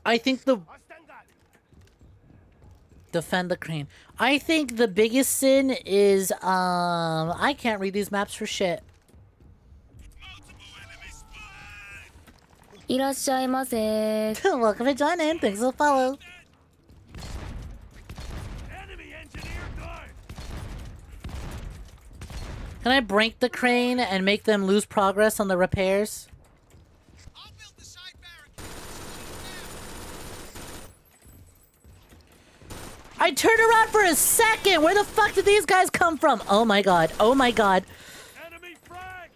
I think the... Defend the crane. I think the biggest sin is, I can't read these maps for shit. いらっしゃいませ。 Welcome to joining. Thanks for the follow. Enemy engineer died! Can I break the crane and make them lose progress on the repairs? I'll build the side barricade. I turned around for a second! Where the fuck did these guys come from? Oh my god. Oh my god. Enemy frag!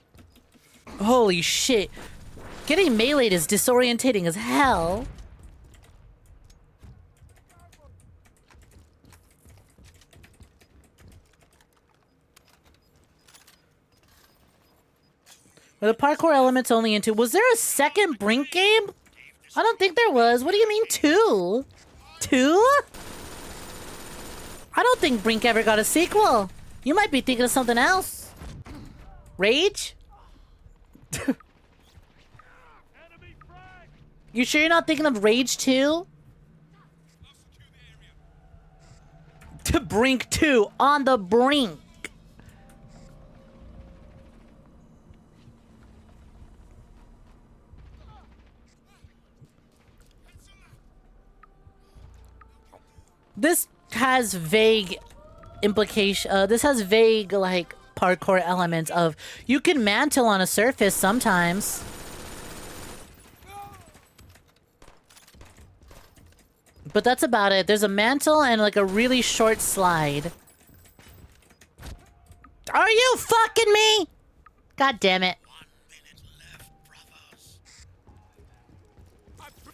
Holy shit. Getting meleeed is disorientating as hell. Were the parkour elements only into... Was there a second Brink game? I don't think there was. What do you mean 2? 2? I don't think Brink ever got a sequel. You might be thinking of something else. Rage? You sure you're not thinking of Rage 2? To Brink 2. On the brink. This has vague implication. This has vague, like, parkour elements of... You can mantle on a surface sometimes. But that's about it. There's a mantle and like a really short slide. Are you fucking me? God damn it.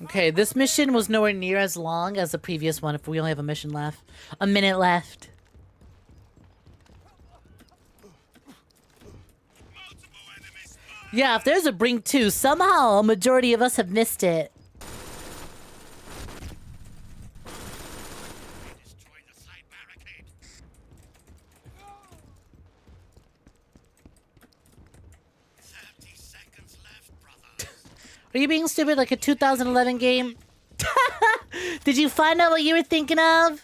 Okay, this mission was nowhere near as long as the previous one if we only have a mission left. A minute left. Yeah, if there's a Brink 2, somehow a majority of us have missed it. Are you being stupid like a 2011 game? Did you find out what you were thinking of?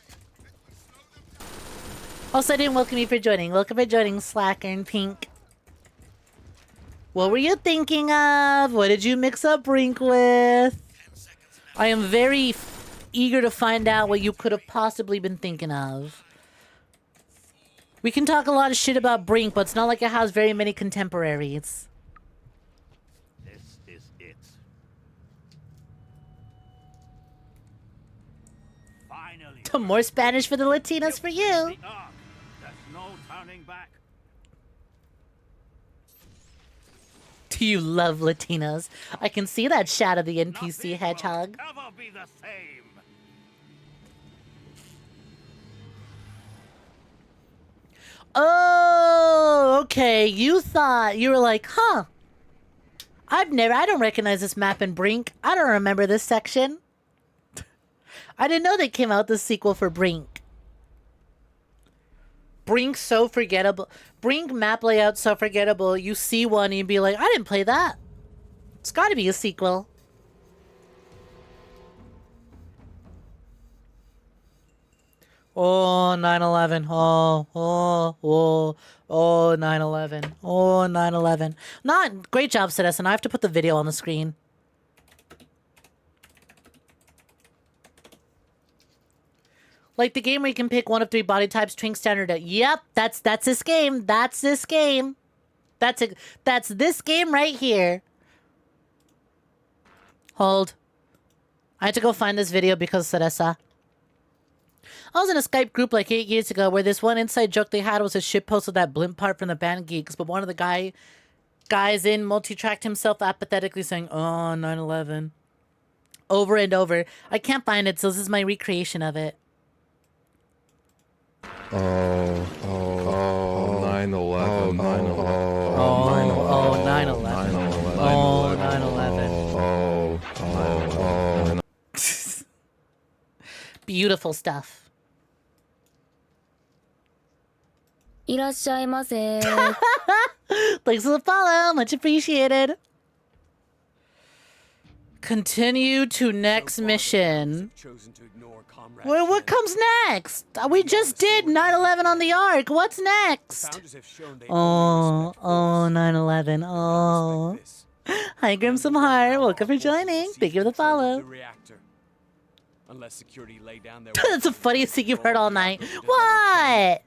Also, I didn't welcome you for joining. Welcome for joining, Slacker and Pink. What were you thinking of? What did you mix up Brink with? I am very eager to find out what you could have possibly been thinking of. We can talk a lot of shit about Brink, but it's not like it has very many contemporaries. This is it. Finally. More Spanish for the Latinos for you. The arc. There's no turning back. Do you love Latinos? I can see that Shadow the NPC Nothing hedgehog. will ever be the same. Oh, okay. You were like, huh? I don't recognize this map in Brink. I don't remember this section. I didn't know they came out with the sequel for Brink. Brink so forgettable. Brink map layout so forgettable. You see one and you'd be like, I didn't play that. It's got to be a sequel. Oh, 9/11. Oh, 9/11. Oh, 9/11. Not great job, Citizen. I have to put the video on the screen. Like the game where you can pick one of 3 body types, twink, standard. Yep, that's this game. That's this game. That's this game right here. Hold. I had to go find this video because Cereza. I was in a Skype group like 8 years ago where this one inside joke they had was a shitpost of that blimp part from the band Geeks, but one of the guys in multi-tracked himself apathetically saying, oh, 9/11. Over and over. I can't find it, so this is my recreation of it. 9/11. 9/11. 9/11. Beautiful stuff. いらっしゃいませ。 Thanks for the follow. Much appreciated. Continue to next mission. Well, what comes next? We just did 9/11 on the Ark. What's next? Oh, 9/11. Oh. Hi, Grimsome Heart. Welcome for joining. Thank you for the follow. That's the funniest thing you've heard all night. What?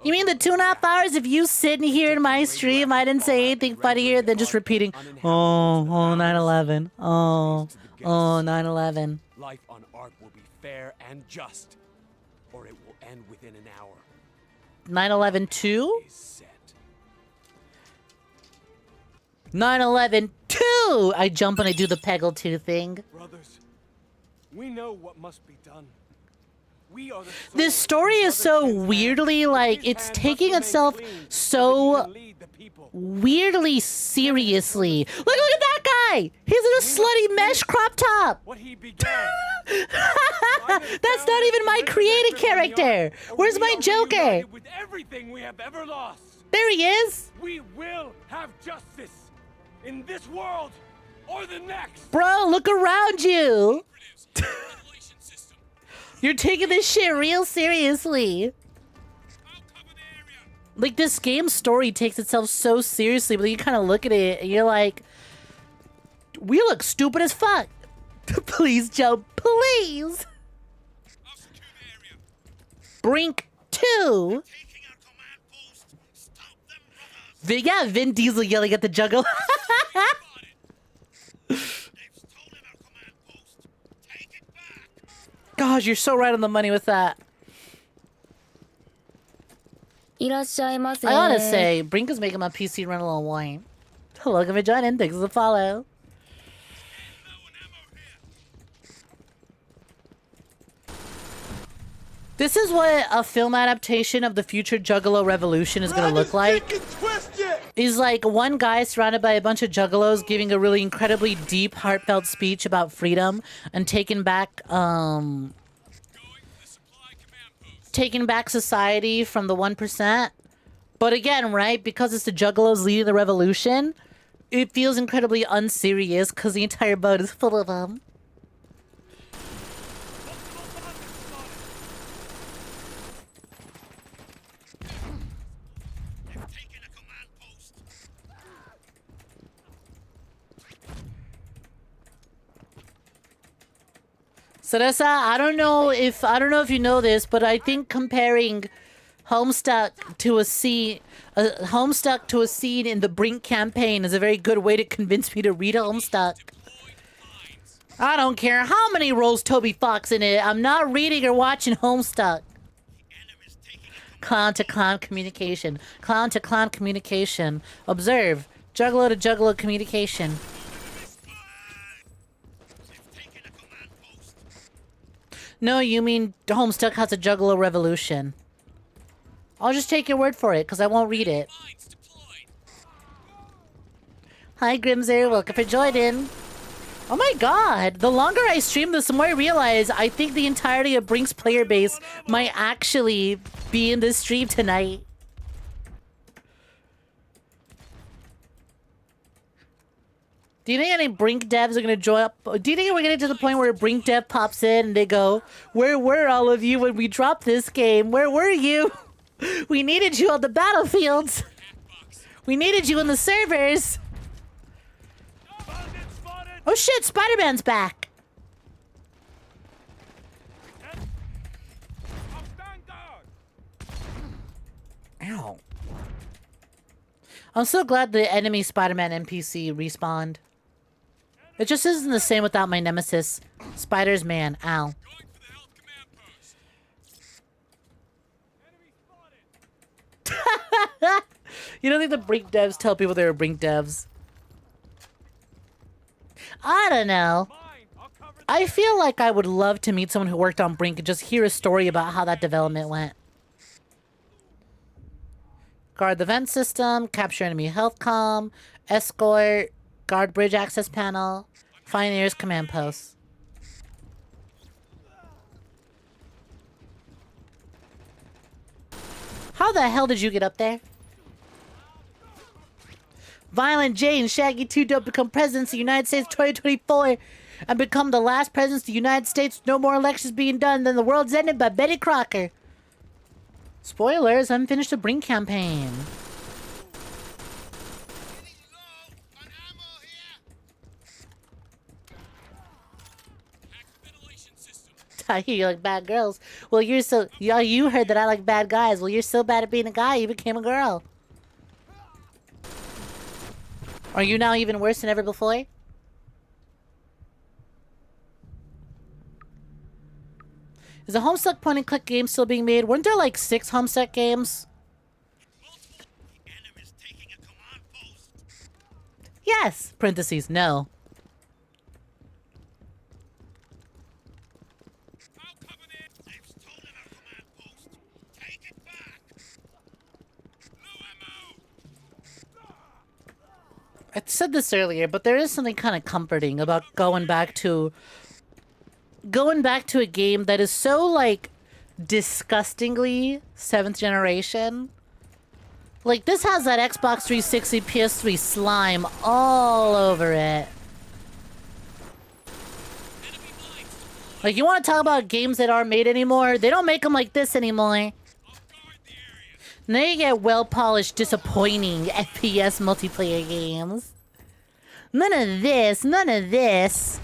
You mean the 2.5 hours of you sitting here in my stream, I didn't say anything funnier than just repeating, oh, 9/11. Oh, 9/11. Life on Ark will be fair and just, or it will end within an hour. 9/11 2? 9/11 2! I jump and I do the Peggle 2 thing. Brothers, we know what must be done. We are the This story is so weirdly, like, it's taking itself so weirdly seriously. Look at that guy! He's in a slutty mesh crop top! What he began. That's not even my created character! Where's my Joker? With everything we have ever lost. There he is! We will have justice in this world or the next. Bro, look around you! You're taking this shit real seriously. Like, this game's story takes itself so seriously, but you kind of look at it and you're like, we look stupid as fuck. Please, Joe, please. Brink 2. Yeah, Vin Diesel yelling at the Juggalo. Gosh, you're so right on the money with that. いらっしゃいませ。 I gotta say, Brink is making my PC run a little whine. Welcome for joining. Thanks for the follow. This is what a film adaptation of the future Juggalo Revolution is gonna look like. Is like one guy surrounded by a bunch of Juggalos giving a really incredibly deep, heartfelt speech about freedom and taking back society from the 1%. But again, right, because it's the Juggalos leading the revolution, it feels incredibly unserious because the entire boat is full of them. Cereza, I don't know if you know this, but I think comparing Homestuck to a scene in the Brink campaign is a very good way to convince me to read Homestuck. I don't care how many roles Toby Fox in it. I'm not reading or watching Homestuck. Clown to clown communication. Clown to clown communication. Observe. Juggalo to juggalo communication. No, you mean Homestuck has a juggalo revolution. I'll just take your word for it, because I won't read it. Hi, 𝐼𝐴𝐬, welcome for joining. Oh my god, the longer I stream this, the more I realize I think the entirety of Brink's player base might actually be in this stream tonight. Do you think any Brink devs are going to join up? Do you think we're getting to the point where a Brink dev pops in and they go, "Where were all of you when we dropped this game? Where were you? We needed you on the battlefields. We needed you in the servers." Oh shit, Spider-Man's back. Ow. I'm so glad the enemy Spider-Man NPC respawned. It just isn't the same without my nemesis, Spider's Man. Ow. You don't think the Brink devs tell people they were Brink devs? I don't know. I feel like I would love to meet someone who worked on Brink and just hear a story about how that development went. Guard the vent system, capture enemy health comm, escort, guard bridge access panel, find nearest command post. How the hell did you get up there? Violent J and Shaggy 2 Dope become presidents of the United States 2024 and become the last presidents of the United States. No more elections being done, then the world's ended by Betty Crocker. Spoilers, I haven't finished the Brink campaign. I hear you like bad girls. Well, you're so... Yeah, you heard that I like bad guys. Well, you're so bad at being a guy, you became a girl. Are you now even worse than ever before? Is a Homestuck point-and-click game still being made? Weren't there like 6 Homestuck games? Yes! Parentheses, no. I said this earlier, but there is something kind of comforting about going back to a game that is so, like, disgustingly 7th generation. Like, this has that Xbox 360, PS3 slime all over it. Like, you want to talk about games that aren't made anymore? They don't make them like this anymore. And then you get well-polished, disappointing FPS multiplayer games. None of this, none of this.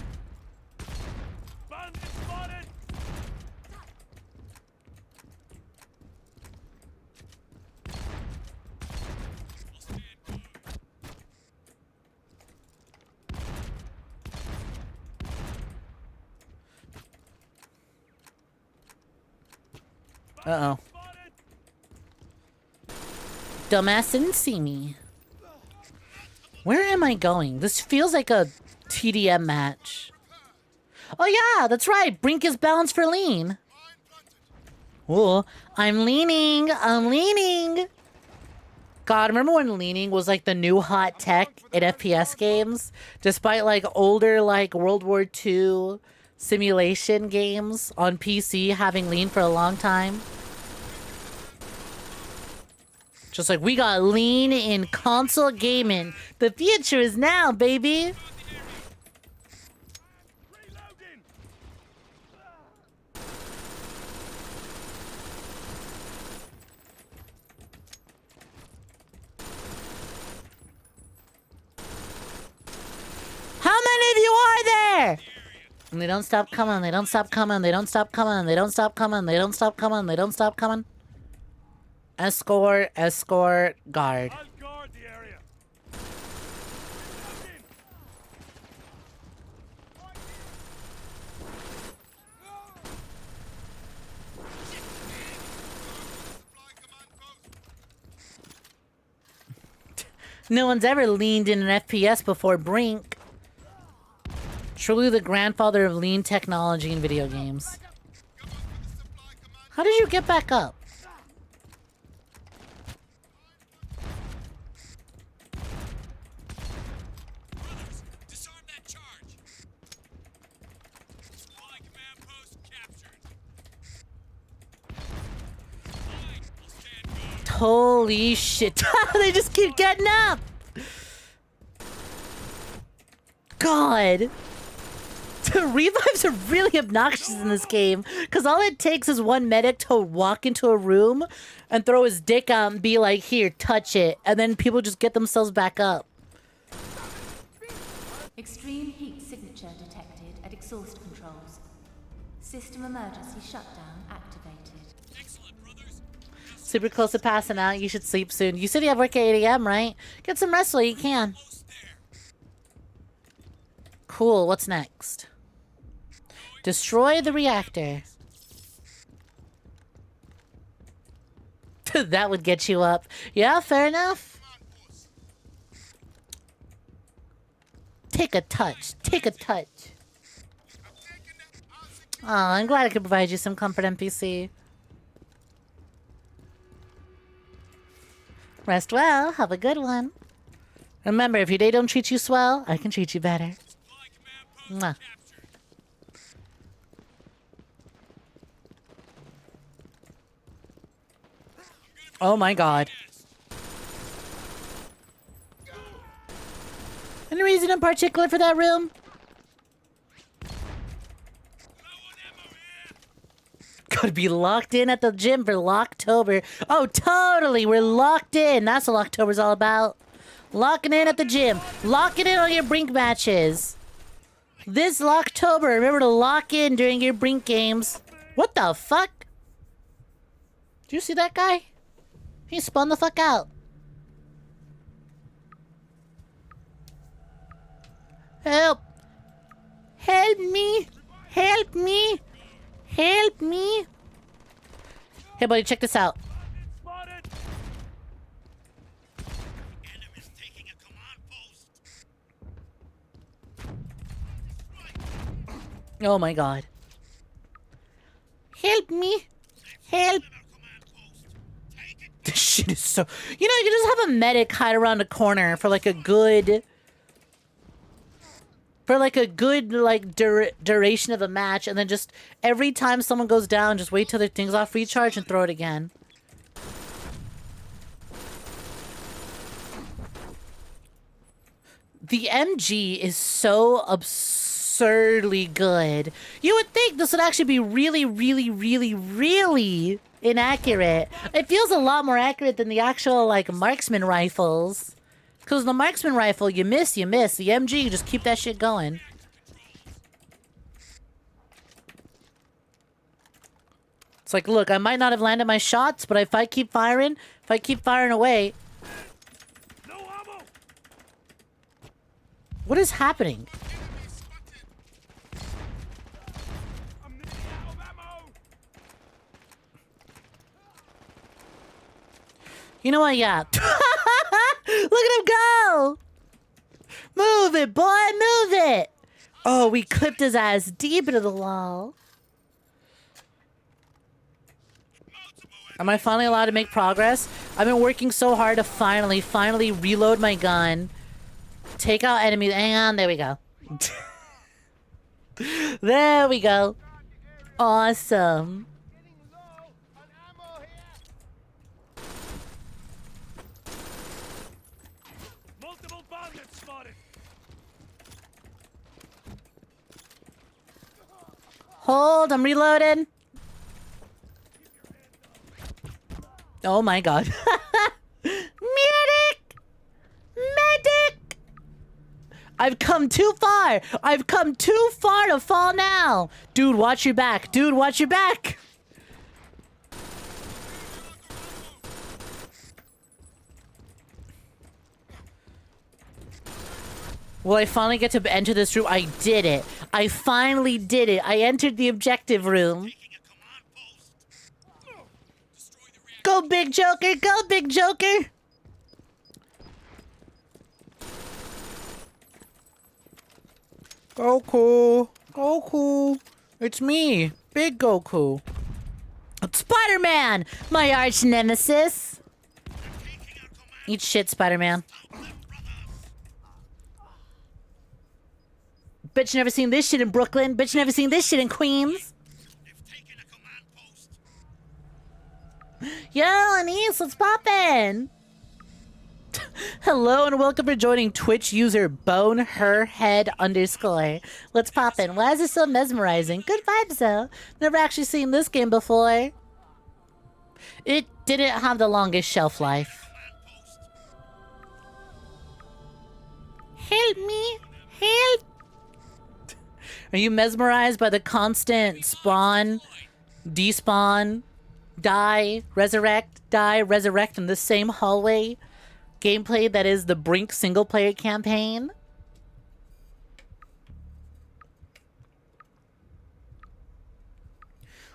Uh-oh. Dumbass didn't see me. Where am I going? This feels like a TDM match. Oh yeah, that's right. Brink is balanced for lean. Oh, I'm leaning. I'm leaning. God, remember when leaning was like the new hot tech in FPS games? Despite like older like World War II simulation games on PC having lean for a long time. Just like, we got lean in console gaming. The future is now, baby. How many of you are there? And they don't stop coming, they don't stop coming, they don't stop coming, they don't stop coming, they don't stop coming, they don't stop coming. Escort, escort, guard. I'll guard the area. No one's ever leaned in an FPS before BRINK. Truly the grandfather of lean technology in video games. How did you get back up? Brothers, disarm that charge. Supply command post captured. Fine, we'll stand guard. Holy shit. They just keep getting up. God. Revives are really obnoxious in this game because all it takes is one medic to walk into a room and throw his dick out and be like, here, touch it. And then people just get themselves back up. Extreme heat signature detected at exhaust controls. System emergency shutdown activated. Excellent, brothers. Super close to passing out. You should sleep soon. You said you have work at 8 a.m., right? Get some rest while you can. Almost there. Cool. What's next? Destroy the reactor. That would get you up. Yeah, fair enough. Take a touch. Take a touch. Oh, I'm glad I could provide you some comfort, NPC. Rest well. Have a good one. Remember, if your day don't treat you swell, I can treat you better. Supply command post Mwah. captured. Oh my god. Any reason in particular for that room? Could be locked in at the gym for Locktober. Oh, totally. We're locked in. That's what Locktober's all about. Locking in at the gym. Locking in on your BRINK matches. This Locktober, remember to lock in during your BRINK games. What the fuck? Did you see that guy? He spun the fuck out. Help! Help me! Help me! Help me! Hey, buddy, check this out. Spotted. Enemies taking a command post. Oh my god. Help me! Help! This shit is so... You know, you can just have a medic hide around a corner for like a good... For like a good, like, duration of a match, and then just every time someone goes down, just wait till their thing's off recharge and throw it again. The MG is so absurdly good. You would think this would actually be really, really, really, really inaccurate. It feels a lot more accurate than the actual, like, marksman rifles. Because the marksman rifle, you miss, you miss. The MG, you just keep that shit going. It's like, look, I might not have landed my shots, but if I keep firing away... No ammo. What is happening? I'm nearly out of ammo. You know what, yeah. Look at him go! Move it, boy, move it! Oh, we clipped his ass deep into the wall. Am I finally allowed to make progress? I've been working so hard to finally reload my gun. Take out enemies. Hang on, there we go. There we go. Awesome. Multiple bandits spotted. Hold, I'm reloading. Oh my god. Medic! Medic! I've come too far! I've come too far to fall now! Dude, watch your back. Dude, watch your back! Will I finally get to enter this room? I did it. I finally did it. I entered the objective room. Go, big Joker! Go, big Joker! Goku. Goku. It's me, Big Goku. It's Spider-Man, my arch nemesis. Eat shit, Spider-Man. Bitch never seen this shit in Brooklyn. Bitch never seen this shit in Queens. Yo, Anise, what's poppin'? Hello and welcome for joining Twitch user boneherhead_. Let's poppin'. Why is it so mesmerizing? Good vibes though. Never actually seen this game before. It didn't have the longest shelf life. Help me! Help! Are you mesmerized by the constant spawn, despawn, die, resurrect in the same hallway gameplay that is the BRINK single-player campaign?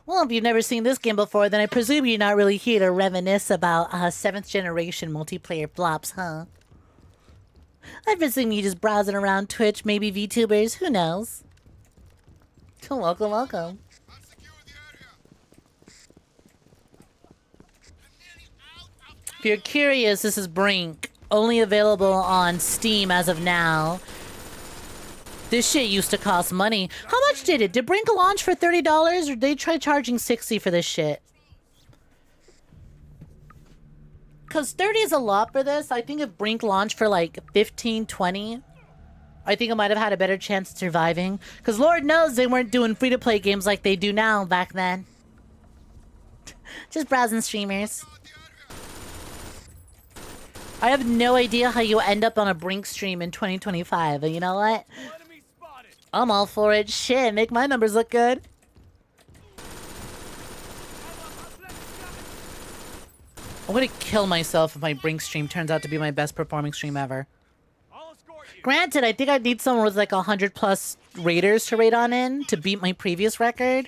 Well, if you've never seen this game before, then I presume you're not really here to reminisce about 7th generation multiplayer flops, huh? I presume you're just browsing around Twitch, maybe VTubers, who knows? Welcome, welcome. If you're curious, this is BRINK. Only available on Steam as of now. This shit used to cost money. How much did it? Did BRINK launch for $30 or did they try charging $60 for this shit? Cause 30 is a lot for this. I think if BRINK launched for like 15, 20, I think I might have had a better chance of surviving. Cause Lord knows they weren't doing free-to-play games like they do now back then. Just browsing streamers. I have no idea how you end up on a BRINK stream in 2025, but you know what? I'm all for it. Shit, make my numbers look good. I'm gonna kill myself if my BRINK stream turns out to be my best performing stream ever. Granted, I think I'd need someone with like 100+ raiders to raid on in to beat my previous record.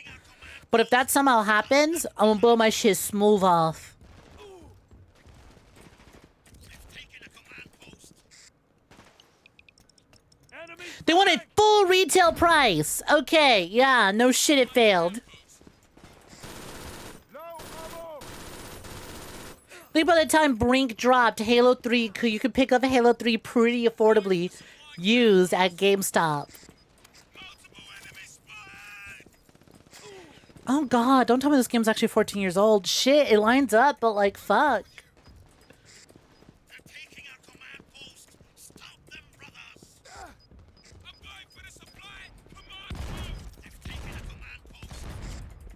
But if that somehow happens, I'm gonna blow my shit smooth off. They wanted full retail price. Okay, yeah, no shit, it failed. I think by the time BRINK dropped, Halo 3, you could pick up a Halo 3 pretty affordably used at GameStop. Oh god, don't tell me this game's actually 14 years old. Shit, it lines up, but like, fuck.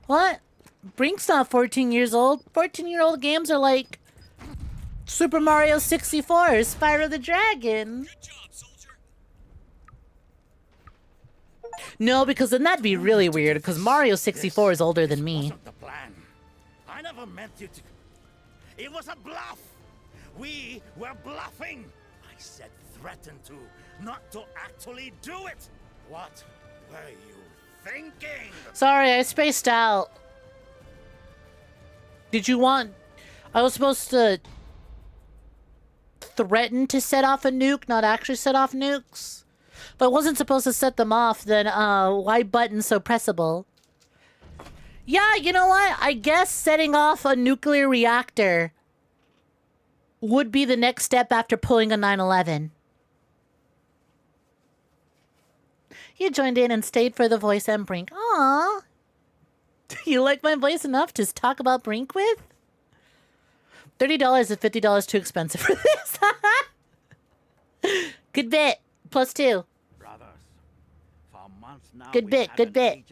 What? BRINK's not 14 years old. 14-year-old games are like Super Mario 64, Spyro the Dragon. No, because then that'd be really weird, because Mario 64 is older than me. The plan. I never meant you to... It was a bluff! We were bluffing! I said threaten to, not to actually do it! What were you thinking? Sorry, I spaced out. Did you want... I was supposed to threaten to set off a nuke, not actually set off nukes? If I wasn't supposed to set them off, then why button so pressable? Yeah, you know what? I guess setting off a nuclear reactor would be the next step after pulling a 9/11. You joined in and stayed for the voice and BRINK. Aww. You like my voice enough to talk about BRINK with? $30 is $50 too expensive for this. Good bit. +2. Good bit, good bit.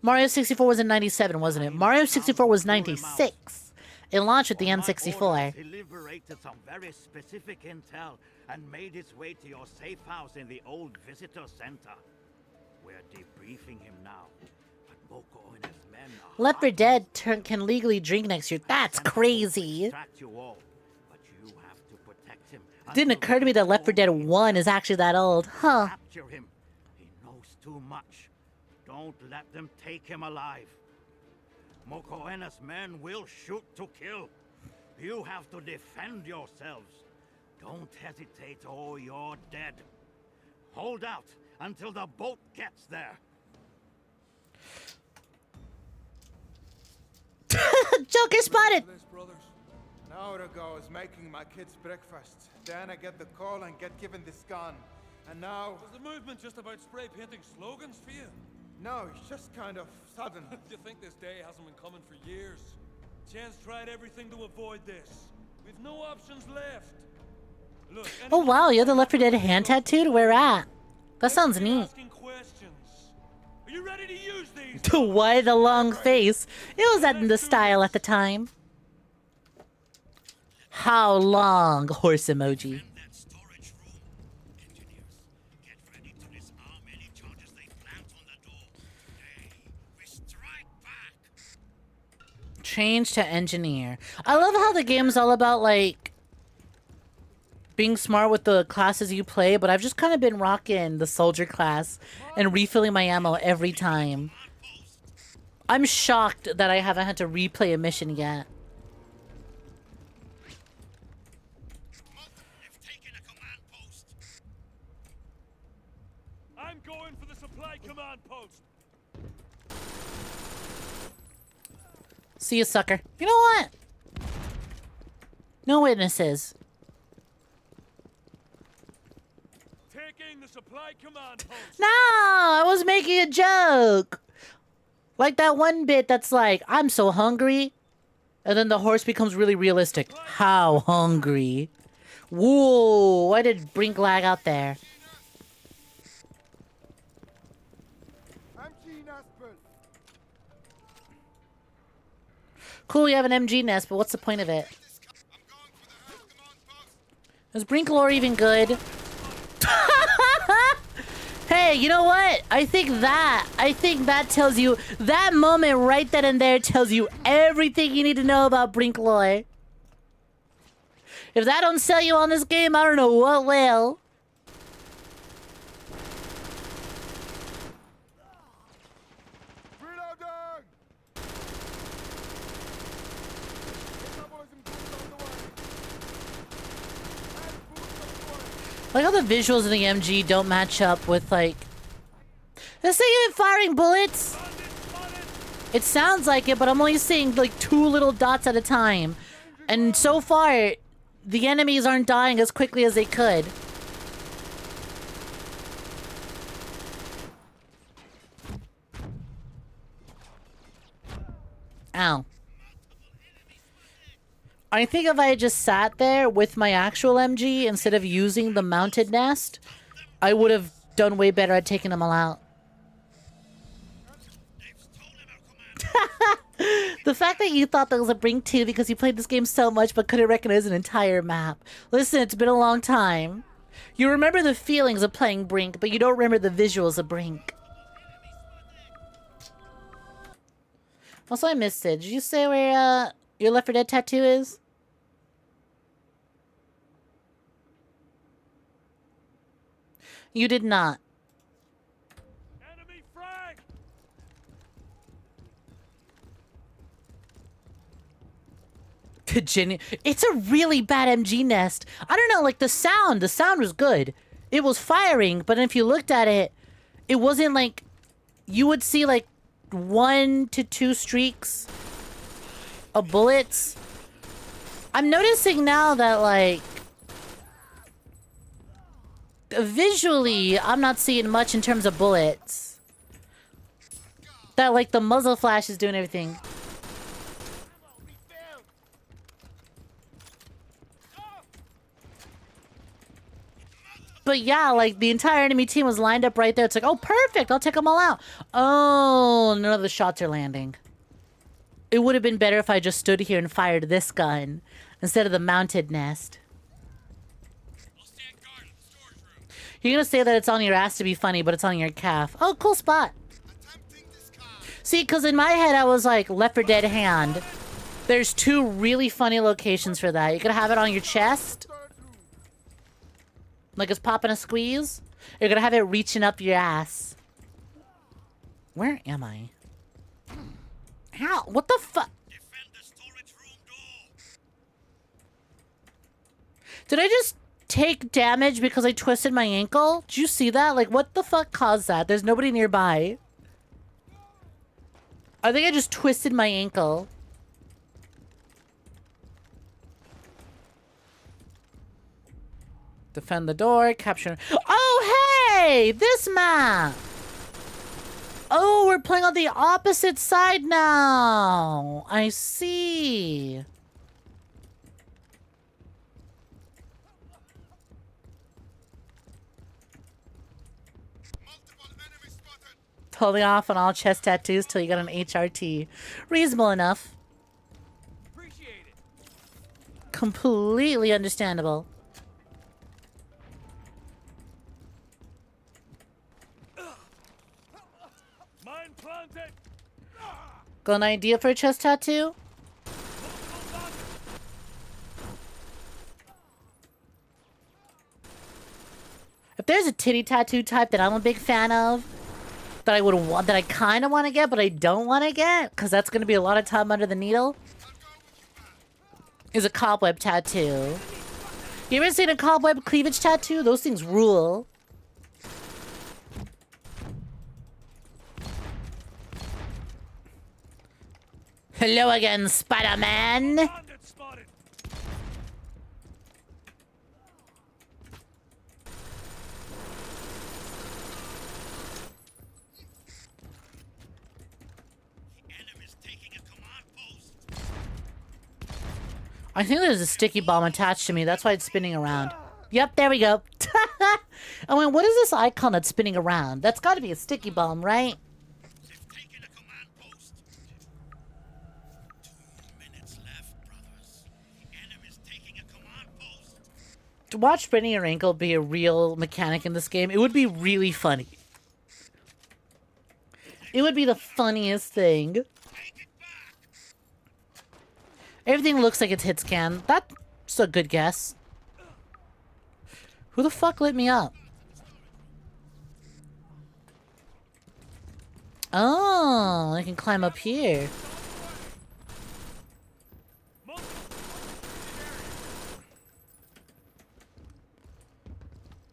Mario 64 was in 97, wasn't it? Mario 64 was 96. It launched with the N64. He liberated some very specific intel and made its way to your safe house in the old visitor center. We're debriefing him now. But Moko and his men are Left 4 Dead can legally drink next year. That's crazy. It didn't occur to me that Left 4 Dead 1 is actually that old. Huh. Capture him. He knows too much. Don't let them take him alive. Moko and his men will shoot to kill. You have to defend yourselves. Don't hesitate or you're dead. Hold out. until the boat gets there. Joker spotted! This, brothers. An hour ago, I was making my kids breakfast. Then I get the call and get given this gun. And now... Was the movement just about spray painting slogans for you? No, it's just kind of sudden. Do you think this day hasn't been coming for years? Chance tried everything to avoid this. We've no options left. Look, Oh wow, you're the Left 4 Dead hand tattooed? Where at? That sounds neat. asking questions. Are you ready to use these? Why the long face? It was in the style at the time. How long? Horse emoji. That storage room. Engineers, get ready to disarm any charges they plant on the door. Today, we strike back. Change to engineer. I love how the game's all about like being smart with the classes you play, but I've just kind of been rocking the soldier class and refilling my ammo every time. I'm shocked that I haven't had to replay a mission yet. They've taken a command post. I'm going for the supply command post. See you, sucker. You know what? No witnesses. Taking the supply command post. No, I was making a joke. Like that one bit that's like, I'm so hungry. And then the horse becomes really realistic. How hungry? Whoa, why did Brink lag out there? MG Naspel. Cool, you have an MG nest, but what's the point of it? Is Brink lore even good? Hey, you know what? I think that tells you, that moment right then and there tells you everything you need to know about Brink lore. If that don't sell you on this game, I don't know what will. Reloading! Metabolism boost on the way. And boost on the way. Like how the visuals in the MG don't match up with like... This thing even firing bullets? It sounds like it, but I'm only seeing like 2 little dots at a time. And so far, the enemies aren't dying as quickly as they could. Ow. I think if I had just sat there with my actual MG instead of using the mounted nest, I would have done way better at taking them all out. The fact that you thought that was a Brink 2 because you played this game so much but couldn't recognize an entire map. Listen, it's been a long time. You remember the feelings of playing Brink, but you don't remember the visuals of Brink. Also, I missed it. Did you say where your Left 4 Dead tattoo is? You did not. Enemy frag. It's a really bad MG nest. I don't know, like the sound was good. It was firing, but if you looked at it, it wasn't like, you would see like 1 to 2 streaks of bullets. I'm noticing now that like, visually, I'm not seeing much in terms of bullets. That like the muzzle flash is doing everything. But yeah, like the entire enemy team was lined up right there. It's like, oh, perfect. I'll take them all out. Oh, none of the shots are landing. It would have been better if I just stood here and fired this gun instead of the mounted nest. You're gonna say that it's on your ass to be funny, but it's on your calf. Oh, cool spot. See, because in my head, I was like, Left 4 Dead hand. There's 2 really funny locations for that. You could have it on your chest. Like it's popping a squeeze. You're gonna have it reaching up your ass. Where am I? How? What the fuck? Did I just take damage because I twisted my ankle? Did you see that? Like, what the fuck caused that? There's nobody nearby. I think I just twisted my ankle. Defend the door, capture... Oh, hey! This map! Oh, we're playing on the opposite side now! I see. Totally off on all chest tattoos till you got an HRT. Reasonable enough. Appreciate it. Completely understandable. Mine planted. Got an idea for a chest tattoo? If there's a titty tattoo type that I'm a big fan of, that I would want, that I kind of want to get, but I don't want to get, because that's going to be a lot of time under the needle, is a cobweb tattoo. You ever seen a cobweb cleavage tattoo? Those things rule. Hello again, Spider-Man. Bandit spotted. I think there's a sticky bomb attached to me. That's why it's spinning around. Yep, there we go. I mean, what is this icon that's spinning around? That's got to be a sticky bomb, right? To watch spinning your ankle be a real mechanic in this game, it would be really funny. It would be the funniest thing. Everything looks like it's hit scan. That's a good guess. Who the fuck lit me up? Oh, I can climb up here.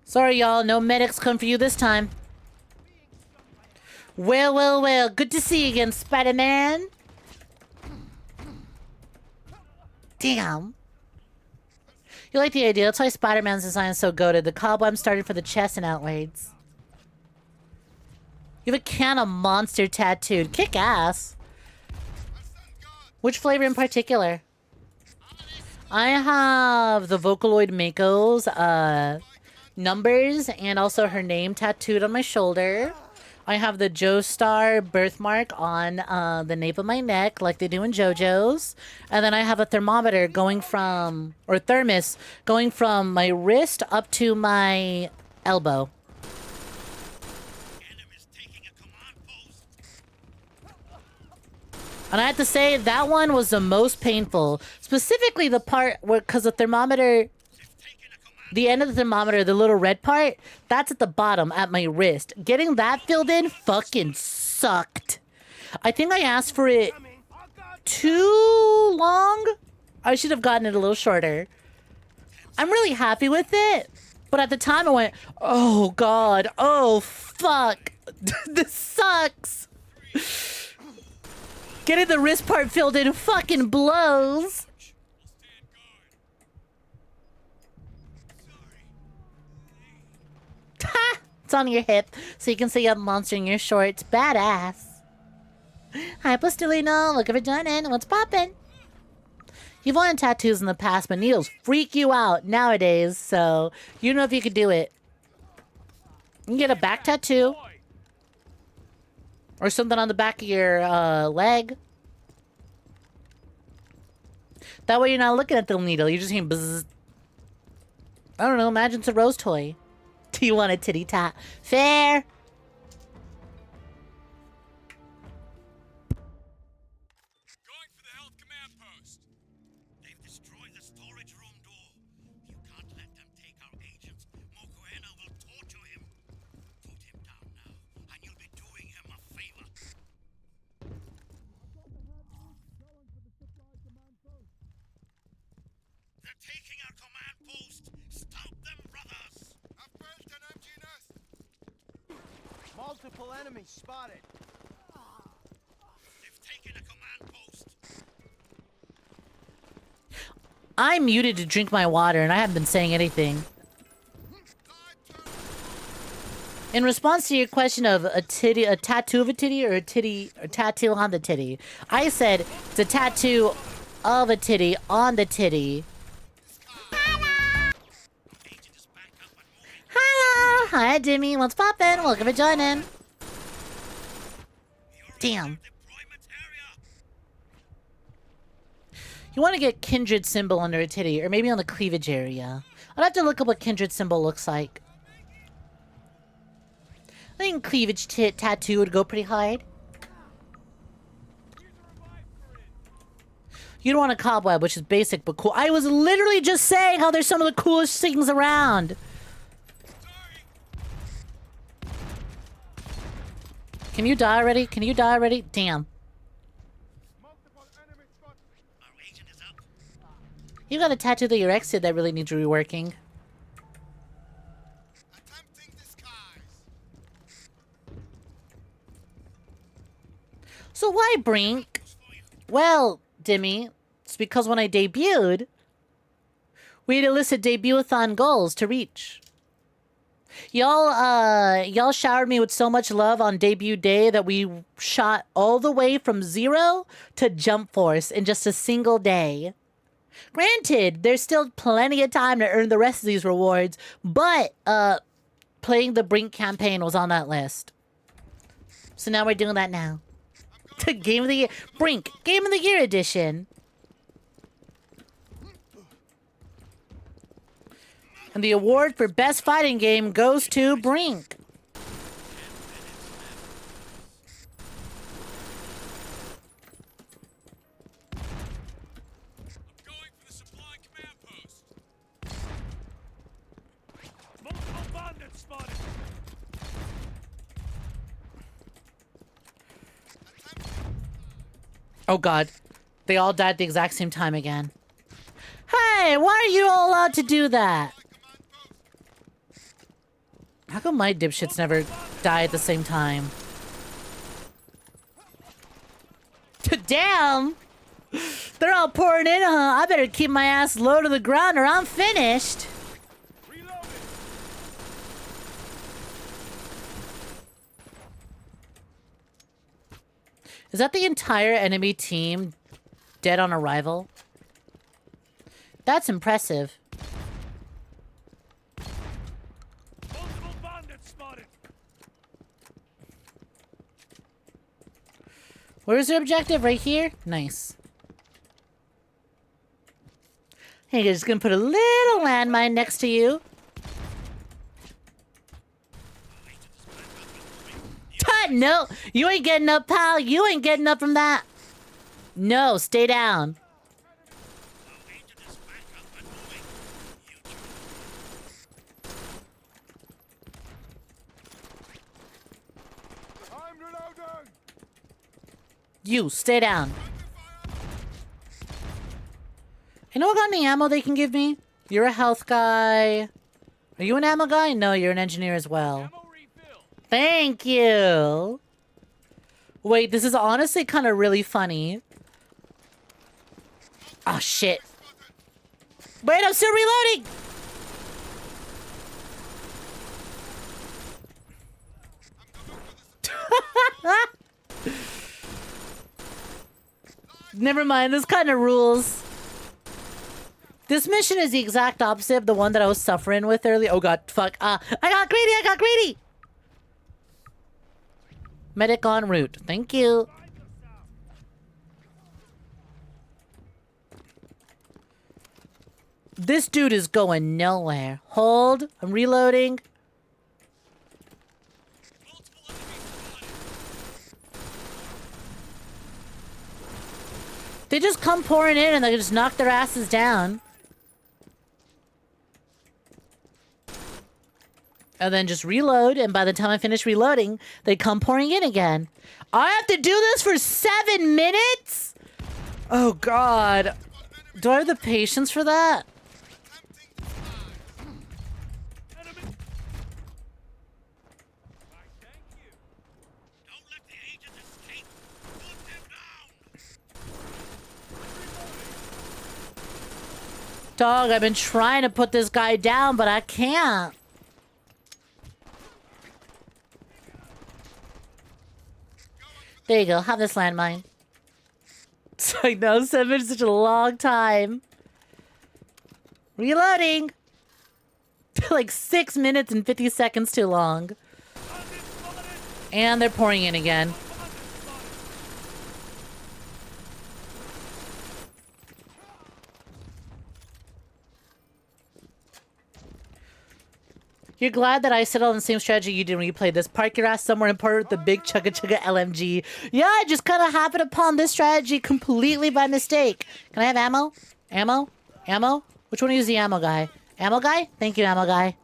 Sorry, y'all. No medics come for you this time. Well, well, well. Good to see you again, Spider-Man. Damn. You like the idea. That's why Spider-Man's design is so goated. The cobweb started for the chest and outwards. You have a can of monster tattooed. Kick ass. Which flavor in particular? I have the Vocaloid Mako's numbers and also her name tattooed on my shoulder. I have the Joestar birthmark on the nape of my neck, like they do in JoJo's. And then I have a thermometer going from, or thermos, going from my wrist up to my elbow. And I have to say, that one was the most painful. Specifically the part where, because the thermometer... The end of the thermometer, the little red part, that's at the bottom at my wrist. Getting that filled in fucking sucked. I think I asked for it too long. I should have gotten it a little shorter. I'm really happy with it. But at the time I went, oh God, oh fuck. This sucks. Getting the wrist part filled in fucking blows. Ha! It's on your hip, so you can see a monster in your shorts. Badass. Hi, Postilino. Look for joining. What's poppin'? You've wanted tattoos in the past, but needles freak you out nowadays, so you don't know if you could do it. You can get a back tattoo. Or something on the back of your leg. That way you're not looking at the needle. You're just hearing bzzz. I don't know. Imagine it's a rose toy. Do you want a titty tat? Fair. Going for the health command post. They've destroyed the storage room door. You can't let them take our agents. 𝐒𝐴𝐻 will torture him. Put him down now, and you'll be doing him a favor. They're taking our command post. Stop them Multiple enemies spotted. They've taken a command post. I'm muted to drink my water, and I haven't been saying anything. In response to your question of a tattoo of a titty, or a tattoo on the titty, I said it's a tattoo of a titty on the titty. Hello! Hi, Jimmy. What's poppin'? Welcome for joining. Damn. You want to get kindred symbol under a titty, or maybe on the cleavage area. I'd have to look up what kindred symbol looks like. I think cleavage tattoo would go pretty hard. You don't want a cobweb, which is basic but cool. I was literally just saying how there's some of the coolest things around. Can you die already? Can you die already? Damn. You got a tattoo that your ex did that really needs reworking. So why Brink? Well, Dimmy, it's because when I debuted, we had illicit debut-a-thon goals to reach. Y'all showered me with so much love on debut day that we shot all the way from 0 to Jump Force in just a single day. Granted, there's still plenty of time to earn the rest of these rewards, but playing the Brink campaign was on that list. So now we're doing that now. To Game of the Year. Brink, Game of the Year edition. And the award for best fighting game goes to Brink. Oh god. They all died at the exact same time again. Hey, why are you all allowed to do that? How come my dipshits never die at the same time? Damn! They're all pouring in, huh? I better keep my ass low to the ground or I'm finished. Is that the entire enemy team dead on arrival? That's impressive. Where's their objective? Right here? Nice. Hey, just gonna put a little landmine next to you. No, you ain't getting up, pal. You ain't getting up from that. No, stay down. You, stay down. Anyone got any ammo they can give me? You're a health guy. Are you an ammo guy? No, you're an engineer as well. Thank you. Wait, this is honestly kind of really funny. Oh, shit. Wait, I'm still reloading. Never mind, this kind of rules. This mission is the exact opposite of the one that I was suffering with earlier. Oh god, fuck. I got greedy! Medic en route. Thank you. This dude is going nowhere. Hold. I'm reloading. They just come pouring in and they just knock their asses down. And then just reload, and by the time I finish reloading, they come pouring in again. I have to do this for 7 minutes? Oh god. Do I have the patience for that? Dog, I've been trying to put this guy down, but I can't. There you go. Have this landmine. It's like, no, 7 minutes is such a long time. Reloading. Like 6 minutes and 50 seconds too long. And they're pouring in again. You're glad that I settled on the same strategy you did when you played this. Park your ass somewhere and part with the big 𝐶𝐤 LMG. Yeah, I just kind of happened upon this strategy completely by mistake. Can I have ammo? Ammo? Ammo? Which one is the ammo guy? Ammo guy? Thank you, ammo guy.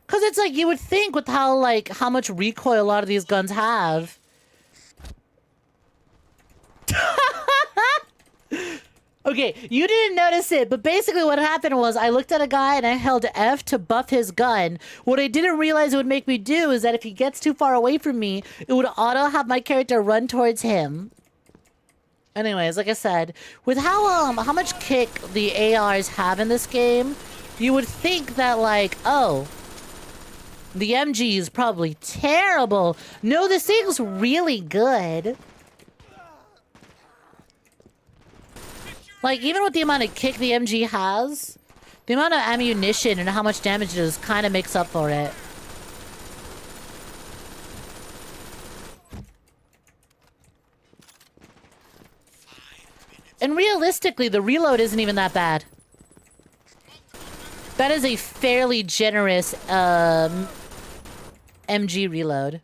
Because it's like, you would think with how, like, how much recoil a lot of these guns have. Okay, you didn't notice it, but basically what happened was I looked at a guy and I held F to buff his gun. What I didn't realize it would make me do is that if he gets too far away from me, it would auto have my character run towards him. Anyways, like I said, with how much kick the ARs have in this game, you would think that, like, oh, the MG is probably terrible. No, this thing's really good. Like, even with the amount of kick the MG has, the amount of ammunition and how much damage it does kind of makes up for it. And realistically, the reload isn't even that bad. That is a fairly generous MG reload.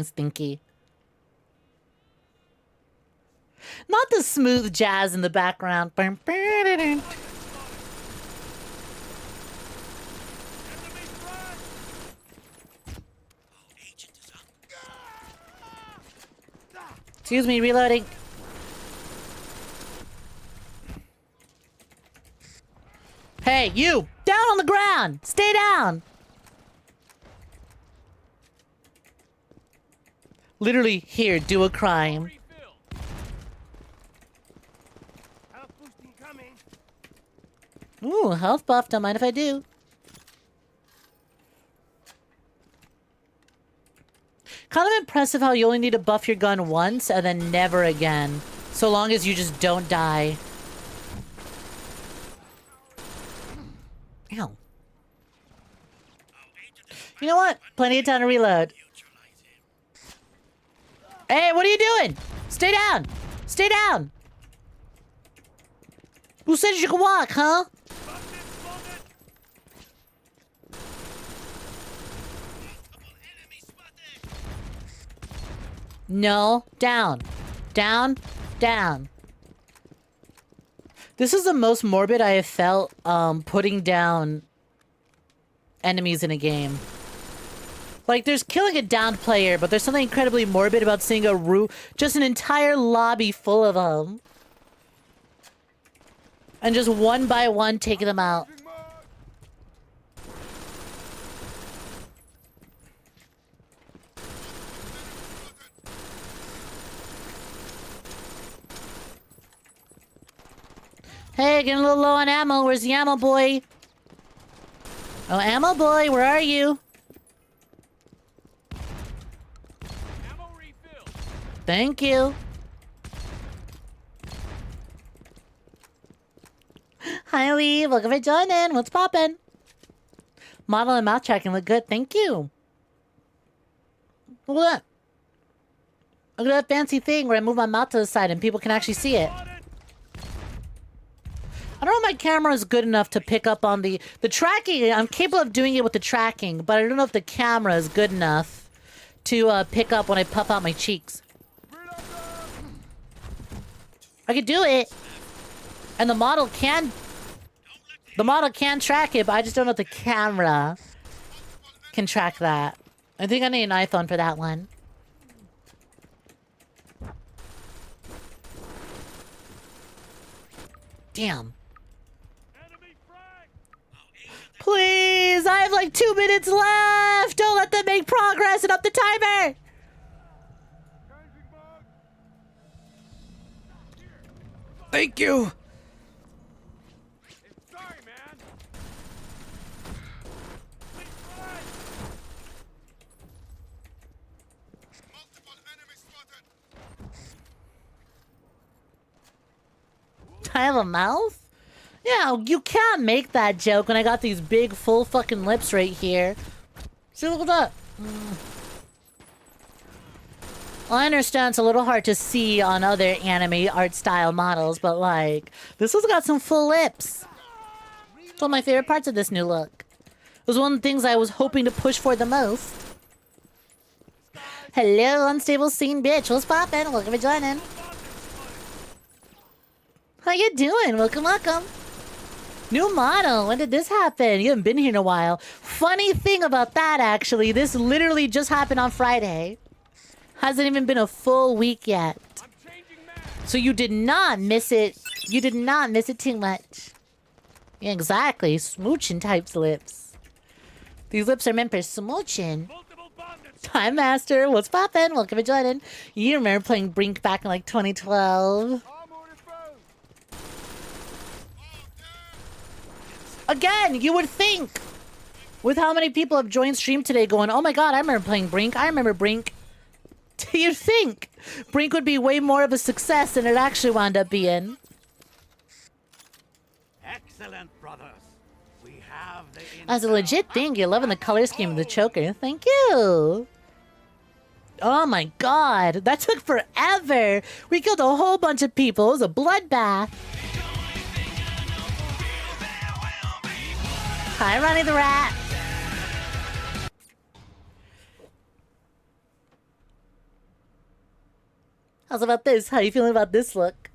Stinky. Not the smooth jazz in the background. Excuse me, reloading. Hey, you! Down on the ground! Stay down! Literally, here, do a crime. Ooh, health buff. Don't mind if I do. Kind of impressive how you only need to buff your gun once and then never again. So long as you just don't die. Ow. You know what? Plenty of time to reload. Hey, what are you doing? Stay down! Stay down! Who said you could walk, huh? No. Down. Down. Down. This is the most morbid I have felt putting down enemies in a game. Like, there's killing a downed player, but there's something incredibly morbid about seeing just an entire lobby full of them. And just one by one taking them out. Hey, getting a little low on ammo. Where's the ammo boy? Oh, ammo boy, where are you? Thank you. Hi, Lee. Welcome for joining. What's poppin'? Model and mouth tracking look good. Thank you. Look at that. Look at that fancy thing where I move my mouth to the side and people can actually see it. I don't know if my camera is good enough to pick up on the tracking. I'm capable of doing it with the tracking, but I don't know if the camera is good enough to pick up when I puff out my cheeks. I could do it, and the model can track it, but I just don't know if the camera can track that. I think I need an iPhone for that one. Damn. Please, I have like 2 minutes left. Don't let them make progress and up the timer. Thank you. Sorry, man. I have a mouth? Yeah, you can't make that joke when I got these big, full fucking lips right here. See, look at that. Well, I understand it's a little hard to see on other anime art style models, but like, this one's got some full lips. It's one of my favorite parts of this new look. It was one of the things I was hoping to push for the most. Hello, unstable scene bitch. What's poppin'? Welcome for joining. How you doing? Welcome, welcome. New model. When did this happen? You haven't been here in a while. Funny thing about that, actually, this literally just happened on Friday. Hasn't even been a full week yet. So you did not miss it. You did not miss it too much. Yeah, exactly. Smooching types lips. These lips are meant for smooching. Time Master, what's poppin'? Welcome for joining. You remember playing Brink back in like 2012? Again, you would think, with how many people have joined stream today going, oh my god, I remember playing Brink. I remember Brink. You'd think Brink would be way more of a success than it actually wound up being. Excellent, brothers. We have the As a legit thing, you're loving the color scheme of the choker. Thank you. Oh my god, that took forever. We killed a whole bunch of people. It was a bloodbath. Hi, Ronnie the Rat. How's about this? How you feeling about this look?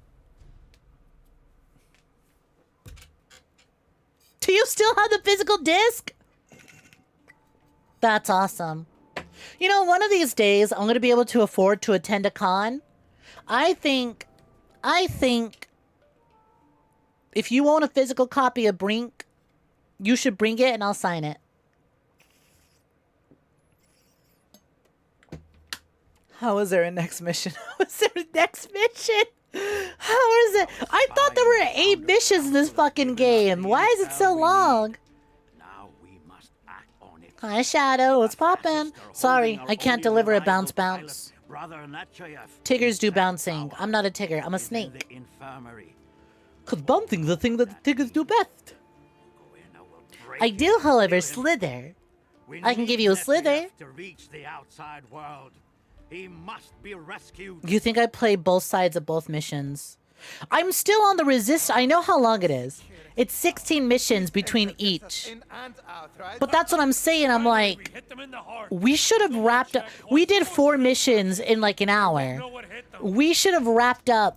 Do you still have the physical disc? That's awesome. You know, one of these days, I'm going to be able to afford to attend a con. I think if you own a physical copy of Brink, you should bring it and I'll sign it. How is there a next mission? How is there a next mission? How is it? I thought there were 8 missions in this fucking game. Why is it so long? Now we must act on it. Hi, Shadow. What's poppin'? Sorry, I can't deliver a bounce. Tiggers do bouncing. I'm not a tigger. I'm a snake. Cause bouncing's the thing that the tiggers do best. I do, however, slither. I can give you a slither. To reach the outside world. He must be rescued. You think I play both sides of both missions? I'm still on the resist. I know how long it is. It's 16 missions between each. But that's what I'm saying. I'm like, we should have wrapped up. We did 4 missions in like an hour. We should have wrapped up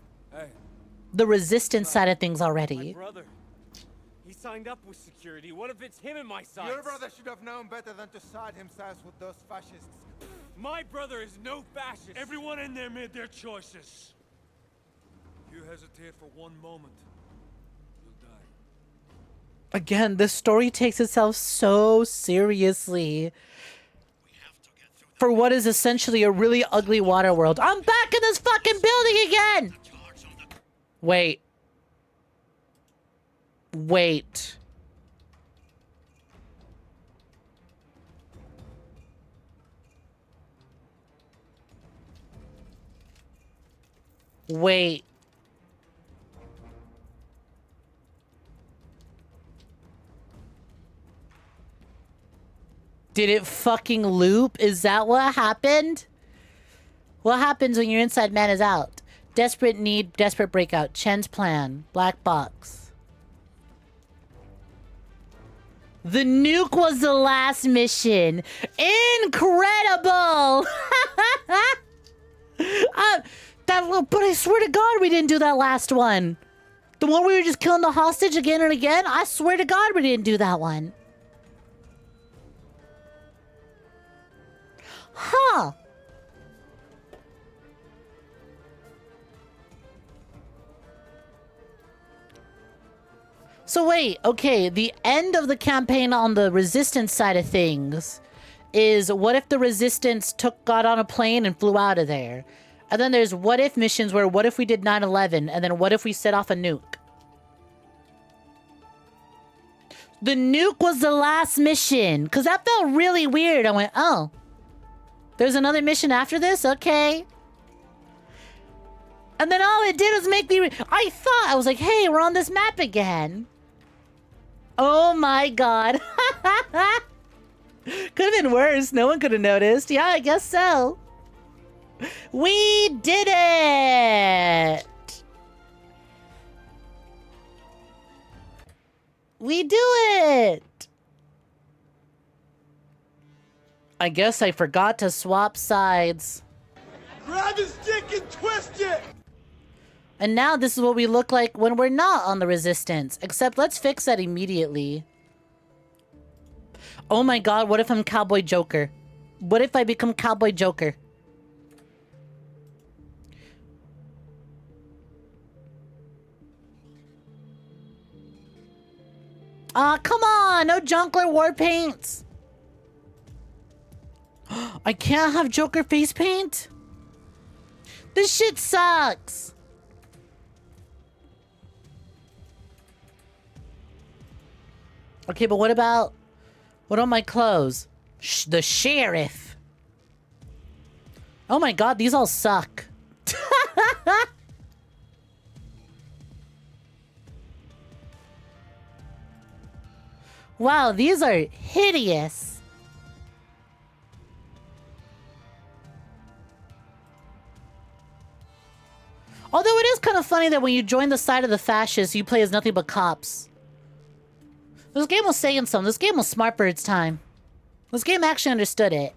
the resistance side of things already. Brother, he signed up with security. What if it's him in my sights? Your brother should have known better than to side himself with those fascists. My brother is no fascist. Everyone in there made their choices. If you hesitate for one moment, you'll die. Again, this story takes itself so seriously for what is essentially a really ugly water world. I'm back in this fucking building again! Wait. Wait. Wait. Did it fucking loop? Is that what happened? What happens when your inside man is out? Desperate need, desperate breakout. Chen's plan. Black box. The nuke was the last mission. Incredible! But I swear to God we didn't do that last one. The one we were just killing the hostage again and again? I swear to God we didn't do that one. Huh. So wait, okay, the end of the campaign on the resistance side of things is what if the resistance got on a plane and flew out of there? And then there's what if missions where what if we did 9/11 and then what if we set off a nuke? The nuke was the last mission because that felt really weird. I went, oh, there's another mission after this? Okay. And then all it did was make me... I was like, hey, we're on this map again. Oh my god. Could have been worse. No one could have noticed. Yeah, I guess so. We did it! We do it! I guess I forgot to swap sides. Grab his dick and twist it! And now this is what we look like when we're not on the resistance. Except let's fix that immediately. Oh my god, what if I'm Cowboy Joker? What if I become Cowboy Joker? Aw, come on! No Junkler war paints! I can't have Joker face paint? This shit sucks! Okay, but what about my clothes? The sheriff. Oh my god, these all suck. Wow, these are hideous. Although it is kind of funny that when you join the side of the fascists, you play as nothing but cops. This game was saying something. This game was smart for its time. This game actually understood it.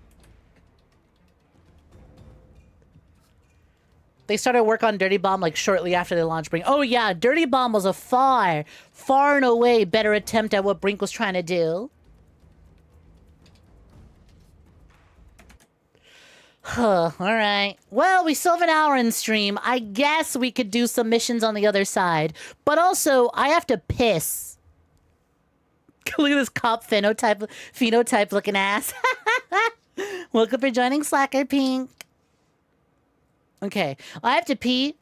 They started work on Dirty Bomb like shortly after they launched Brink. Oh yeah, Dirty Bomb was a far, far and away better attempt at what Brink was trying to do. Alright. Well, we still have an hour in stream. I guess we could do some missions on the other side. But also, I have to piss. Look at this cop phenotype looking ass. Welcome for joining Slacker Pink. Okay, I have to pee.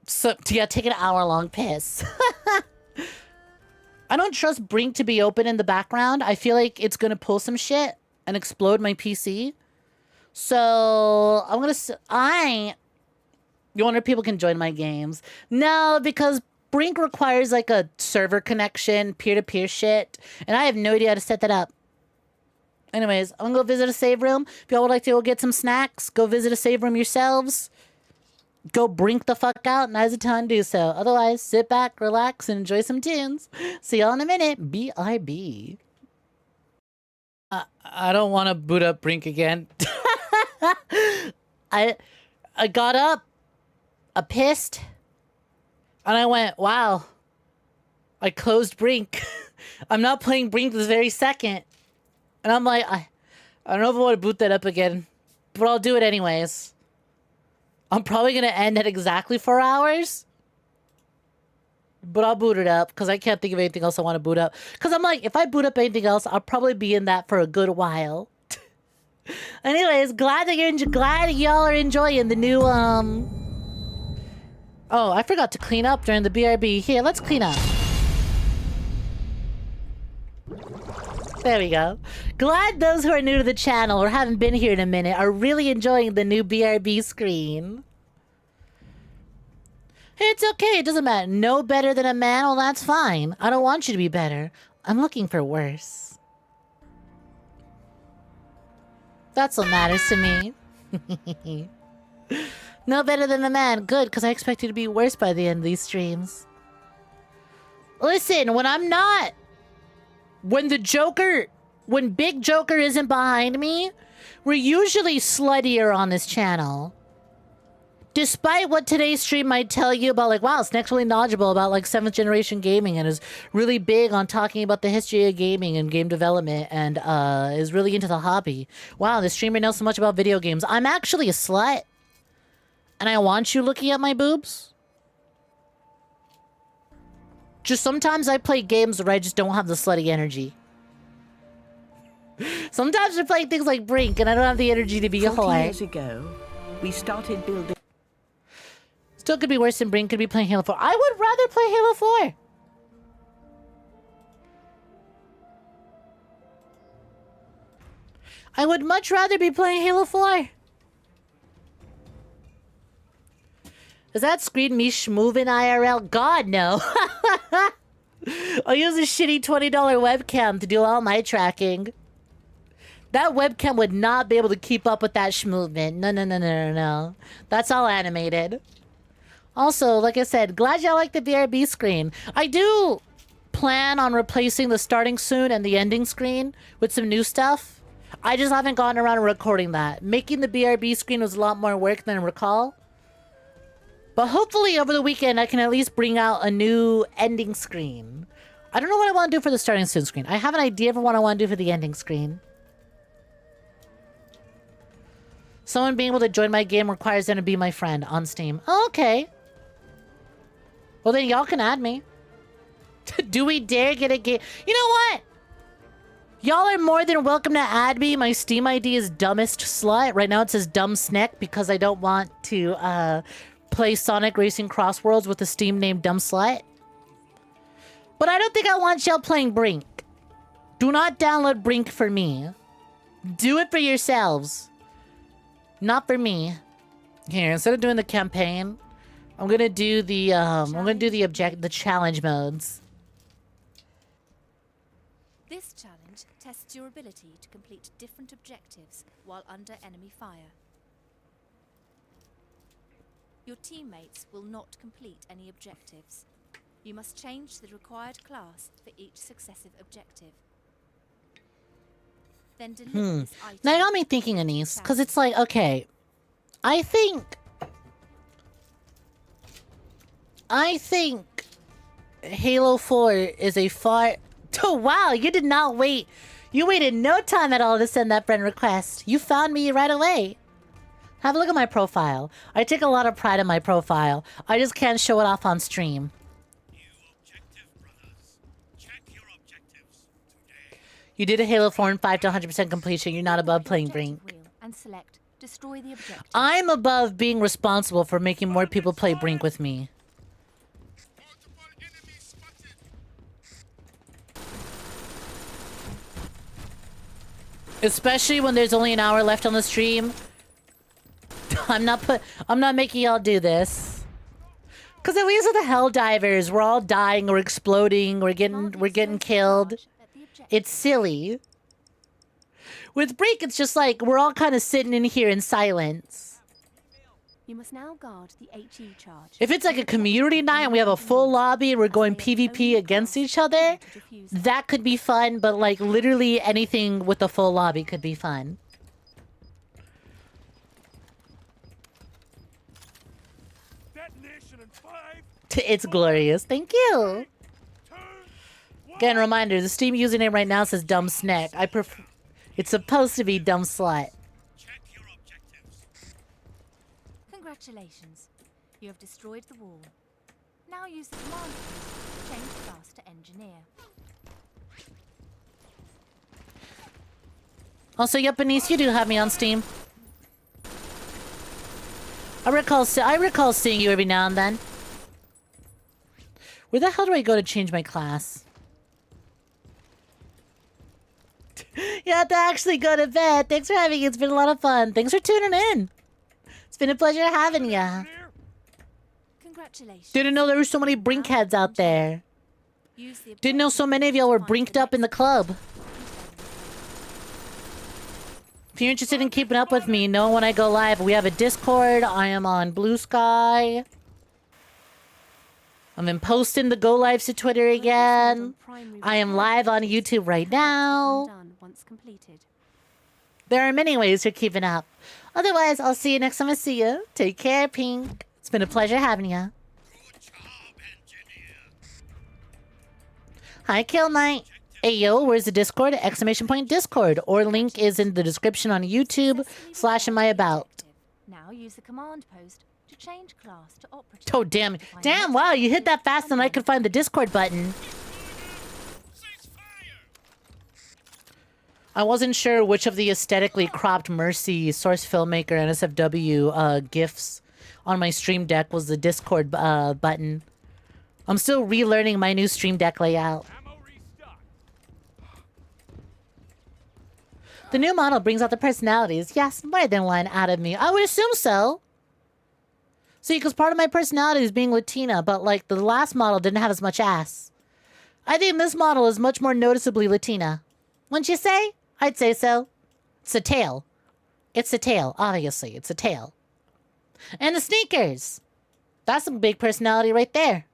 So, yeah, take an hour-long piss. I don't trust Brink to be open in the background. I feel like it's gonna pull some shit and explode my PC. So, I'm gonna... You wonder if people can join my games? No, because Brink requires like a server connection, peer-to-peer shit, and I have no idea how to set that up. Anyways, I'm gonna go visit a save room. If y'all would like to go get some snacks, go visit a save room yourselves. Go Brink the fuck out, and now's the time to do so. Otherwise, sit back, relax, and enjoy some tunes. See y'all in a minute. B.I.B. I don't want to boot up Brink again. I got up, I pissed, and I went, wow, I closed Brink. I'm not playing Brink this very second. And I'm like, I don't know if I want to boot that up again, but I'll do it anyways. I'm probably going to end at exactly 4 hours, but I'll boot it up because I can't think of anything else I want to boot up. Because I'm like, if I boot up anything else, I'll probably be in that for a good while. Anyways, glad y'all are enjoying the new, Oh, I forgot to clean up during the BRB. Here, let's clean up. There we go. Glad those who are new to the channel or haven't been here in a minute are really enjoying the new BRB screen. It's okay, it doesn't matter. No better than a man, well that's fine. I don't want you to be better. I'm looking for worse. That's what matters to me. No better than a man. Good, because I expect you to be worse by the end of these streams. Listen, when I'm not... When Big Joker isn't behind me, we're usually sluttier on this channel. Despite what today's stream might tell you about, like, wow, Snek's really knowledgeable about, like, 7th generation gaming and is really big on talking about the history of gaming and game development and is really into the hobby. Wow, this streamer knows so much about video games. I'm actually a slut. And I want you looking at my boobs. Just sometimes I play games where I just don't have the slutty energy. Sometimes I play things like Brink and I don't have the energy to be a 40 whore. years ago, we started building... Still could be worse than Brink, could be playing Halo 4. I would rather play Halo 4. I would much rather be playing Halo 4. Is that screen me schmoving IRL? God, no. I'll use a shitty $20 webcam to do all my tracking. That webcam would not be able to keep up with that schmovement. No. That's all animated. Also, like I said, glad y'all like the BRB screen. I do plan on replacing the starting soon and the ending screen with some new stuff. I just haven't gotten around to recording that. Making the BRB screen was a lot more work than I recall. But hopefully over the weekend I can at least bring out a new ending screen. I don't know what I want to do for the starting soon screen. I have an idea for what I want to do for the ending screen. Someone being able to join my game requires them to be my friend on Steam. Oh, okay. Well, then y'all can add me. Do we dare get a game? You know what? Y'all are more than welcome to add me. My Steam ID is dumbest slut. Right now it says dumb Snek because I don't want to play Sonic Racing Cross Worlds with a Steam name dumb slut. But I don't think I want y'all playing Brink. Do not download Brink for me. Do it for yourselves. Not for me. Here, instead of doing the campaign, I'm gonna do the the challenge modes. This challenge tests your ability to complete different objectives while under enemy fire. Your teammates will not complete any objectives. You must change the required class for each successive objective. Then deliver this item. Now you got me thinking, Anise, because it's like, okay, I think Halo 4 is a far... Oh, wow, you did not wait. You waited no time at all to send that friend request. You found me right away. Have a look at my profile. I take a lot of pride in my profile. I just can't show it off on stream. You did a Halo 4 and 5 to 100% completion. You're not above playing Brink. And select destroy the objective. I'm above being responsible for making more people play Brink with me. Especially when there's only an hour left on the stream. I'm not making y'all do this. Cause at least with the Helldivers, we're all dying or exploding, we're getting killed. It's silly. With Brink, it's just like we're all kind of sitting in here in silence. You must now guard the HE charge. If it's like a community night and we have a full lobby and we're going PvP against each other, that could be fun, but like literally anything with a full lobby could be fun. It's glorious. Thank you. Again, reminder, the Steam username right now says dumb Snek. I prefer... It's supposed to be dumb slut. Congratulations. You have destroyed the wall. Now use the command keys to change class to engineer. Also, yep, Benice, you do have me on Steam. I recall seeing you every now and then. Where the hell do I go to change my class? You have to actually go to bed. Thanks for having me. It's been a lot of fun. Thanks for tuning in. It's been a pleasure having ya. Congratulations. Didn't know there were so many Brink heads out there. Didn't know so many of y'all were brinked up in the club. If you're interested in keeping up with me, know when I go live. We have a Discord. I am on Blue Sky. I'm in posting the go lives to Twitter again. I am live on YouTube right now. There are many ways for keeping up. Otherwise, I'll see you next time I see you. Take care, Pink. It's been a pleasure having you. Hi, Kill Knight. Hey, yo, where's the Discord? Exclamation point Discord. Or link is in the description on YouTube / in my about. Now use the command post to change class to operative. Oh, damn. Damn, wow, you hit that fast and I could find the Discord button. I wasn't sure which of the aesthetically cropped Mercy, Source Filmmaker, NSFW GIFs on my Stream Deck was the Discord button. I'm still relearning my new Stream Deck layout. The new model brings out the personalities. Yes, more than one out of me. I would assume so. See, because part of my personality is being Latina, but like the last model didn't have as much ass. I think this model is much more noticeably Latina. Wouldn't you say? I'd say so. It's a tail. It's a tail, obviously. It's a tail. And the sneakers. That's some big personality right there.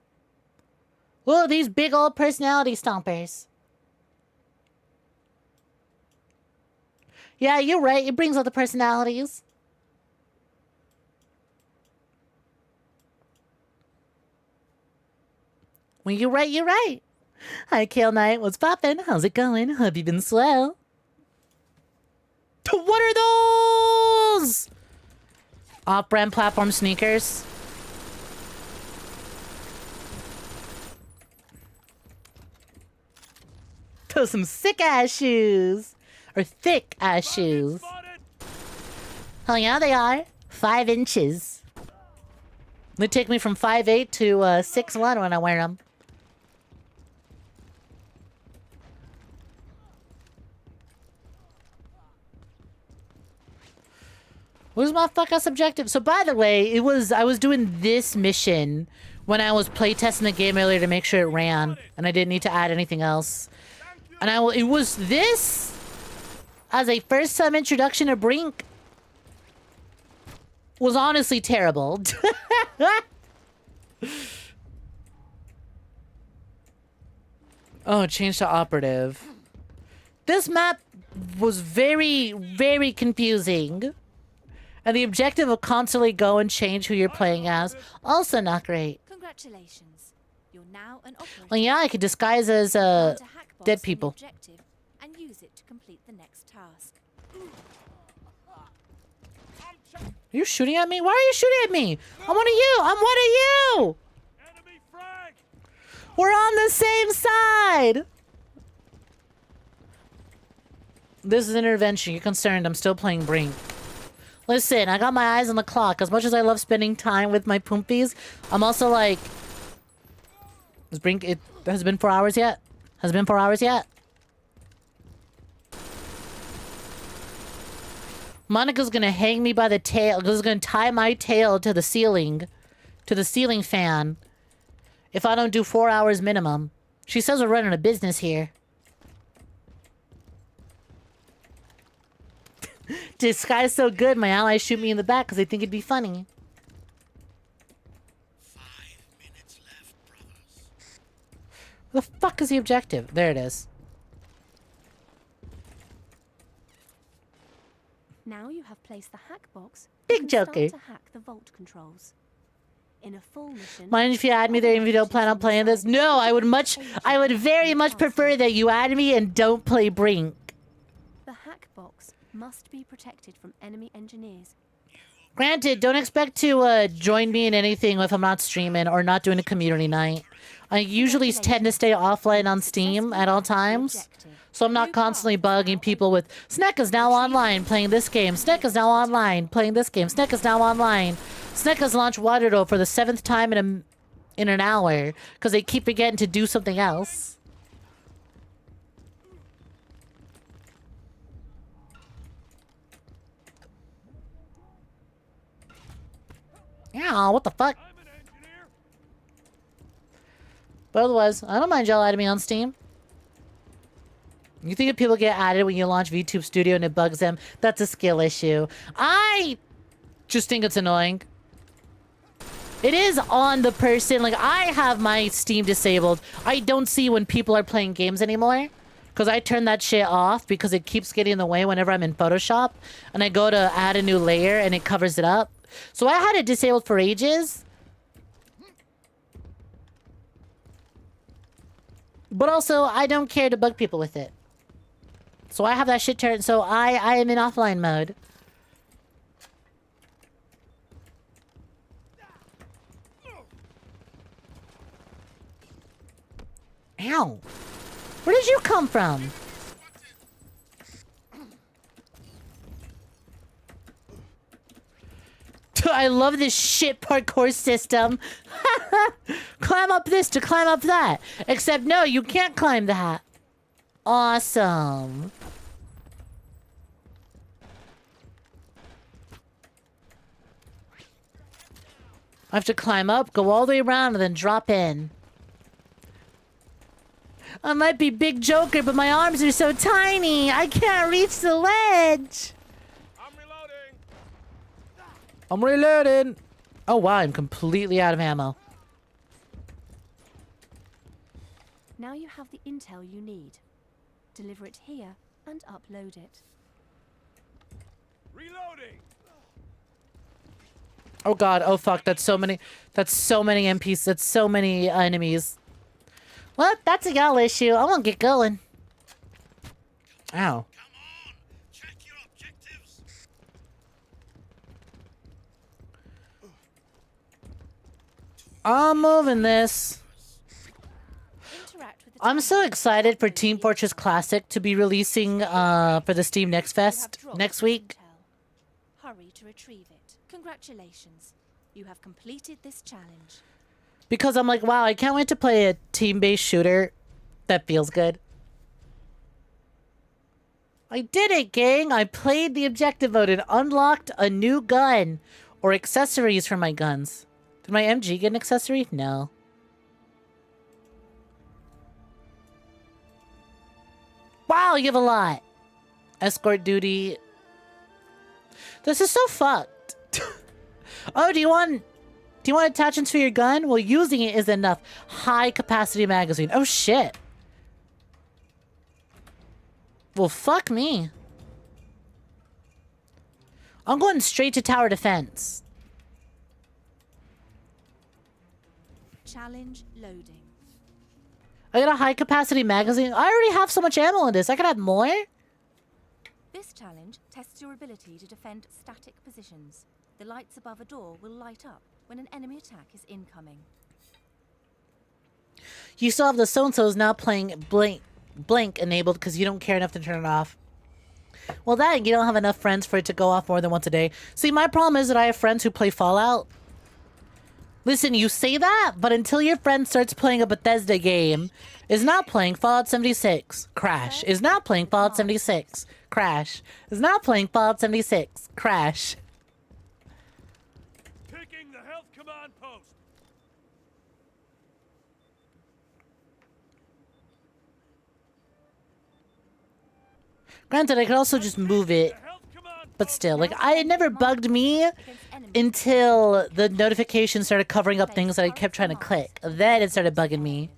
Whoa, these big old personality stompers. Yeah, you're right. It brings out the personalities. When you're right, you're right. Hi, Kale Knight. What's poppin'? How's it going? Hope you've been swell. What are those? Off-brand platform sneakers. Those some sick-ass shoes. Or thick-ass shoes. Hell yeah, they are. 5 inches. They take me from 5'8" to 6'1" when I wear them. Where's my fuck-ass objective? So, by the way, I was doing this mission when I was playtesting the game earlier to make sure it ran. And I didn't need to add anything else. And it was this as a first-time introduction to Brink was honestly terrible. Oh, change to operative. This map was very, very confusing. And the objective of constantly go and change who you're playing as, also not great. Congratulations. You're now an operator. Well, yeah, I could disguise as dead people. And use it to complete the next task. Are you shooting at me? Why are you shooting at me? I'm one of you. I'm one of you. Enemy frag. We're on the same side. This is an intervention. You're concerned. I'm still playing Brink. Listen, I got my eyes on the clock. As much as I love spending time with my poompies, I'm also like... Is Brink... It has been 4 hours yet? Has it been 4 hours yet? Monica's gonna hang me by the tail. She's gonna tie my tail to the ceiling. To the ceiling fan. If I don't do 4 hours minimum. She says we're running a business here. Disguise so good, my allies shoot me in the back because they think it'd be funny. 5 minutes left, brothers. Where the fuck is the objective? There it is. Now you have placed the hack box. Big Joker. To hack the vault controls. In a full mission. Mind if you add me there if you don't plan on playing this? No, I would very much prefer that you add me and don't play Brink. The hack box must be protected from enemy engineers. Granted, don't expect to join me in anything if I'm not streaming or not doing a community night. I usually tend to stay offline on Steam at all times, so I'm not constantly bugging people with Snek is now online playing this game. Snek is now online playing this game. Snek is now online. Snek has launched Waterdo for the 7th time in an hour because they keep forgetting to do something else. Yeah, what the fuck? But otherwise, I don't mind y'all adding me on Steam. You think if people get added when you launch VTube Studio and it bugs them, that's a skill issue. I just think it's annoying. It is on the person. Like, I have my Steam disabled. I don't see when people are playing games anymore. Because I turn that shit off because it keeps getting in the way whenever I'm in Photoshop. And I go to add a new layer and it covers it up. So I had it disabled for ages. But also, I don't care to bug people with it. So I have that shit turned. So I am in offline mode. Ow. Where did you come from? I love this shit parkour system. Climb up this to climb up that. Except no, you can't climb that. Awesome. I have to climb up, go all the way around, and then drop in. I might be big Joker, but my arms are so tiny. I can't reach the ledge. I'm reloading. Oh, wow. I'm completely out of ammo. Now you have the intel you need. Deliver it here and upload it. Reloading. Oh, God. Oh, fuck. That's so many. That's so many MPs. That's so many enemies. Well, that's a y'all issue. I won't get going. Ow. I'm moving this. I'm so excited for Team Fortress Classic to be releasing for the Steam Next Fest next week. Hurry to retrieve it. Congratulations. You have completed this challenge. Because I'm like, wow, I can't wait to play a team-based shooter that feels good. I did it, gang! I played the objective mode and unlocked a new gun. Or accessories for my guns. Did my MG get an accessory? No. Wow, you have a lot. Escort duty. This is so fucked. Oh, do you want attachments for your gun? Well, using it is enough. High capacity magazine. Oh, shit. Well, fuck me. I'm going straight to tower defense. Challenge loading. I got a high capacity magazine. I already have so much ammo in this. I could add more. This challenge tests your ability to defend static positions. The lights above a door will light up when an enemy attack is incoming. You still have the so-and-so's now playing blank enabled because you don't care enough to turn it off. Well, that you don't have enough friends for it to go off more than once a day. See, my problem is that I have friends who play Fallout. Listen, you say that, but until your friend starts playing a Bethesda game, is not playing Fallout 76, crash. Is not playing Fallout 76, crash. Is not playing Fallout 76, crash. Taking the health command post. Granted, I could also just move it, but still, like, it never bugged me until the notifications started covering up things that I kept trying to click. Then it started bugging me.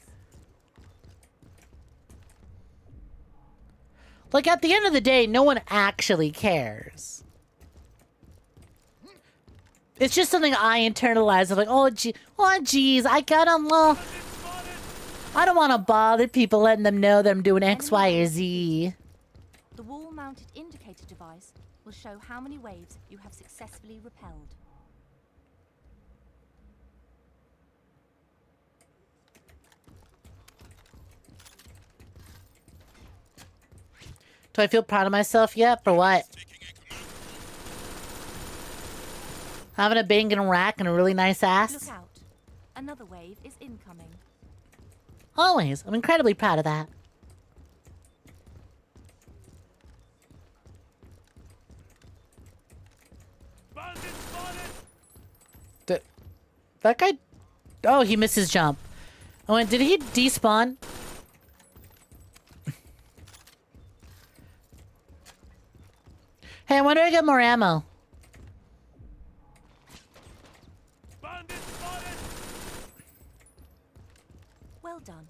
Like, at the end of the day, no one actually cares. It's just something I internalize of like, oh, geez, I gotta, I don't want to bother people letting them know that I'm doing X, Y, or Z. The wall-mounted indicator device will show how many waves you have successfully repelled. Do I feel proud of myself yet? For what? Having a banging rack and a really nice ass? Look out. Another wave is incoming. Always. I'm incredibly proud of that. That guy... Oh, he missed his jump. I went, did he despawn? Hey, when do I get more ammo? Well done.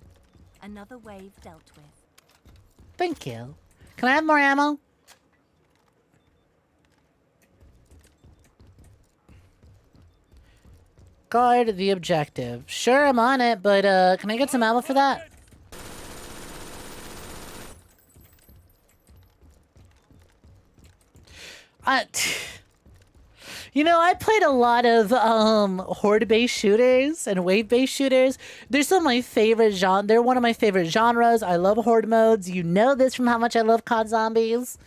Another wave dealt with. Thank you. Can I have more ammo? Guard the objective. Sure, I'm on it, but can I get some ammo for that? You know, I played a lot of horde-based shooters and wave-based shooters. They're some of my favorite genre. They're one of my favorite genres. I love horde modes. You know this from how much I love COD Zombies.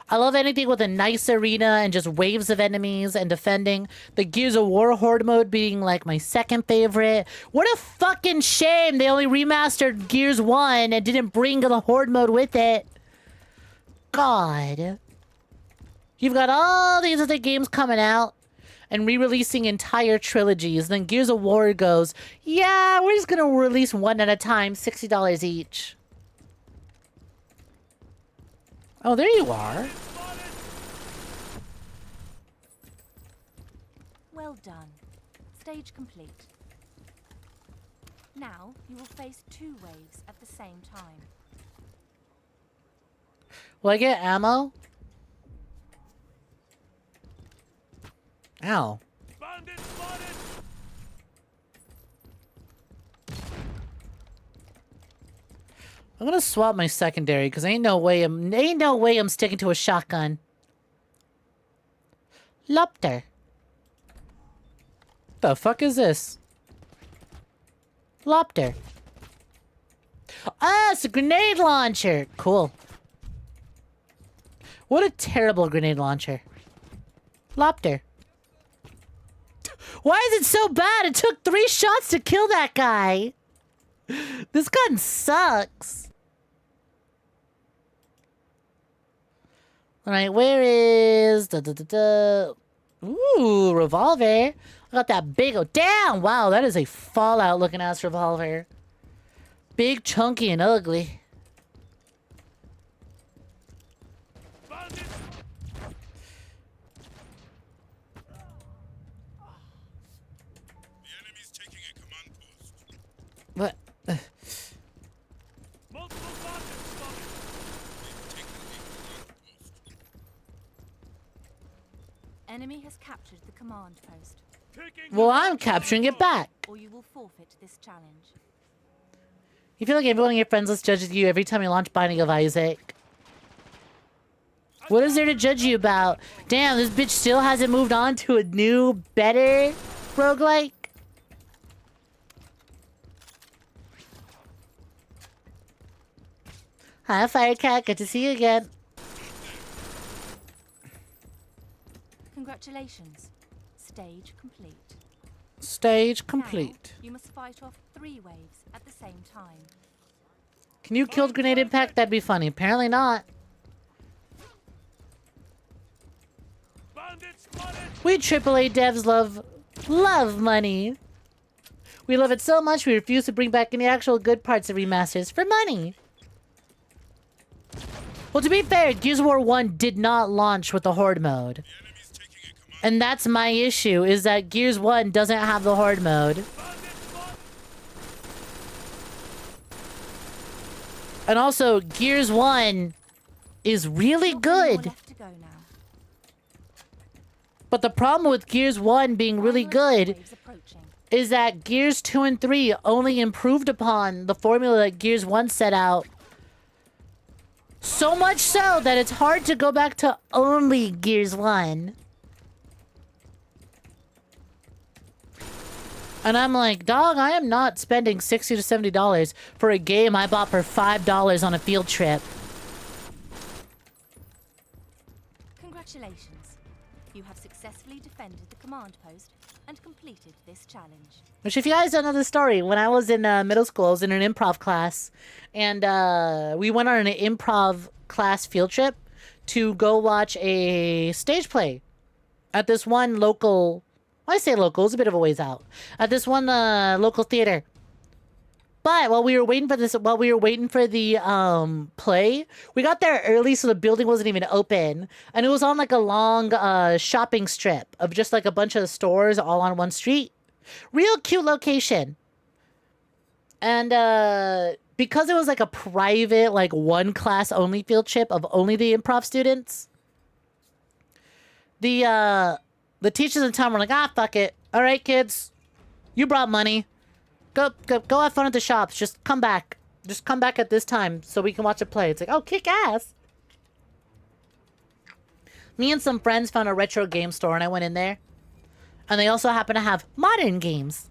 I love anything with a nice arena and just waves of enemies and defending. The Gears of War horde mode being like my second favorite. What a fucking shame they only remastered Gears 1 and didn't bring the horde mode with it. God. You've got all these other games coming out and re-releasing entire trilogies. Then Gears of War goes, yeah, we're just going to release one at a time, $60 each. Oh, there you are. Well done. Stage complete. Now you will face 2 waves at the same time. Will I get ammo? Ow. I'm gonna swap my secondary because ain't no way I'm sticking to a shotgun. Lopter. The fuck is this? Lopter. Ah, it's a grenade launcher. Cool. What a terrible grenade launcher. Lopter. Why is it so bad? It took 3 shots to kill that guy. This gun sucks. Alright, where is... Ooh, revolver. I got that big... Oh, damn! Wow, that is a Fallout looking ass revolver. Big, chunky, and ugly. What? Enemy has captured the command post. Well, I'm capturing it back. Or you will forfeit this challenge. You feel like everyone on your friends list judges you every time you launch Binding of Isaac. What is there to judge you about? Damn, this bitch still hasn't moved on to a new, better roguelike. Hi, Firecat. Good to see you again. Congratulations. Stage complete. Stage complete. Now, you must fight off 3 waves at the same time. Can you kill grenade impact? That'd be funny. Apparently not. We AAA devs love money. We love it so much we refuse to bring back any actual good parts of remasters for money. Well, to be fair, Gears of War 1 did not launch with the Horde mode. And that's my issue, is that Gears 1 doesn't have the Horde mode. And also, Gears 1 is really good. But the problem with Gears 1 being really good is that Gears 2 and 3 only improved upon the formula that Gears 1 set out. So much so that it's hard to go back to only Gears 1. And I'm like, dog, I am not spending $60 to $70 for a game I bought for $5 on a field trip. Congratulations. You have successfully defended the command post and completed this challenge. Which, if you guys don't know the story, when I was in middle school, I was in an improv class. And we went on an improv class field trip to go watch a stage play at this one local... I say local, it's a bit of a ways out. At this one local theater. But while we were waiting for the play, we got there early so the building wasn't even open. And it was on like a long shopping strip of just like a bunch of stores all on one street. Real cute location. And because it was like a private, like one class only field trip of only the improv students, the teachers in town were like, ah, fuck it. All right, kids, you brought money. Go have fun at the shops. Just come back. Just come back at this time so we can watch a play. It's like, oh, kick ass. Me and some friends found a retro game store and I went in there. And they also happen to have modern games.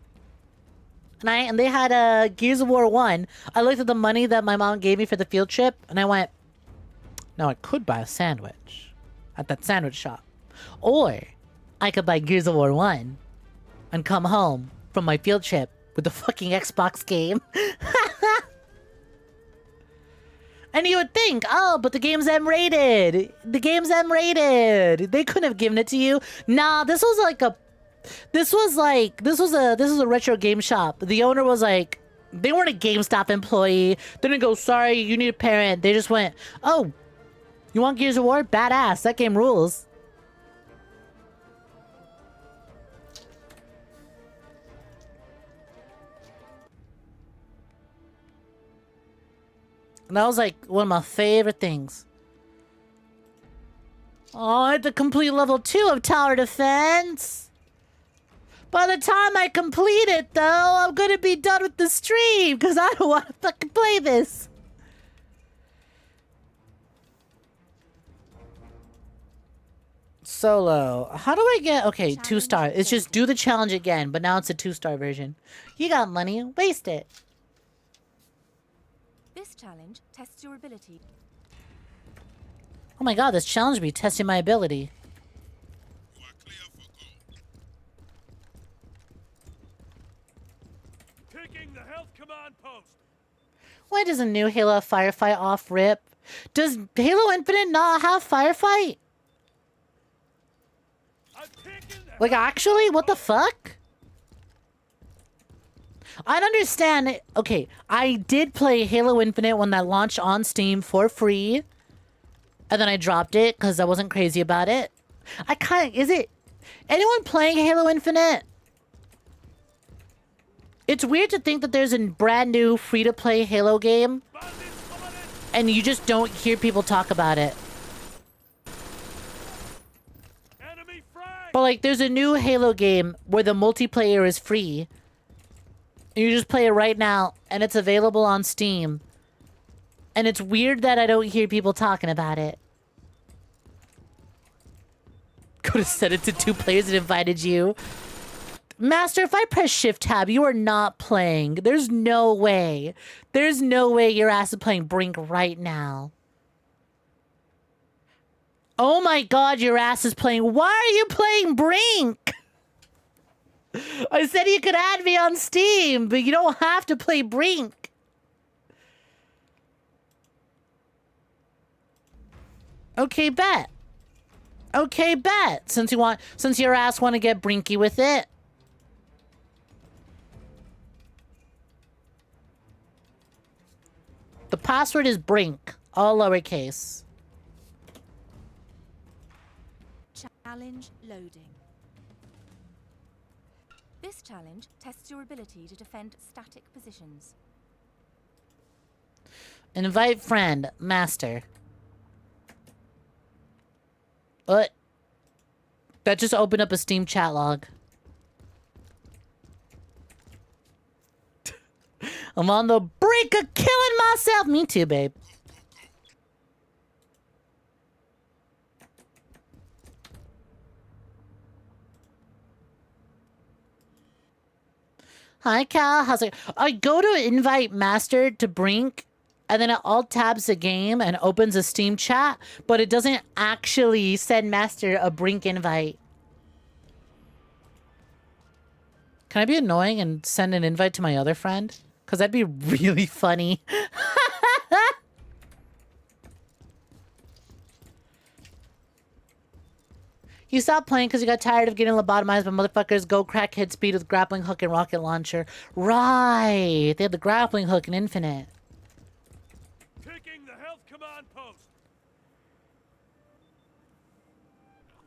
And they had Gears of War 1. I looked at the money that my mom gave me for the field trip and I went, now I could buy a sandwich at that sandwich shop. Or I could buy Gears of War 1 and come home from my field trip with the fucking Xbox game. And you would think, oh, but the game's M-rated. The game's M-rated. They couldn't have given it to you. Nah, this was a retro game shop. The owner was like, they weren't a GameStop employee. They didn't go, sorry, you need a parent. They just went, oh, you want Gears of War? Badass. That game rules. And that was like one of my favorite things. Oh, I had to complete level 2 of Tower Defense. By the time I complete it, though, I'm gonna be done with the stream because I don't want to fucking play this. Solo. How do I get... Okay, 2-star. It's just do the challenge again, but now it's a 2-star version. You got money. Waste it. This challenge tests your ability. Oh my god, this challenge be testing my ability. Taking the health command post. Why does a new Halo firefight off rip? Does Halo Infinite not have firefight? Like, actually? What the fuck? I don't understand it. Okay, I did play Halo Infinite when that launched on Steam for free. And then I dropped it because I wasn't crazy about it. Is it... Anyone playing Halo Infinite? It's weird to think that there's a brand new free-to-play Halo game. And you just don't hear people talk about it. But like, there's a new Halo game where the multiplayer is free. You just play it right now, and it's available on Steam. And it's weird that I don't hear people talking about it. Could have set it to 2 players and invited you. Master, if I press Shift Tab, you are not playing. There's no way. There's no way your ass is playing Brink right now. Oh my god, your ass is playing. Why are you playing Brink? I said you could add me on Steam, but you don't have to play Brink. Okay, bet. Okay, bet. Since your ass want to get Brinky with it. The password is Brink, all lowercase. Challenge loading. This challenge tests your ability to defend static positions. Invite friend, master. What? That just opened up a Steam chat log. I'm on the brink of killing myself. Me too, babe. Hi, Cal. How's it? I go to invite master to Brink, and then it alt tabs the game and opens a Steam chat, but it doesn't actually send master a Brink invite. Can I be annoying and send an invite to my other friend? Because that'd be really funny. You stopped playing because you got tired of getting lobotomized by motherfuckers go crack hit speed with grappling hook and rocket launcher. Right. They had the grappling hook in Infinite. Taking the health command post.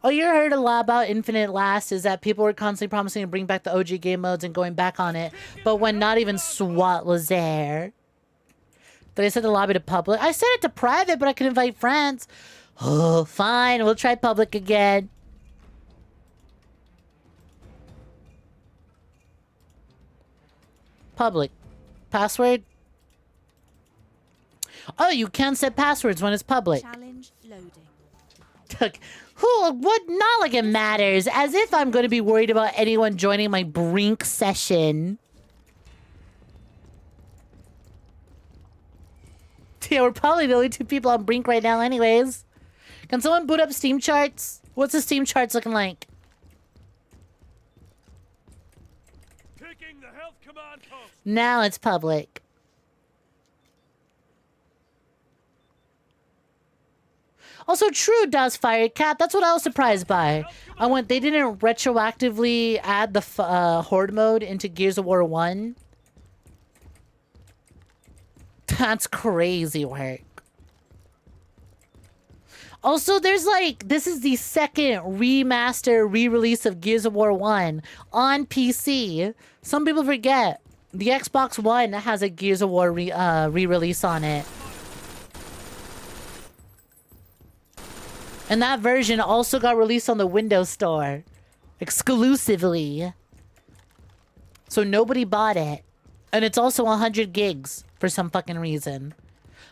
All you heard a lot about Infinite last is that people were constantly promising to bring back the OG game modes and going back on it. But when not even SWAT was there. Did I set the lobby to public? I set it to private, but I can invite friends. Oh, fine. We'll try public again. Public. Password? Oh, you can set passwords when it's public. Challenge loading. What? Not like it matters. As if I'm going to be worried about anyone joining my Brink session. Yeah, we're probably the only two people on Brink right now anyways. Can someone boot up Steam charts? What's the Steam charts looking like? Picking the health command post. Now it's public. Also, true does fire cat. That's what I was surprised by. They didn't retroactively add the horde mode into Gears of War 1. That's crazy work. Also, there's like, this is the second remaster re-release of Gears of War 1 on PC. Some people forget. The Xbox One has a Gears of War re-release on it. And that version also got released on the Windows Store. Exclusively. So nobody bought it. And it's also 100 gigs for some fucking reason.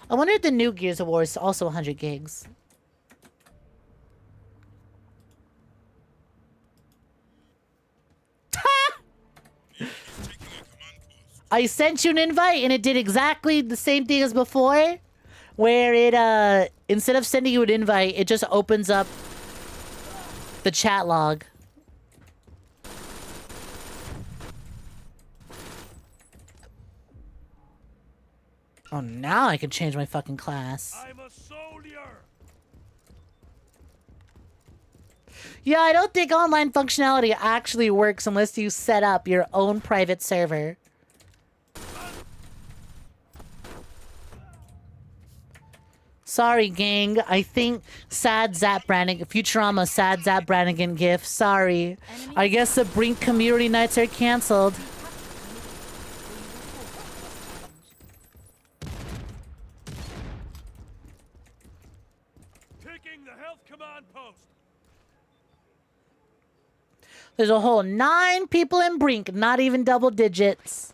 I wonder if the new Gears of War is also 100 gigs. I sent you an invite and it did exactly the same thing as before. Where it, instead of sending you an invite, it just opens up the chat log. Oh, now I can change my fucking class. I'm a soldier. Yeah, I don't think online functionality actually works unless you set up your own private server. Sorry, gang. I think sad Zap Brannigan, Futurama sad Zap Brannigan gif. Sorry. I guess the Brink community nights are canceled. Picking the health command post. There's a whole 9 people in Brink, not even double digits.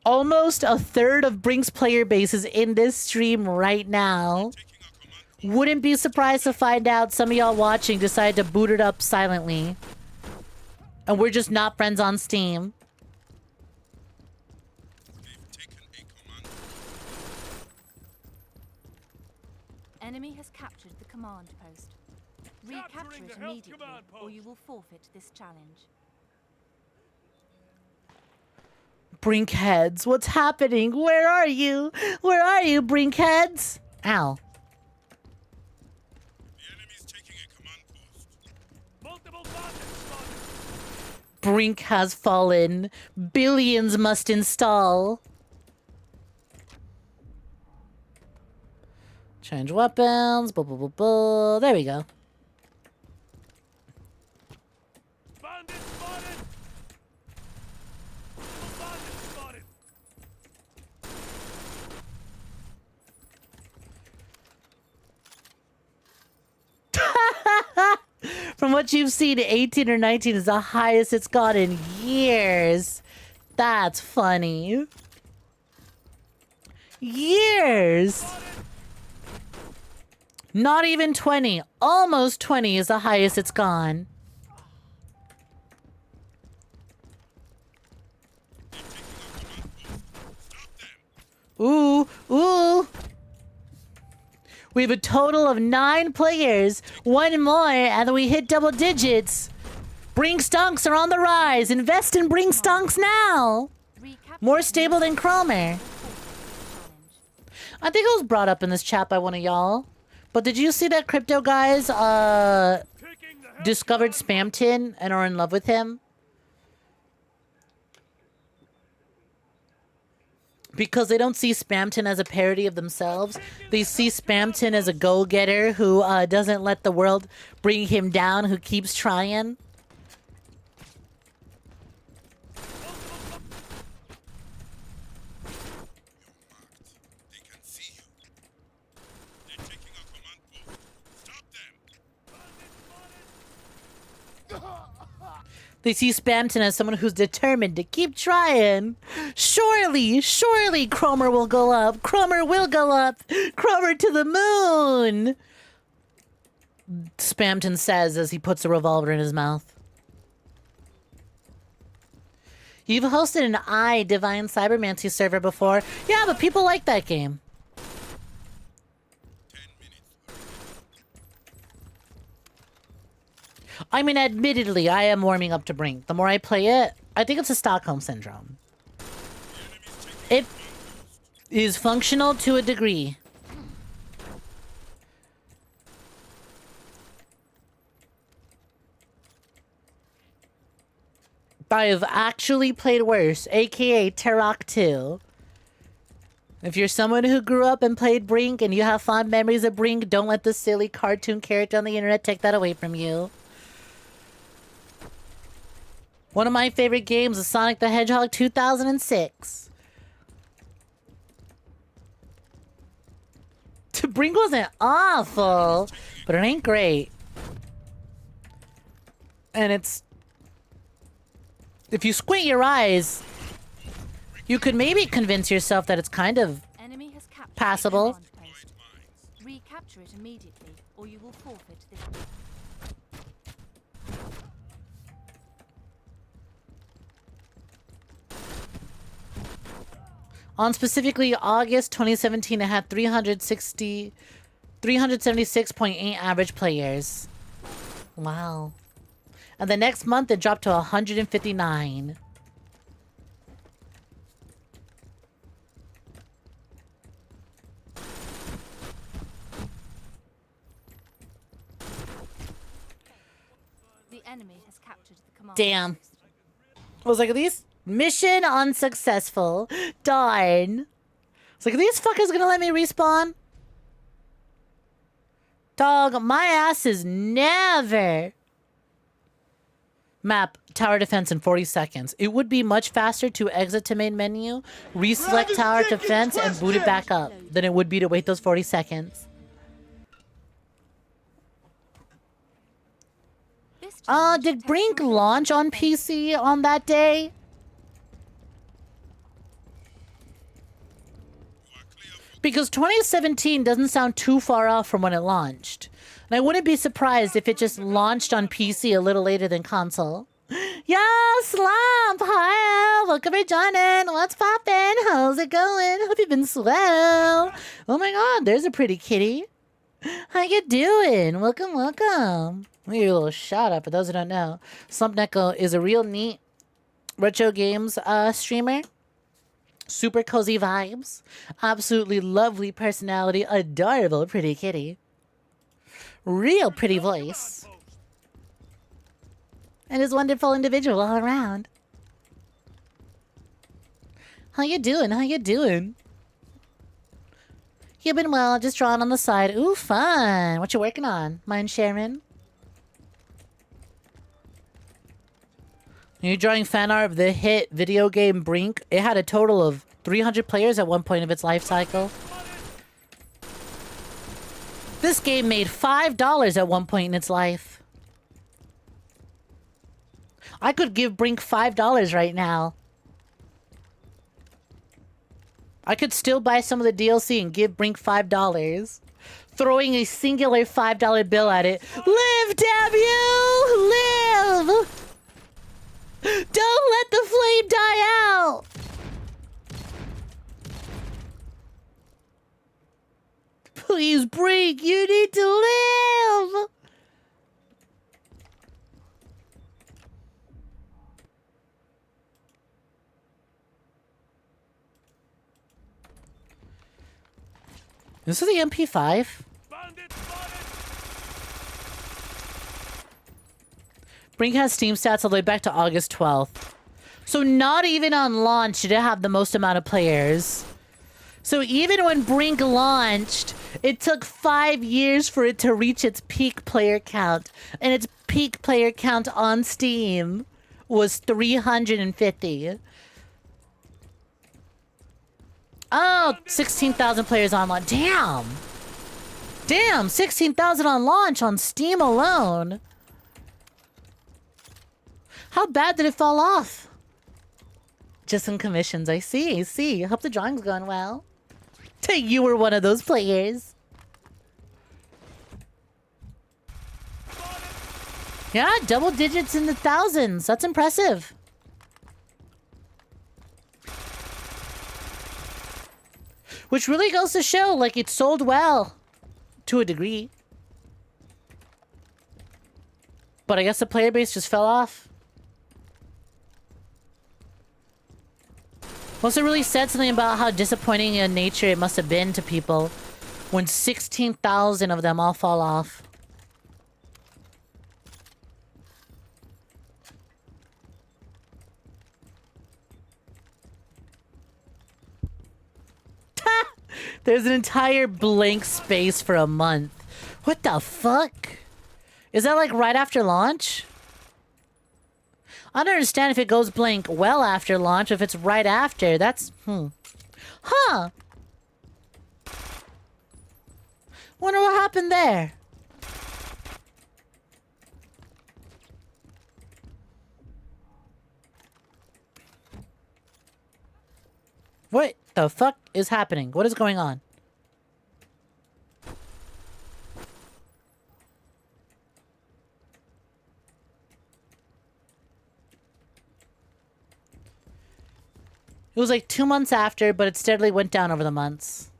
Almost a third of Brink's player base is in this stream right now. Wouldn't be surprised to find out some of y'all watching decided to boot it up silently. And we're just not friends on Steam. Enemy has captured the command post. Recapture it immediately, or you will forfeit this challenge. Brink heads, what's happening? Where are you? Where are you, Brink heads? Ow. The enemy's taking a command post. Multiple bandits spotted. Brink has fallen. Billions must install. Change weapons. Blah, blah, blah, blah. There we go. Bandit spotted. Bandit spotted. From what you've seen, 18 or 19 is the highest it's got in years. That's funny. Years. Not even 20. Almost 20 is the highest it's gone. Ooh, ooh. We have a total of 9 players. 1 more, and then we hit double digits. Brink stonks are on the rise. Invest in Brink stonks now. More stable than Cromer. I think it was brought up in this chat by one of y'all. But did you see that crypto guys discovered Spamton and are in love with him? Because they don't see Spamton as a parody of themselves. They see Spamton as a go-getter who doesn't let the world bring him down, who keeps trying. They see Spamton as someone who's determined to keep trying. Surely, surely Cromer will go up. Cromer will go up. Cromer to the moon. Spamton says as he puts a revolver in his mouth. You've hosted an Divine Cybermancy server before. Yeah, but people like that game. I mean, admittedly, I am warming up to Brink. The more I play it, I think it's a Stockholm Syndrome. It is functional to a degree. I have actually played worse, aka Turok 2. If you're someone who grew up and played Brink and you have fond memories of Brink, don't let the silly cartoon character on the internet take that away from you. One of my favorite games is Sonic the Hedgehog 2006. Brink wasn't awful, but it ain't great. And it's... If you squint your eyes, you could maybe convince yourself that it's kind of passable. Recapture it immediately, or you will forfeit this. On specifically August 2017, it had 376.8 average players. Wow. And the next month, it dropped to 159. The enemy has captured the command. Damn. I was like, are these... Mission unsuccessful. Darn. It's like, are these fuckers gonna let me respawn? Dog, my ass is never. Map, tower defense in 40 seconds. It would be much faster to exit to main menu, reselect tower defense, and boot it back up than it would be to wait those 40 seconds. Did Brink launch on PC on that day? Because 2017 doesn't sound too far off from when it launched. And I wouldn't be surprised if it just launched on PC a little later than console. Yo, Slump! Hi, welcome for joining. What's poppin'? How's it going? Hope you've been swell. Oh my god, there's a pretty kitty. How you doing? Welcome, welcome. Let me give you a little shout out for those who don't know. Slump VTubers is a real neat retro games streamer. Super cozy vibes. Absolutely lovely personality. Adorable pretty kitty. Real pretty voice. And is a wonderful individual all around. How you doing? How you doing? You been well, just drawing on the side. Ooh, fun. What you working on? Mind sharing? You're drawing fan art of the hit video game Brink. It had a total of 300 players at one point of its life cycle. This game made $5 at one point in its life. I could give Brink $5 right now. I could still buy some of the DLC and give Brink $5. Throwing a singular $5 bill at it. Live, damn you! Live! Don't let the flame die out! Please, Brink, you need to live! This is the MP5? Brink has Steam stats all the way back to August 12th. So not even on launch did it have the most amount of players. So even when Brink launched, it took 5 years for it to reach its peak player count. And its peak player count on Steam was 350. Oh, 16,000 players on launch. Damn! Damn, 16,000 on launch on Steam alone. How bad did it fall off? Just some commissions. I see. I see. I hope the drawing's going well. You were one of those players. Yeah, double digits in the thousands. That's impressive. Which really goes to show, like, it sold well. To a degree. But I guess the player base just fell off. Also really said something about how disappointing in nature it must have been to people when 16,000 of them all fall off. There's an entire blank space for a month. What the fuck? Is that like right after launch? I don't understand if it goes blank well after launch. If it's right after, that's... Huh. Wonder what happened there. What the fuck is happening? What is going on? It was like 2 months after, but it steadily went down over the months.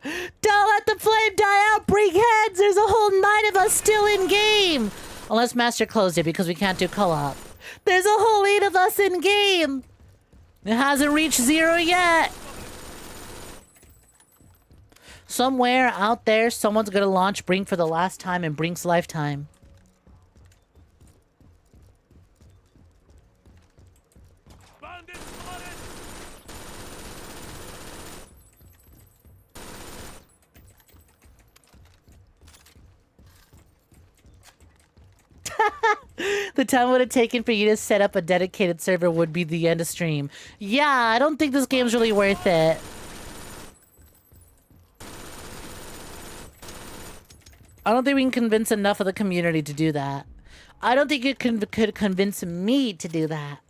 Don't let the flame die out, Brink heads! There's a whole 9 of us still in game! Unless Master closed it because we can't do co-op. There's a whole 8 of us in game! It hasn't reached 0 yet! Somewhere out there, someone's gonna launch Brink for the last time in Brink's lifetime. The time it would have taken for you to set up a dedicated server would be the end of stream. Yeah, I don't think this game's really worth it. I don't think we can convince enough of the community to do that. I don't think you could convince me to do that.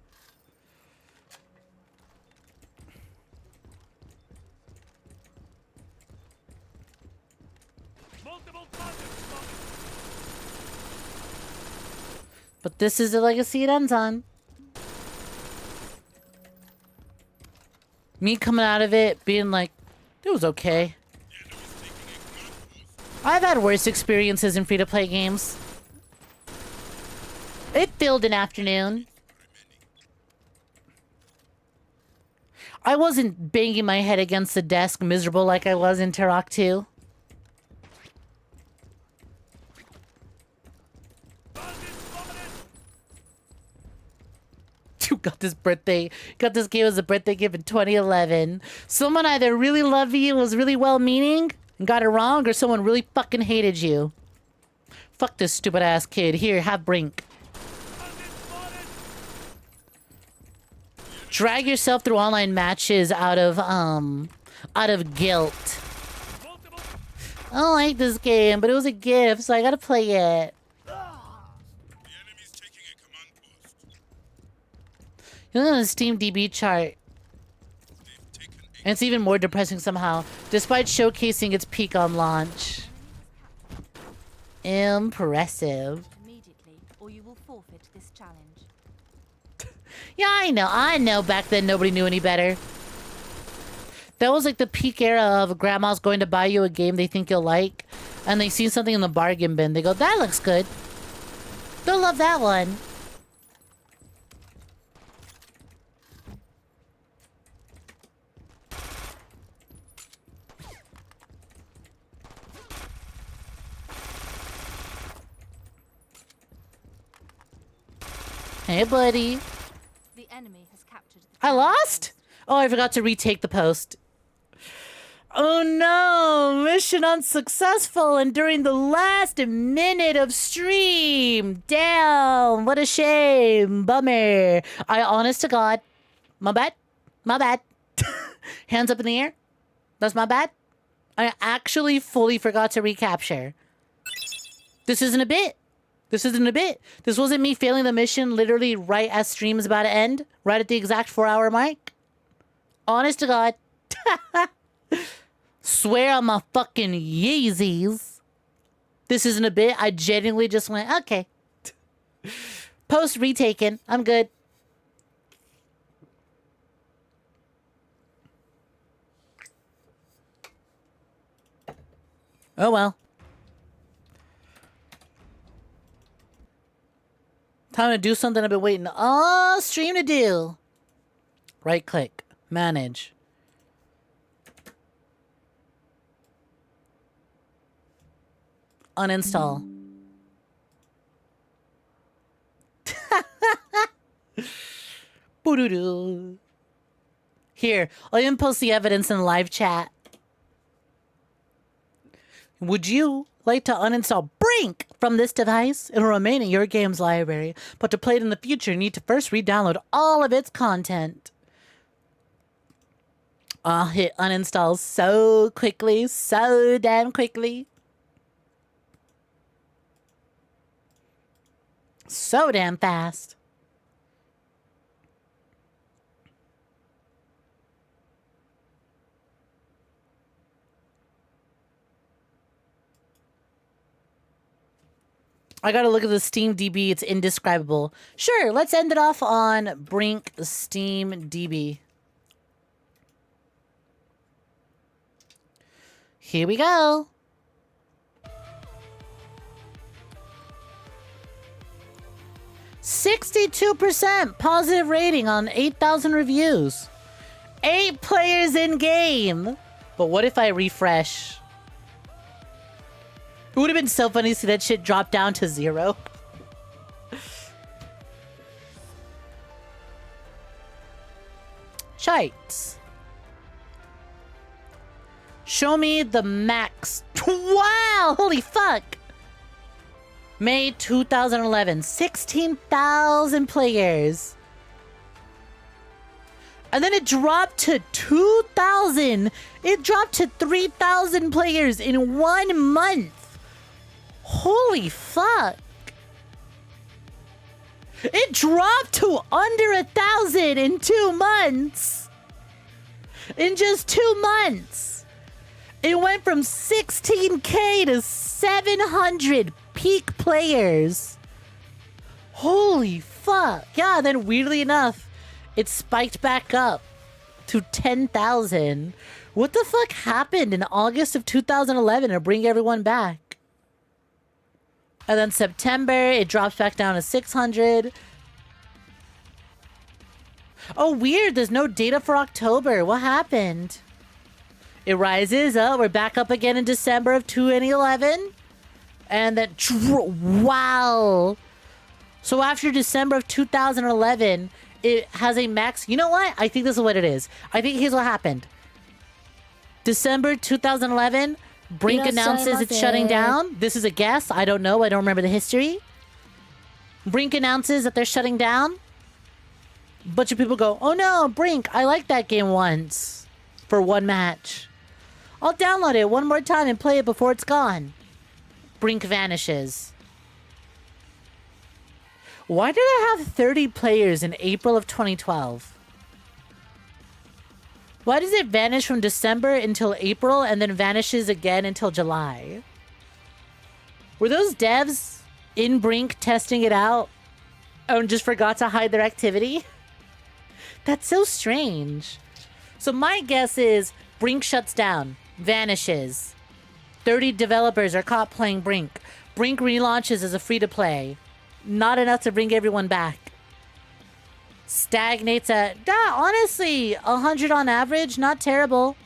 But this is the legacy it ends on. Me coming out of it being like, it was okay. I've had worse experiences in free-to-play games. It filled an afternoon. I wasn't banging my head against the desk miserable like I was in Turok 2. You got this game as a birthday gift in 2011. Someone either really loved you, was really well-meaning, and got it wrong, or someone really fucking hated you. Fuck this stupid-ass kid. Here, have Brink. Drag yourself through online matches out of guilt. I don't like this game, but it was a gift, so I gotta play it. You look on the Steam DB chart. And it's even more depressing somehow, despite showcasing its peak on launch. Impressive. Immediately, or you will forfeit this challenge. Yeah, I know back then nobody knew any better. That was like the peak era of grandma's going to buy you a game they think you'll like, and they see something in the bargain bin. They go, that looks good. They'll love that one. Hey, buddy. The enemy has captured the I lost? Oh, I forgot to retake the post. Oh no, mission unsuccessful and during the last minute of stream. Damn, what a shame. Bummer. Honest to God, my bad. Hands up in the air. That's my bad. I actually fully forgot to recapture. This isn't a bit. This isn't a bit. This wasn't me failing the mission literally right as stream is about to end. Right at the exact 4-hour mark. Honest to God. Swear on my fucking Yeezys. This isn't a bit. I genuinely just went, okay. Post retaken. I'm good. Oh well. Time to do something I've been waiting all stream to do. Right click. Manage. Uninstall. Boo-doo-doo. Here, I'll even post the evidence in the live chat. Would you like to uninstall BRINK from this device? It'll remain in your game's library, but to play it in the future, you need to first re-download all of its content. I'll hit uninstall so quickly, so damn quickly. So damn fast. I gotta look at the Steam DB. It's indescribable. Sure, let's end it off on BRINK Steam DB. Here we go. %62% positive rating on 8,000 reviews. 8 players in game. But what if I refresh? It would have been so funny to see that shit drop down to 0. Shites. Show me the max. Wow! Holy fuck! May 2011. 16,000 players. And then it dropped to 2,000. It dropped to 3,000 players in 1 month. Holy fuck. It dropped to under 1,000 in 2 months. In just 2 months. It went from 16K to 700 peak players. Holy fuck. Yeah, then weirdly enough, it spiked back up to 10,000. What the fuck happened in August of 2011 to bring everyone back? And then September, it drops back down to 600. Oh, weird. There's no data for October. What happened? It rises. Oh, we're back up again in December of 2011. And then, wow. So after December of 2011, it has a max. You know what? I think this is what it is. I think here's what happened. December 2011, BRINK announces it's shutting down. This is a guess. I don't know. I don't remember the history. BRINK announces that they're shutting down. Bunch of people go, oh no, BRINK, I liked that game once. For 1 match. I'll download it 1 more time and play it before it's gone. BRINK vanishes. Why did I have 30 players in April of 2012? Why does it vanish from December until April and then vanishes again until July? Were those devs in BRINK testing it out and just forgot to hide their activity? That's so strange. So my guess is BRINK shuts down, vanishes. 30 developers are caught playing BRINK. BRINK relaunches as a free-to-play. Not enough to bring everyone back. Stagnates at, honestly, 100 on average. Not terrible.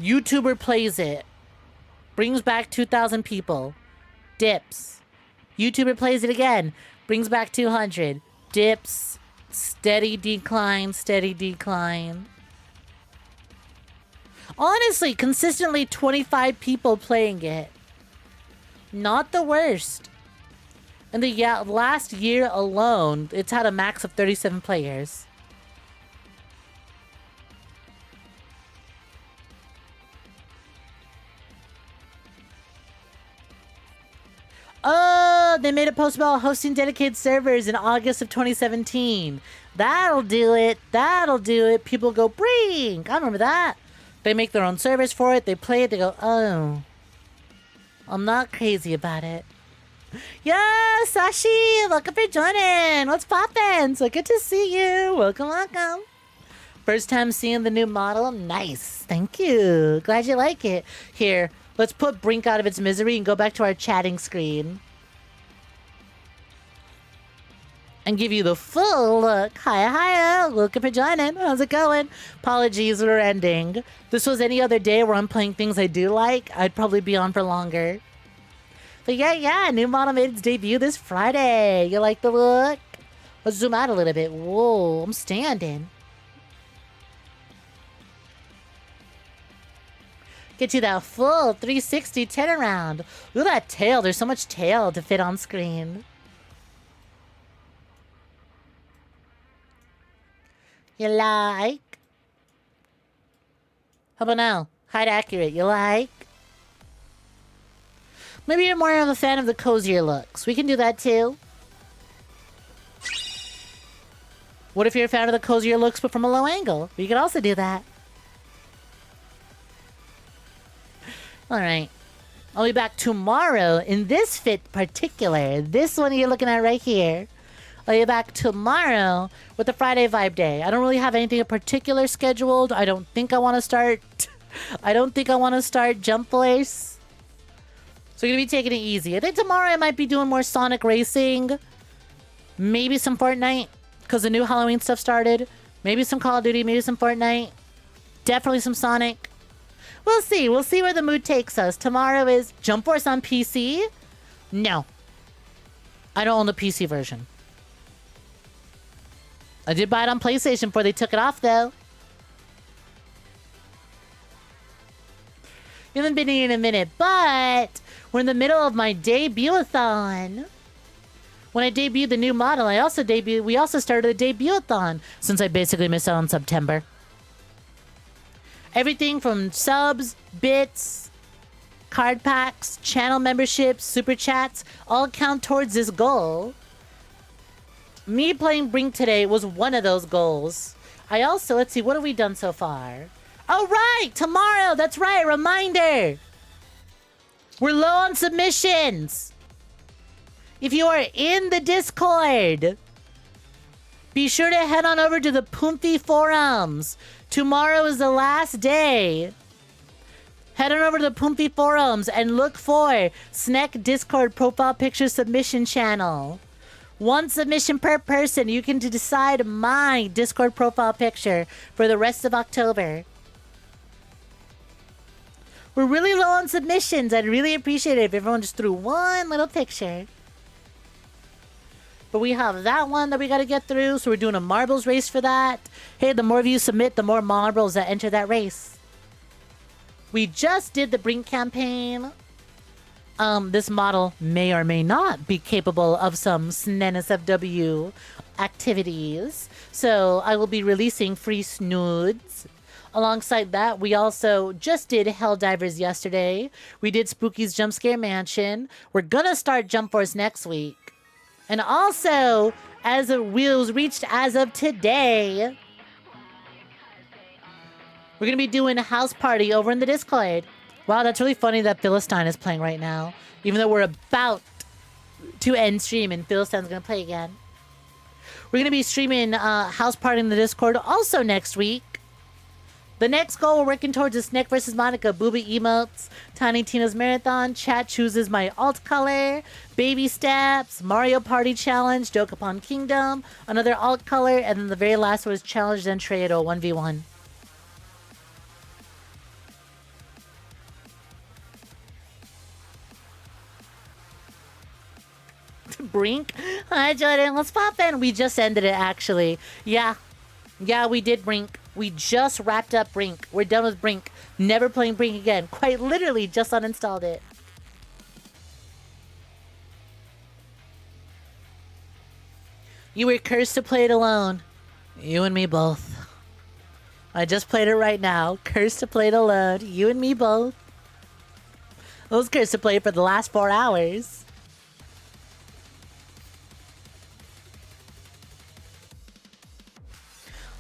YouTuber plays it. Brings back 2,000 people. Dips. YouTuber plays it again. Brings back 200. Dips. Steady decline, steady decline. Honestly, consistently 25 people playing it. Not the worst. In the last year alone, it's had a max of 37 players. Oh, they made a post about hosting dedicated servers in August of 2017. That'll do it. That'll do it. People go, Brink. I remember that. They make their own servers for it. They play it. They go, oh. I'm not crazy about it. Yeah, Sashi, welcome for joining. What's poppin'? So good to see you. Welcome, welcome. First time seeing the new model. Nice. Thank you. Glad you like it. Here, let's put Brink out of its misery and go back to our chatting screen. And give you the full look. Hiya. Welcome for joining. How's it going? Apologies, we're ending. If this was any other day where I'm playing things I do like, I'd probably be on for longer. But yeah, new model made its debut this Friday. You like the look? Let's zoom out a little bit. Whoa, I'm standing. Get you that full 360 turnaround. Look at that tail. There's so much tail to fit on screen. You like? How about now? Height accurate. You like? Maybe you're more of a fan of the cozier looks. We can do that too. What if you're a fan of the cozier looks but from a low angle? We could also do that. Alright. I'll be back tomorrow in this fit particular. This one you're looking at right here. I'll be back tomorrow with the Friday Vibe Day. I don't really have anything in particular scheduled. I don't think I want to start... Jump Force. So we're going to be taking it easy. I think tomorrow I might be doing more Sonic Racing. Maybe some Fortnite, because the new Halloween stuff started. Maybe some Call of Duty, maybe some Fortnite. Definitely some Sonic. We'll see. We'll see where the mood takes us. Tomorrow is Jump Force on PC. No. I don't own the PC version. I did buy it on PlayStation before they took it off, though. We haven't been here in a minute, but we're in the middle of my debut-a-thon. When I debuted the new model, we also started a debut-a-thon, since I basically missed out on September. Everything from subs, bits, card packs, channel memberships, super chats, all count towards this goal. Me playing Brink today was one of those goals. I also, let's see, what have we done so far? Oh, right! Tomorrow! That's right! Reminder! We're low on submissions! If you are in the Discord, be sure to head on over to the Poomfy forums. Tomorrow is the last day. Head on over to the Poomfy forums and look for Snek Discord profile picture submission channel. One submission per person. You can decide my Discord profile picture for the rest of October. We're really low on submissions. I'd really appreciate it if everyone just threw one little picture. But we have that one that we got to get through, so we're doing a marbles race for that. Hey, the more of you submit, the more marbles that enter that race. We just did the Brink campaign. This model may or may not be capable of some SNESFW activities. So I will be releasing free snoods. Alongside that, we also just did Helldivers yesterday. We did Spooky's Jump Scare Mansion. We're gonna start Jump Force next week. And also, as of wheels reached as of today, we're gonna be doing a house party over in the Discord. Wow, that's really funny that Philistine is playing right now. Even though we're about to end stream and Philistine's gonna play again. We're gonna be streaming house party in the Discord also next week. The next goal we're working towards is Snek vs. Monica, Booby Emotes, Tiny Tina's Marathon, Chat chooses my alt color, Baby Steps, Mario Party Challenge, Dokapon Kingdom, another alt color, and then the very last one was Challenge then Trado 1v1. Brink? Hi, Jordan. Let's pop in. We just ended it, actually. Yeah, we did Brink. We just wrapped up Brink. We're done with Brink. Never playing Brink again. Quite literally just uninstalled it. You were cursed to play it alone. You and me both. I just played it right now. Cursed to play it alone. You and me both. I was cursed to play it for the last 4 hours.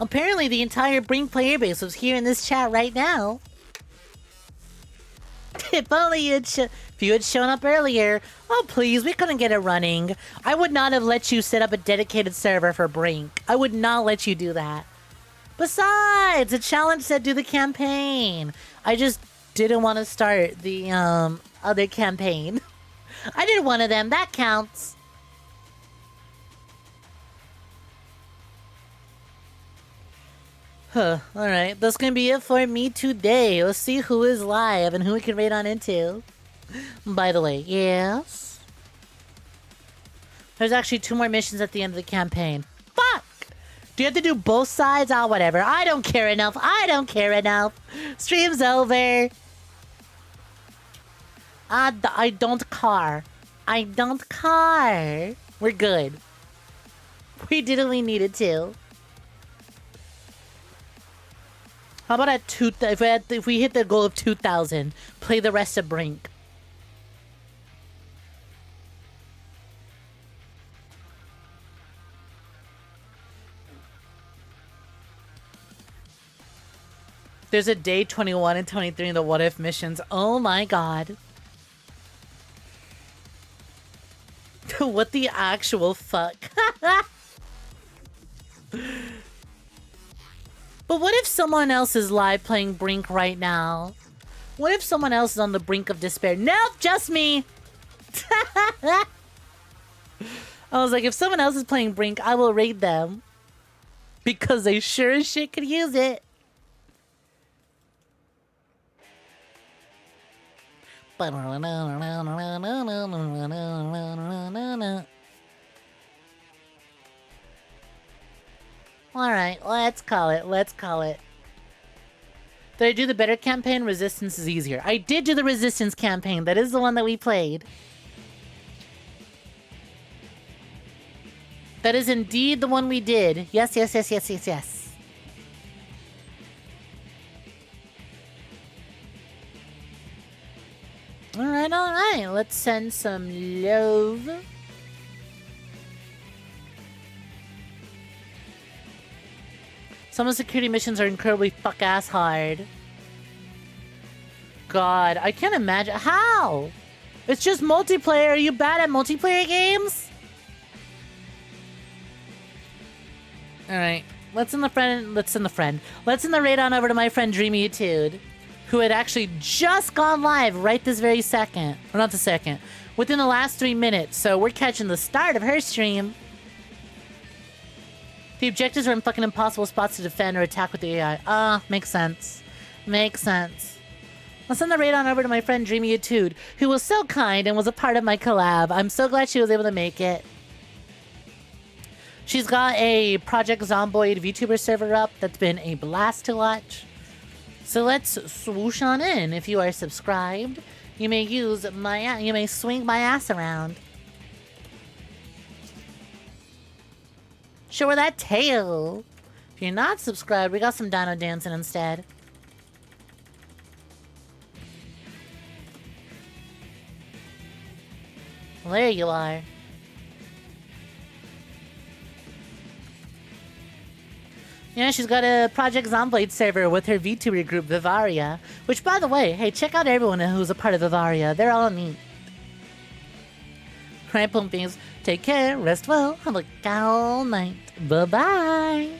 Apparently the entire Brink player base was here in this chat right now. If only if you had shown up earlier. Oh please, we couldn't get it running. I would not have let you set up a dedicated server for Brink. I would not let you do that. Besides, the challenge said do the campaign. I just didn't want to start the other campaign. I did one of them, that counts. Huh, alright. That's gonna be it for me today. Let's see who is live and who we can raid on into. By the way, yes? There's actually 2 more missions at the end of the campaign. Fuck! Do you have to do both sides? Oh, whatever. I don't care enough. I don't care enough. Stream's over. I don't care. I don't care. We're good. We did what we needed to. How about at if we hit the goal of 2,000, play the rest of Brink. There's a day 21 and 23 in the what if missions. Oh my god. What the actual fuck? But what if someone else is live playing Brink right now? What if someone else is on the brink of despair? Nope, just me! I was like, if someone else is playing Brink, I will raid them. Because they sure as shit could use it. Alright, let's call it. Let's call it. Did I do the better campaign? Resistance is easier. I did do the Resistance campaign. That is the one that we played. That is indeed the one we did. Yes, yes, yes, yes, yes, yes. Alright, alright. Let's send some love. Some of the security missions are incredibly fuck-ass hard. God, I can't imagine. How? It's just multiplayer. Are you bad at multiplayer games? Alright. Let's send the raid on over to my friend 𝐕𝐴𝐲𝐬, who had actually just gone live right this very second. Or not the second. Within the last 3 minutes. So we're catching the start of her stream. The objectives are in fucking impossible spots to defend or attack with the AI. Makes sense. Makes sense. I'll send the raid on over to my friend 𝐕𝐴𝐲𝐬, who was so kind and was a part of my collab. I'm so glad she was able to make it. She's got a Project Zomboid VTuber server up that's been a blast to watch. So let's swoosh on in. If you are subscribed, you may swing my ass around. Show her that tail. If you're not subscribed, we got some dino dancing instead. Well, there you are. Yeah, she's got a Project Zomboid server with her VTuber group, Vivaria. Which, by the way, hey, check out everyone who's a part of Vivaria. They're all neat. Right, Pumpies? Take care, rest well, have a good night. Bye-bye.